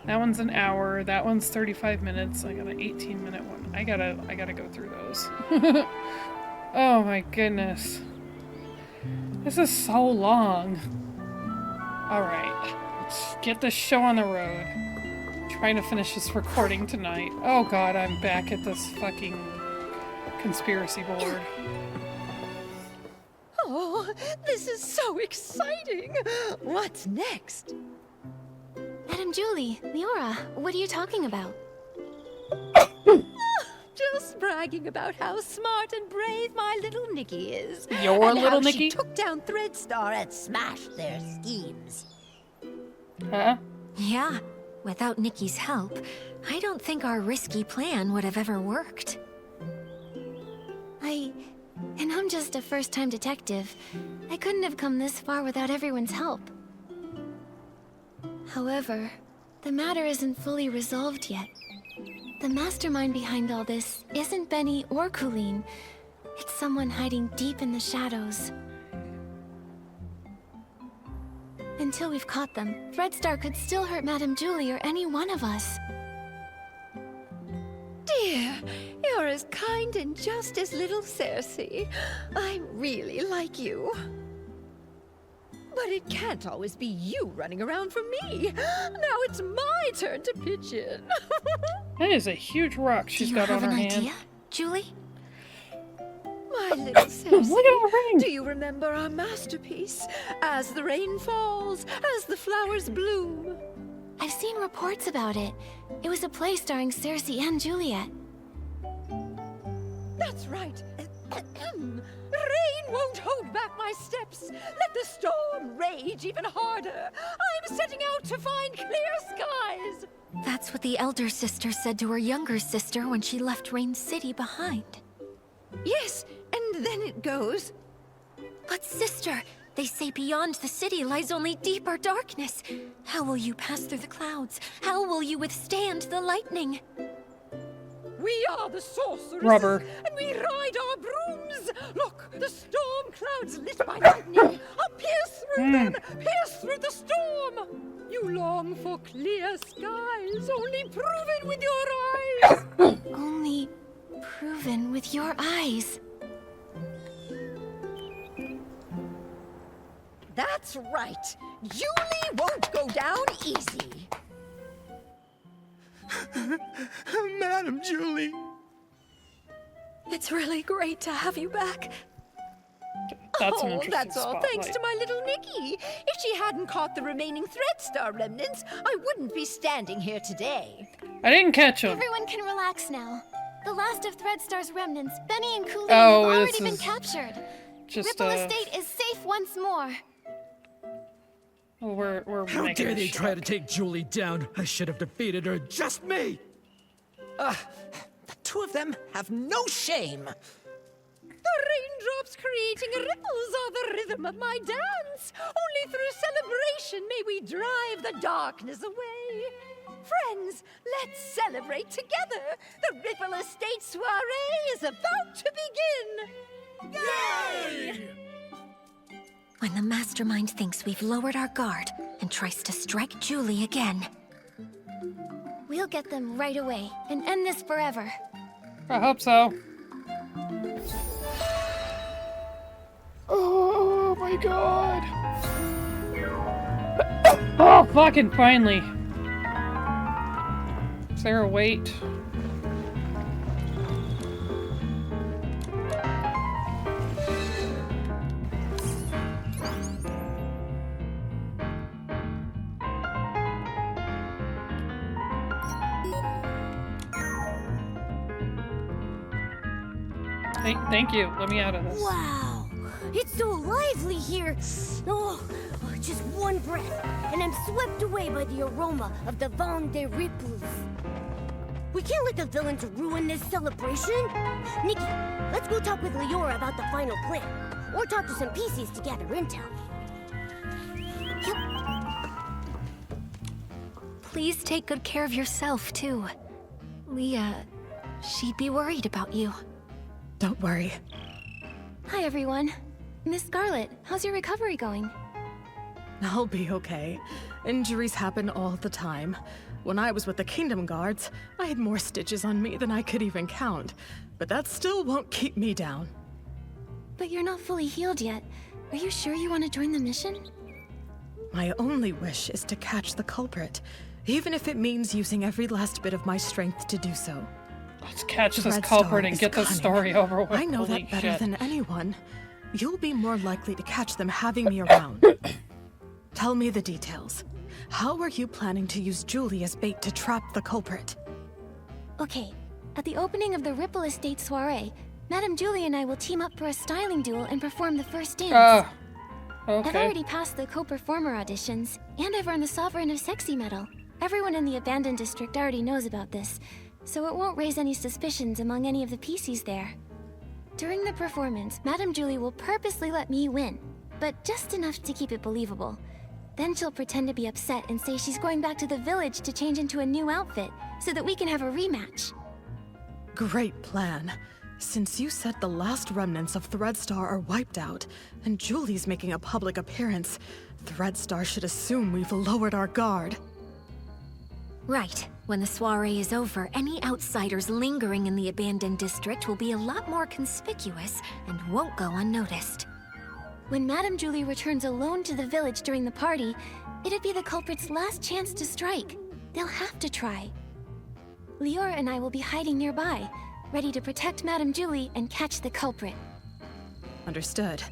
Speaker 1: That one's an hour, that one's 35 minutes, I got an 18-minute one. I gotta go through those. Oh my goodness. This is so long. Alright, let's get this show on the road. Trying to finish this recording tonight. Oh god, I'm back at this fucking conspiracy board.
Speaker 3: Oh, this is so exciting! What's next?
Speaker 4: Madam Julie, Leora, what are you talking about?
Speaker 3: Just bragging about how smart and brave my little Nikki is.
Speaker 1: Your
Speaker 3: and
Speaker 1: little
Speaker 3: how
Speaker 1: Nikki?
Speaker 3: She took down Threadstar and smashed their schemes.
Speaker 1: Huh?
Speaker 7: Yeah, without Nikki's help, I don't think our risky plan would have ever worked.
Speaker 4: And I'm just a first-time detective. I couldn't have come this far without everyone's help. However, the matter isn't fully resolved yet. The mastermind behind all this isn't Benny or Colleen. It's someone hiding deep in the shadows. Until we've caught them, Threadstar could still hurt Madame Julie or any one of us.
Speaker 3: Dear, you're as kind and just as little Cersei. I really like you. But it can't always be you running around for me. Now it's my turn to pitch in.
Speaker 1: That is a huge rock she's got on her hand.
Speaker 7: Do you have an idea, Julie?
Speaker 3: My little Cersei,
Speaker 1: Look at her ring!
Speaker 3: do you remember our masterpiece? As the rain falls, as the flowers bloom.
Speaker 4: I've seen reports about it. It was a play starring Cersei and Juliet.
Speaker 3: That's right. Rain won't hold back my steps. Let the storm rage even harder. I'm setting out to find clear skies.
Speaker 7: That's what the elder sister said to her younger sister when she left Rain City behind.
Speaker 3: Yes, and then it goes.
Speaker 7: But sister, they say beyond the city lies only deeper darkness. How will you pass through the clouds? How will you withstand the lightning?
Speaker 3: We are the sorcerers,
Speaker 1: Rubber.
Speaker 3: and we ride our brooms. Look, the storm clouds lit by lightning. I'll pierce through them, pierce through the storm. You long for clear skies, only proven with your eyes.
Speaker 4: Only proven with your eyes.
Speaker 3: That's right. Julie won't go down easy.
Speaker 10: Madam Julie.
Speaker 6: It's really great to have you back.
Speaker 1: That's an interesting
Speaker 3: That's all
Speaker 1: spotlight.
Speaker 3: thanks to my little Nikki. If she hadn't caught the remaining Threadstar remnants, I wouldn't be standing here today.
Speaker 1: I didn't catch him.
Speaker 4: Everyone can relax now. The last of Threadstar's remnants, Benny and Colleen,
Speaker 1: Oh,
Speaker 4: have
Speaker 1: this
Speaker 4: already been
Speaker 1: is
Speaker 4: captured.
Speaker 1: Just
Speaker 4: Ripple Estate is safe once more.
Speaker 1: well, we're
Speaker 12: How
Speaker 1: making
Speaker 12: dare
Speaker 1: a
Speaker 12: they
Speaker 1: shock.
Speaker 12: try to take Julie down? I should have defeated her, just me!
Speaker 11: The two of them have no shame.
Speaker 3: The raindrops creating ripples are the rhythm of my dance. Only through celebration may we drive the darkness away. Friends, let's celebrate together. The Ripple Estate soiree is about to begin. Yay!
Speaker 7: When the mastermind thinks we've lowered our guard and tries to strike Julie again.
Speaker 4: We'll get them right away and end this forever.
Speaker 1: I hope so. Oh my god. Oh, fucking finally. Is there a wait?
Speaker 6: Thank you. Let me out of this.
Speaker 5: Wow, it's so lively here. Oh, just one breath, and I'm swept away by the aroma of the Vin des Ripples. We can't let the villains ruin this celebration. Nikki, let's go talk with Leora about the final plan. Or talk to some PCs to gather intel.
Speaker 7: Please take good care of yourself, too. Leah, she'd be worried about you.
Speaker 6: Don't worry.
Speaker 4: Hi, everyone. Miss Scarlet, how's your recovery going?
Speaker 6: I'll be okay. Injuries happen all the time. When I was with the Kingdom Guards, I had more stitches on me than I could even count. But that still won't keep me down.
Speaker 4: But you're not fully healed yet. Are you sure you want to join the mission?
Speaker 6: My only wish is to catch the culprit, even if it means using every last bit of my strength to do so.
Speaker 1: Let's catch this
Speaker 6: Red
Speaker 1: culprit
Speaker 6: Star
Speaker 1: and
Speaker 6: is
Speaker 1: get the
Speaker 6: cunning.
Speaker 1: story over with.
Speaker 6: I know
Speaker 1: Holy
Speaker 6: that better
Speaker 1: shit.
Speaker 6: than anyone. You'll be more likely to catch them having me around. Tell me the details. How are you planning to use Julie as bait to trap the culprit?
Speaker 4: Okay, at the opening of the Ripple Estate soiree, Madame Julie and I will team up for a styling duel and perform the first dance. I've
Speaker 1: Okay.
Speaker 4: already passed the co-performer auditions, and I've earned the Sovereign of Sexy medal. Everyone in the Abandoned District already knows about this, so it won't raise any suspicions among any of the PCs there. During the performance, Madame Julie will purposely let me win, but just enough to keep it believable. Then she'll pretend to be upset and say she's going back to the village to change into a new outfit, so that we can have a rematch.
Speaker 6: Great plan. Since you said the last remnants of Threadstar are wiped out, and Julie's making a public appearance, Threadstar should assume we've lowered our guard.
Speaker 7: Right. When the soiree is over, any outsiders lingering in the Abandoned District will be a lot more conspicuous and won't go unnoticed.
Speaker 4: When Madame Julie returns alone to the village during the party, it'd be the culprit's last chance to strike. They'll have to try. Leora and I will be hiding nearby, ready to protect Madame Julie and catch the culprit.
Speaker 6: Understood.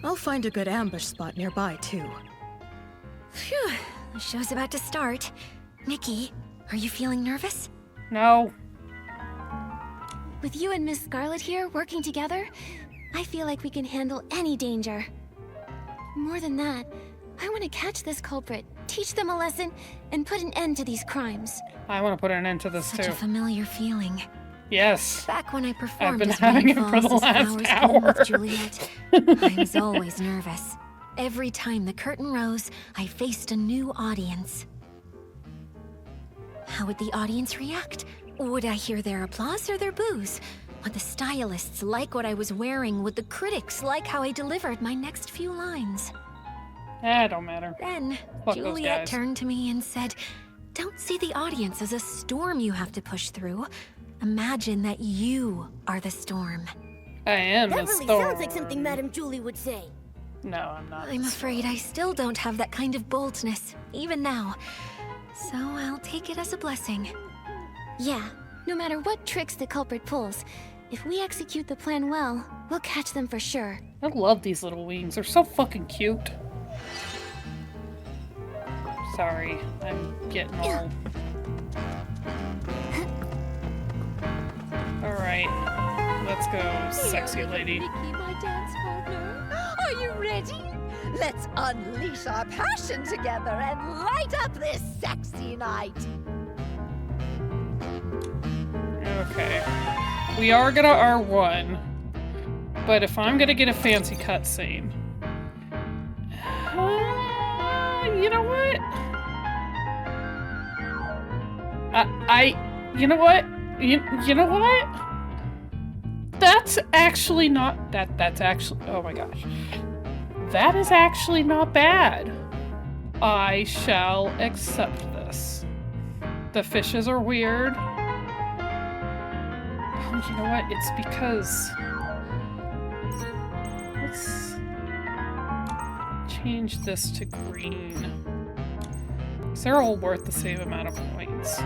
Speaker 6: I'll find a good ambush spot nearby, too.
Speaker 7: Phew. The show's about to start. Nikki, are you feeling nervous?
Speaker 1: No.
Speaker 4: With you and Miss Scarlet here working together, I feel like we can handle any danger. More than that, I want to catch this culprit, teach them a lesson, and put an end to these crimes.
Speaker 1: I want to put an end to this
Speaker 7: Such
Speaker 1: too.
Speaker 7: a familiar feeling.
Speaker 1: Yes.
Speaker 7: Back when I performed
Speaker 1: I've been
Speaker 7: as
Speaker 1: having it
Speaker 7: Rain
Speaker 1: for the
Speaker 7: Falls as
Speaker 1: last
Speaker 7: Flowers Bloom with
Speaker 1: hour.
Speaker 7: Juliet, I was always nervous. Every time the curtain rose, I faced a new audience. How would the audience react? Would I hear their applause or their boos? Would the stylists like what I was wearing? Would the critics like how I delivered my next few lines?
Speaker 1: Don't matter.
Speaker 7: Then,
Speaker 1: Fuck those
Speaker 7: Juliet
Speaker 1: guys.
Speaker 7: turned to me and said, "Don't see the audience as a storm you have to push through. Imagine that you are the storm."
Speaker 1: I am
Speaker 5: That
Speaker 1: the
Speaker 5: really
Speaker 1: storm.
Speaker 5: sounds like something Madame Julie would say.
Speaker 1: No, I'm not.
Speaker 7: I'm afraid I still don't have that kind of boldness, even now. So I'll take it as a blessing.
Speaker 4: Yeah, no matter what tricks the culprit pulls, if we execute the plan well, we'll catch them for sure.
Speaker 1: I love these little wings. They're so fucking cute. Sorry, I'm getting all... Alright, let's go, sexy lady.
Speaker 3: Nikki, my dance partner. Are you ready? Let's unleash our passion together and light up this sexy night.
Speaker 1: Okay. We are gonna R1, but if I'm gonna get a fancy cutscene... you know what? You know what? You know what? That's actually not... That's actually... Oh my gosh. That is actually not bad. I shall accept this. The fishes are weird. Oh, you know what? It's because... Let's change this to green. Because they're all worth the same amount of points.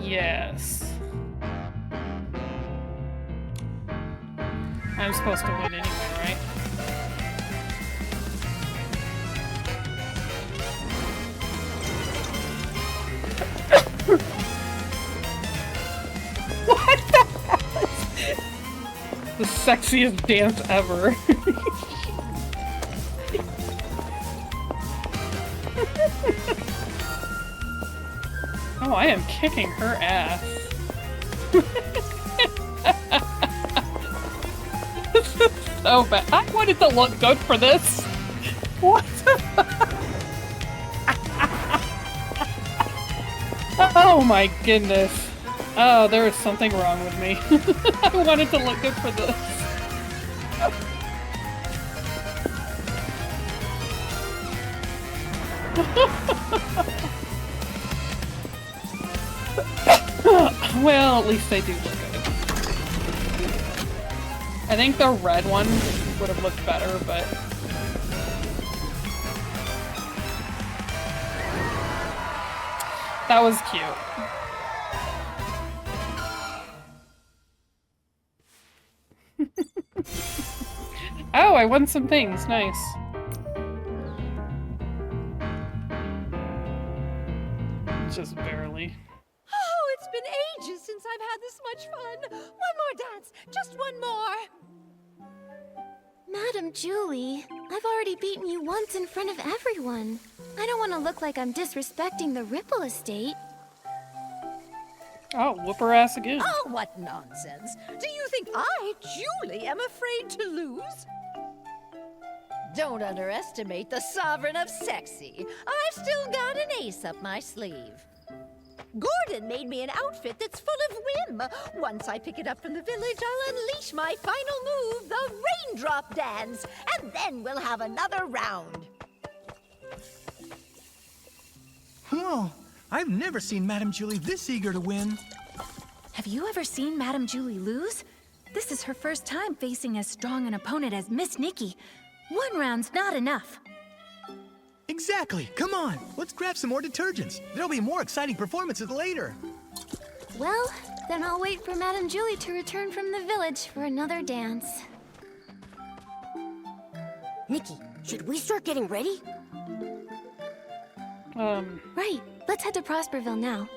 Speaker 1: Yes. I'm supposed to win anyway, right? What the hell is the sexiest dance ever? I am kicking her ass. This is so bad. I wanted to look good for this. What the fuck? Oh my goodness. Oh, there is something wrong with me. I wanted to look good for this. Well, at least they do look good. I think the red one would have looked better, but... that was cute. Oh, I won some things. Nice. Just barely.
Speaker 3: Oh, it's been ages since I've had this much fun. One more dance, just one more.
Speaker 4: Madam Julie, I've already beaten you once in front of everyone. I don't want to look like I'm disrespecting the Ripple Estate.
Speaker 1: Oh, whoop her ass again.
Speaker 3: Oh, what nonsense. Do you think I, Julie, am afraid to lose? Don't underestimate the sovereign of sexy. I've still got an ace up my sleeve. Gordon made me an outfit that's full of whim. Once I pick it up from the village, I'll unleash my final move, the raindrop dance, and then we'll have another round.
Speaker 13: Oh, I've never seen Madame Julie this eager to win.
Speaker 14: Have you ever seen Madame Julie lose? This is her first time facing as strong an opponent as Miss Nikki. One round's not enough.
Speaker 13: Exactly. Come on, let's grab some more detergents. There'll be more exciting performances later.
Speaker 4: Well, then I'll wait for Madame Julie to return from the village for another dance.
Speaker 5: Nikki, should we start getting ready?
Speaker 4: Right. Let's head to Prosperville now.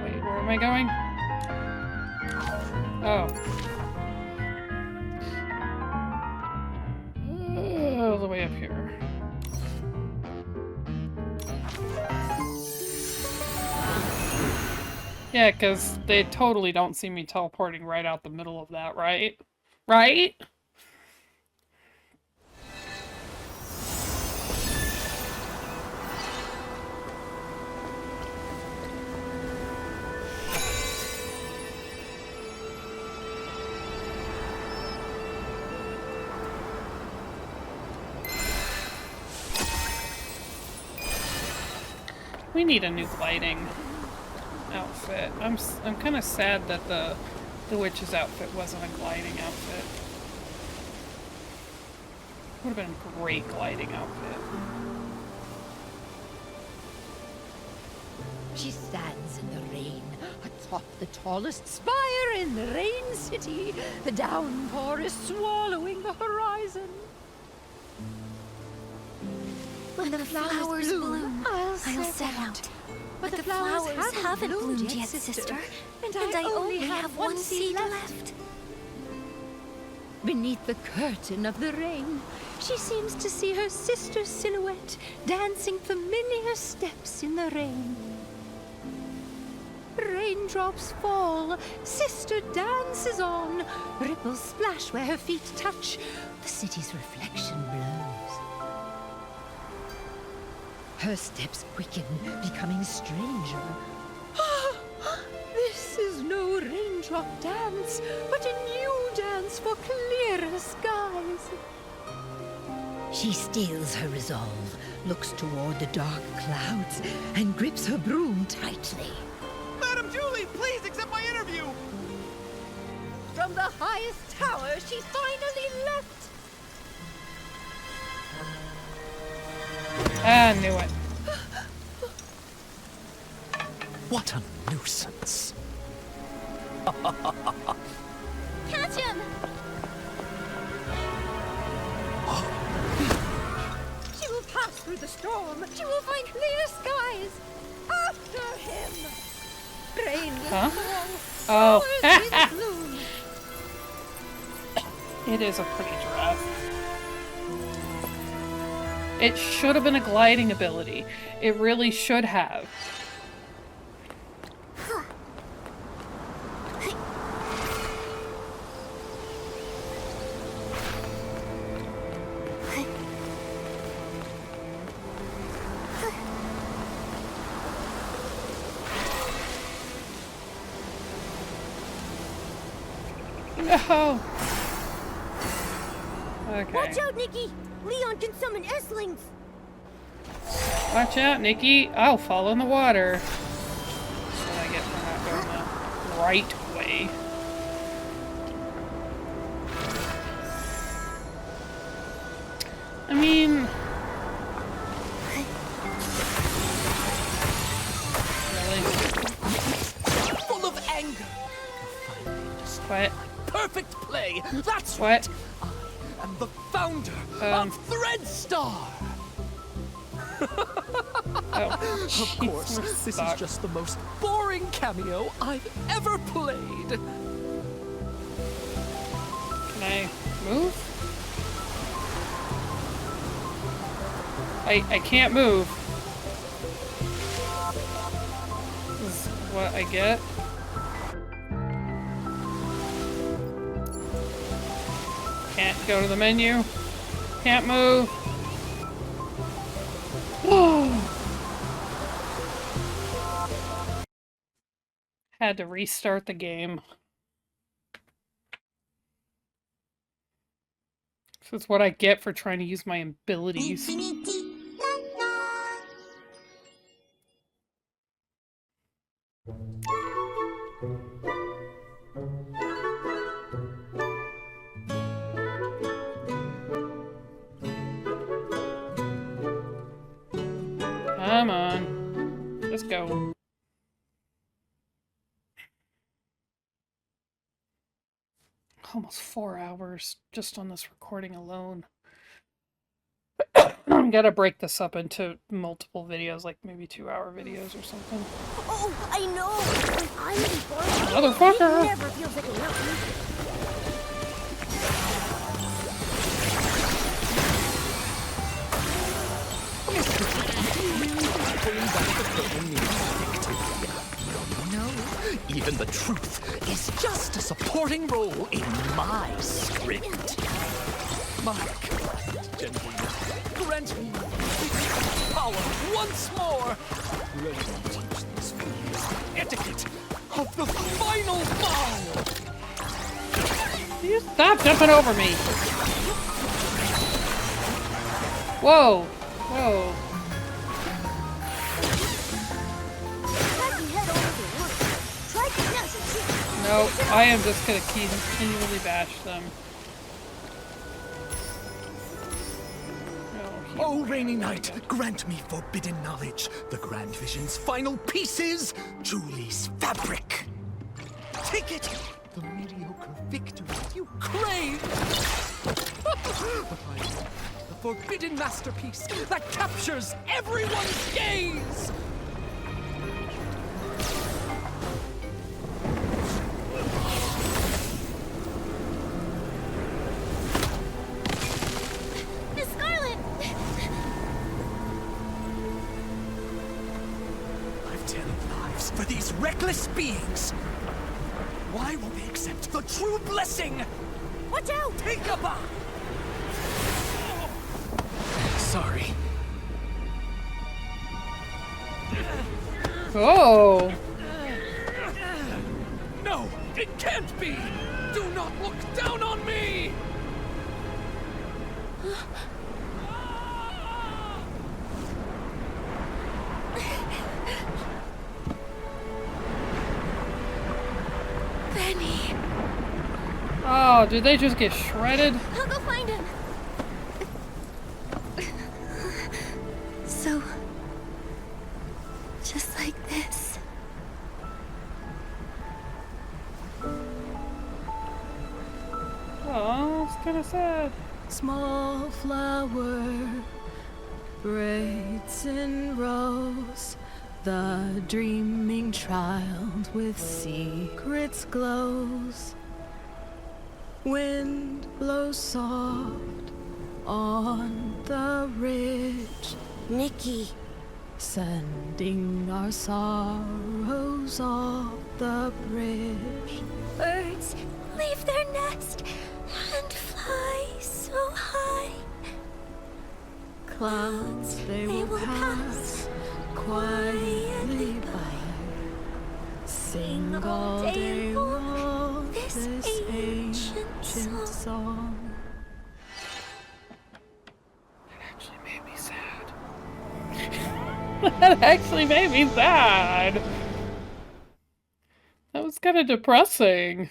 Speaker 1: Wait, where am I going? Oh. All the way up here. Yeah, because they totally don't see me teleporting right out the middle of that, right? Right? We need a new gliding outfit. I'm kind of sad that the witch's outfit wasn't a gliding outfit. Would have been a great gliding outfit.
Speaker 3: She stands in the rain, atop the tallest spire in the Rain City. The downpour is swallowing the horizon.
Speaker 4: When the flowers bloom, I'll set out. But the flowers haven't bloomed yet, sister. And I only have one seed left.
Speaker 3: Beneath the curtain of the rain, she seems to see her sister's silhouette dancing familiar steps in the rain. Raindrops fall, sister dances on. Ripples splash where her feet touch. The city's reflection blows. Her steps quicken, becoming stranger. This is no raindrop dance, but a new dance for clearer skies. She steels her resolve, looks toward the dark clouds, and grips her broom tightly.
Speaker 9: Madam Julie, please accept my interview!
Speaker 3: From the highest tower, she finally left.
Speaker 1: I knew it.
Speaker 10: What a nuisance.
Speaker 4: Catch him!
Speaker 3: She will pass through the storm. She will find clear skies. After him. Rain will fall.
Speaker 1: Oh.
Speaker 3: Flowers will bloom.
Speaker 1: It is a pretty dress. It should have been a gliding ability. It really should have. No! Okay.
Speaker 5: Watch out, Nikki! Leon can summon S-lings!
Speaker 1: Watch out, Nikki. I'll fall in the water. That's what I get for not going the right way. I mean... Really?
Speaker 2: Full of anger.
Speaker 1: What?
Speaker 2: Perfect play. That's
Speaker 1: what?
Speaker 2: Right. I am the founder of Threadstar. Of course, this is just the most boring cameo I've ever played.
Speaker 1: Can I move? I can't move. This is what I get. Can't go to the menu. Can't move. Had to restart the game. This is what I get for trying to use my abilities. Come on. Let's go. Almost 4 hours just on this recording alone. I'm gonna break this up into multiple videos, like maybe 2-hour videos or something.
Speaker 5: Oh, I know! When I'm in form,
Speaker 1: Motherfucker!
Speaker 5: it never feels like enough.
Speaker 10: No, even the truth is just a supporting role in my script. My kind gentlemen, grant me power once more. Ready to teach these fools the etiquette of the final ball.
Speaker 1: You stop jumping over me. Whoa. Whoa. No, I am just gonna continually bash them.
Speaker 10: O rainy night, grant me forbidden knowledge. The Grand Vision's final piece is Julie's fabric. Take it! The mediocre victory you crave! The forbidden masterpiece that captures everyone's gaze! For these reckless beings! Why won't they accept the true blessing?
Speaker 5: Watch out!
Speaker 10: Take a bow! Sorry.
Speaker 1: Oh!
Speaker 10: No, it can't be! Do not look down on me!
Speaker 1: Oh, did they just get shredded?
Speaker 4: I'll go find him. So, just like this.
Speaker 1: Oh, it's kind of sad.
Speaker 6: Small flower braids in rows, the dreaming child with secrets glows. Wind blows soft on the ridge.
Speaker 5: Nikki.
Speaker 6: Sending our sorrows off the bridge.
Speaker 7: Birds leave their nest and fly so high.
Speaker 6: Clouds they will pass quietly by. Sing all day long this ancient song.
Speaker 1: That actually made me sad. That was kind of depressing.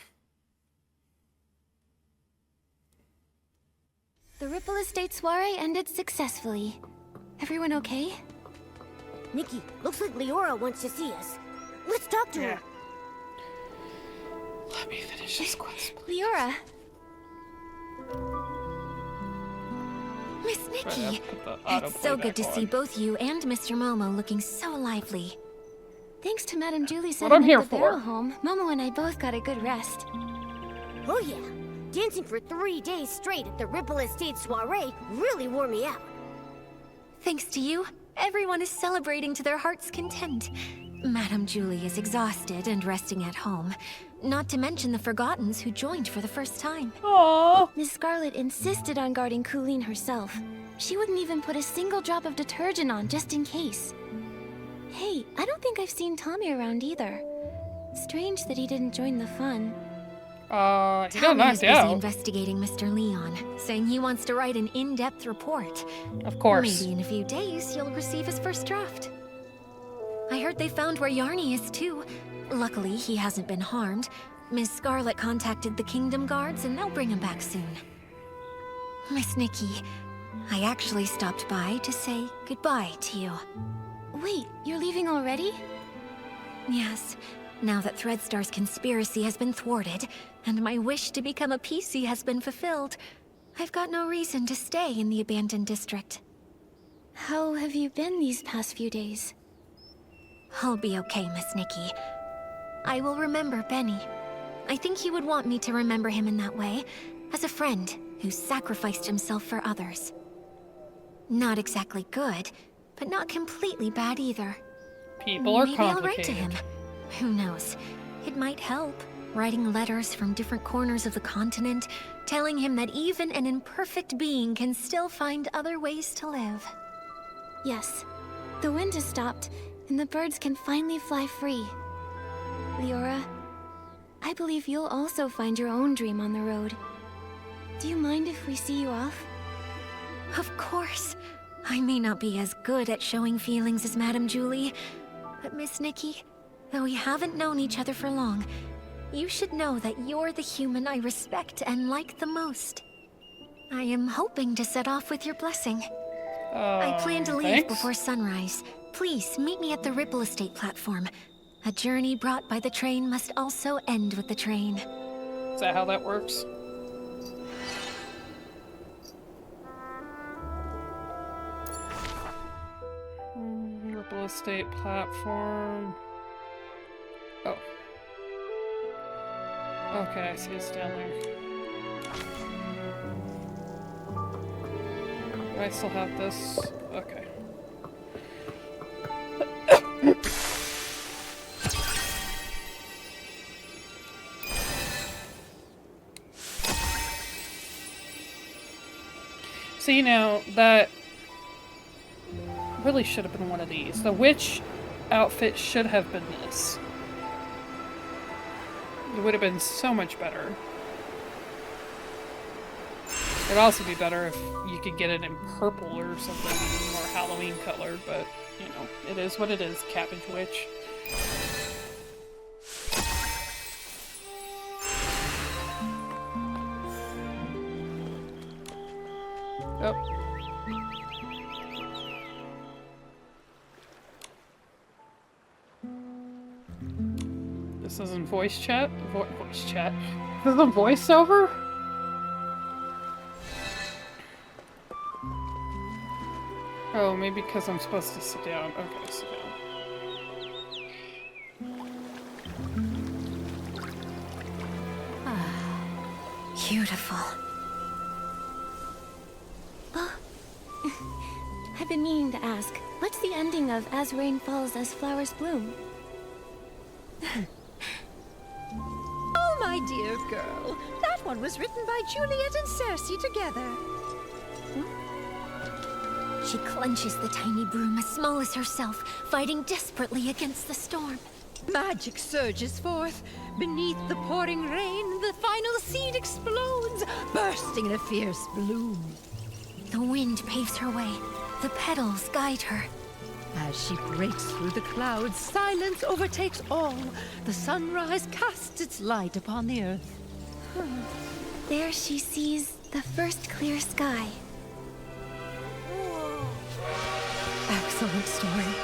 Speaker 4: The Ripple Estate soiree ended successfully. Everyone okay?
Speaker 5: Nikki, looks like Leora wants to see us. Let's talk to her.
Speaker 1: Let me finish this quest.
Speaker 4: Leora. Miss Nikki,
Speaker 7: It's so good to see both you and Mr. Momo looking so lively.
Speaker 4: Thanks to Madame Julie
Speaker 1: I'm
Speaker 4: setting
Speaker 1: here
Speaker 4: up the
Speaker 1: for.
Speaker 4: barrel home, Momo and I both got a good rest.
Speaker 5: Oh yeah, dancing for 3 days straight at the Ripple Estate soiree really wore me out.
Speaker 7: Thanks to you, everyone is celebrating to their heart's content. Madame Julie is exhausted and resting at home. Not to mention the Forgottens who joined for the first time.
Speaker 1: Aww.
Speaker 4: Miss Scarlet insisted on guarding Colleen herself. She wouldn't even put a single drop of detergent on just in case. Hey, I don't think I've seen Tommy around either. Strange that he didn't join the fun.
Speaker 1: He got
Speaker 7: Tommy is
Speaker 1: knocked
Speaker 7: busy
Speaker 1: out.
Speaker 7: investigating Mr. Leon, saying he wants to write an in-depth report.
Speaker 1: Of course.
Speaker 7: Maybe in a few days you'll receive his first draft. I heard they found where Yarny is too. Luckily, he hasn't been harmed. Miss Scarlet contacted the Kingdom Guards and they'll bring him back soon. Miss Nikki, I actually stopped by to say goodbye to you.
Speaker 4: Wait, you're leaving already?
Speaker 7: Yes, now that Threadstar's conspiracy has been thwarted, and my wish to become a PC has been fulfilled, I've got no reason to stay in the abandoned district.
Speaker 4: How have you been these past few days?
Speaker 7: I'll be okay, Miss Nikki. I will remember Benny. I think he would want me to remember him in that way, as a friend who sacrificed himself for others. Not exactly good, but not completely bad either.
Speaker 1: People are
Speaker 7: Maybe I'll write to
Speaker 1: complicated.
Speaker 7: him. Who knows? It might help, writing letters from different corners of the continent, telling him that even an imperfect being can still find other ways to live.
Speaker 4: Yes, the wind has stopped, and the birds can finally fly free. Leora, I believe you'll also find your own dream on the road. Do you mind if we see you off?
Speaker 7: Of course. I may not be as good at showing feelings as Madame Julie, but Miss Nikki, though we haven't known each other for long, you should know that you're the human I respect and like the most. I am hoping to set off with your blessing. I plan to leave
Speaker 1: thanks.
Speaker 7: before sunrise. Please meet me at the Ripple Estate platform. A journey brought by the train must also end with the train.
Speaker 1: Is that how that works? Ripple Estate platform. Oh. Okay, I see it's down there. Do I still have this? Okay. See, now, that really should have been one of these. The witch outfit should have been this. It would have been so much better. It'd also be better if you could get it in purple or something more Halloween color, but, you know, it is what it is, Cabbage Witch. Oh. This isn't voice chat? Voice chat. This is a voiceover? Oh, maybe because I'm supposed to sit down. Okay, sit down.
Speaker 7: beautiful.
Speaker 4: Oh, I've been meaning to ask, what's the ending of As Rain Falls, As Flowers Bloom?
Speaker 3: Oh, my dear girl. That one was written by Juliet and Cersei together.
Speaker 7: She clenches the tiny broom as small as herself, fighting desperately against the storm.
Speaker 3: Magic surges forth. Beneath the pouring rain, the final seed explodes, bursting in a fierce bloom.
Speaker 7: The wind paves her way. The petals guide her.
Speaker 3: As she breaks through the clouds, silence overtakes all. The sunrise casts its light upon the earth.
Speaker 4: There she sees the first clear sky.
Speaker 6: Excellent story.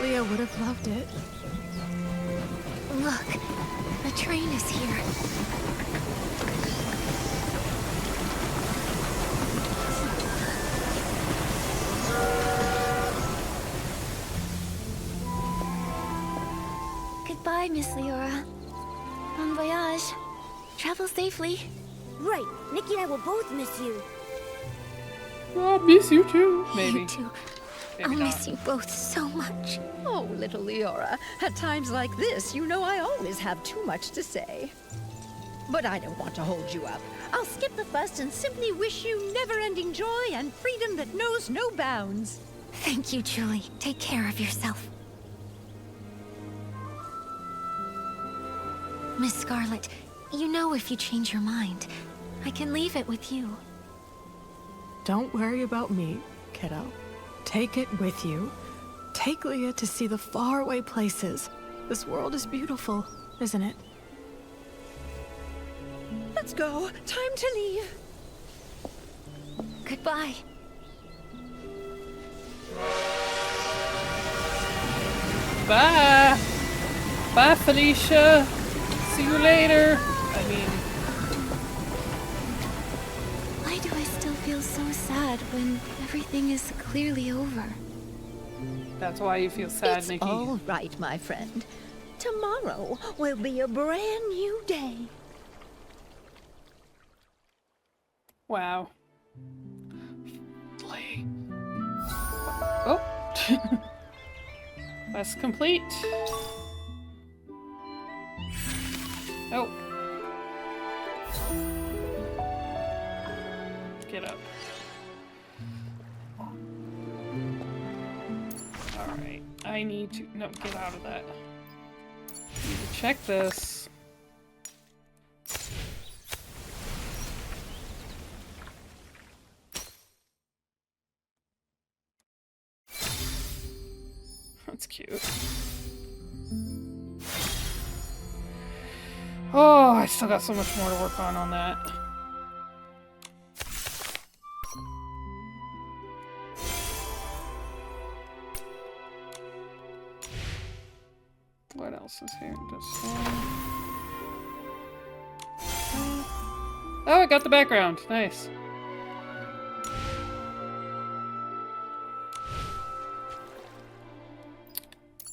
Speaker 6: Leah would have loved it.
Speaker 4: Look, the train is here. Goodbye, Miss Leora. Bon voyage. Travel safely.
Speaker 5: Right. Nikki and I will both miss you.
Speaker 1: I'll miss you too, maybe.
Speaker 4: You too.
Speaker 1: Maybe
Speaker 4: I'll
Speaker 1: not.
Speaker 4: miss you both so much.
Speaker 3: Oh, little Leora, at times like this, you know I always have too much to say. But I don't want to hold you up. I'll skip the fuss and simply wish you never-ending joy and freedom that knows no bounds.
Speaker 7: Thank you, Julie. Take care of yourself. Miss Scarlet, you know if you change your mind, I can leave it with you.
Speaker 6: Don't worry about me, kiddo. Take it with you. Take Leah to see the faraway places. This world is beautiful, isn't it?
Speaker 3: Let's go. Time to leave.
Speaker 7: Goodbye.
Speaker 1: Bye. Bye, Felicia. See you later. I mean,
Speaker 4: Why do I still feel so sad when everything is clearly over?
Speaker 1: that's why you feel sad,
Speaker 3: It's
Speaker 1: Nikki.
Speaker 3: all right, my friend. Tomorrow will be a brand new day.
Speaker 1: Wow. Play. Oh. Quest complete. Oh. Get up. Alright. I need to... No, get out of that. I need to check this. That's cute. Oh, I still got so much more to work on that. What else is here? This one. Oh, I got the background. Nice.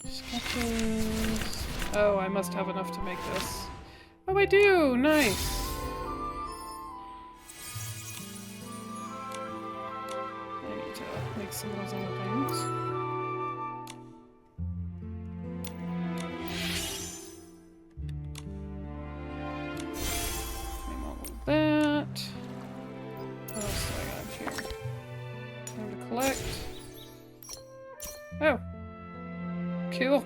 Speaker 1: Sketches. Oh, I must have enough to make this. Oh, I do! Nice! I need to make some of those other things. Name all of that. What else do I got here? Time to collect. Oh! Cool.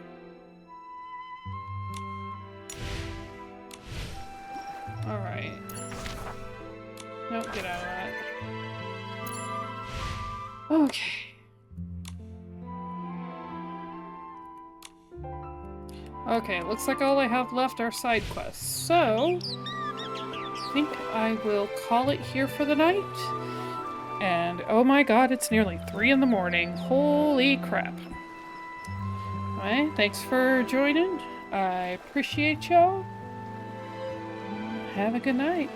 Speaker 1: Alright. Nope, get out of that. Okay. Okay, looks like all I have left are side quests. So, I think I will call it here for the night. And oh my god, it's nearly 3 in the morning. Holy crap. Alright, thanks for joining. I appreciate y'all. Have a good night.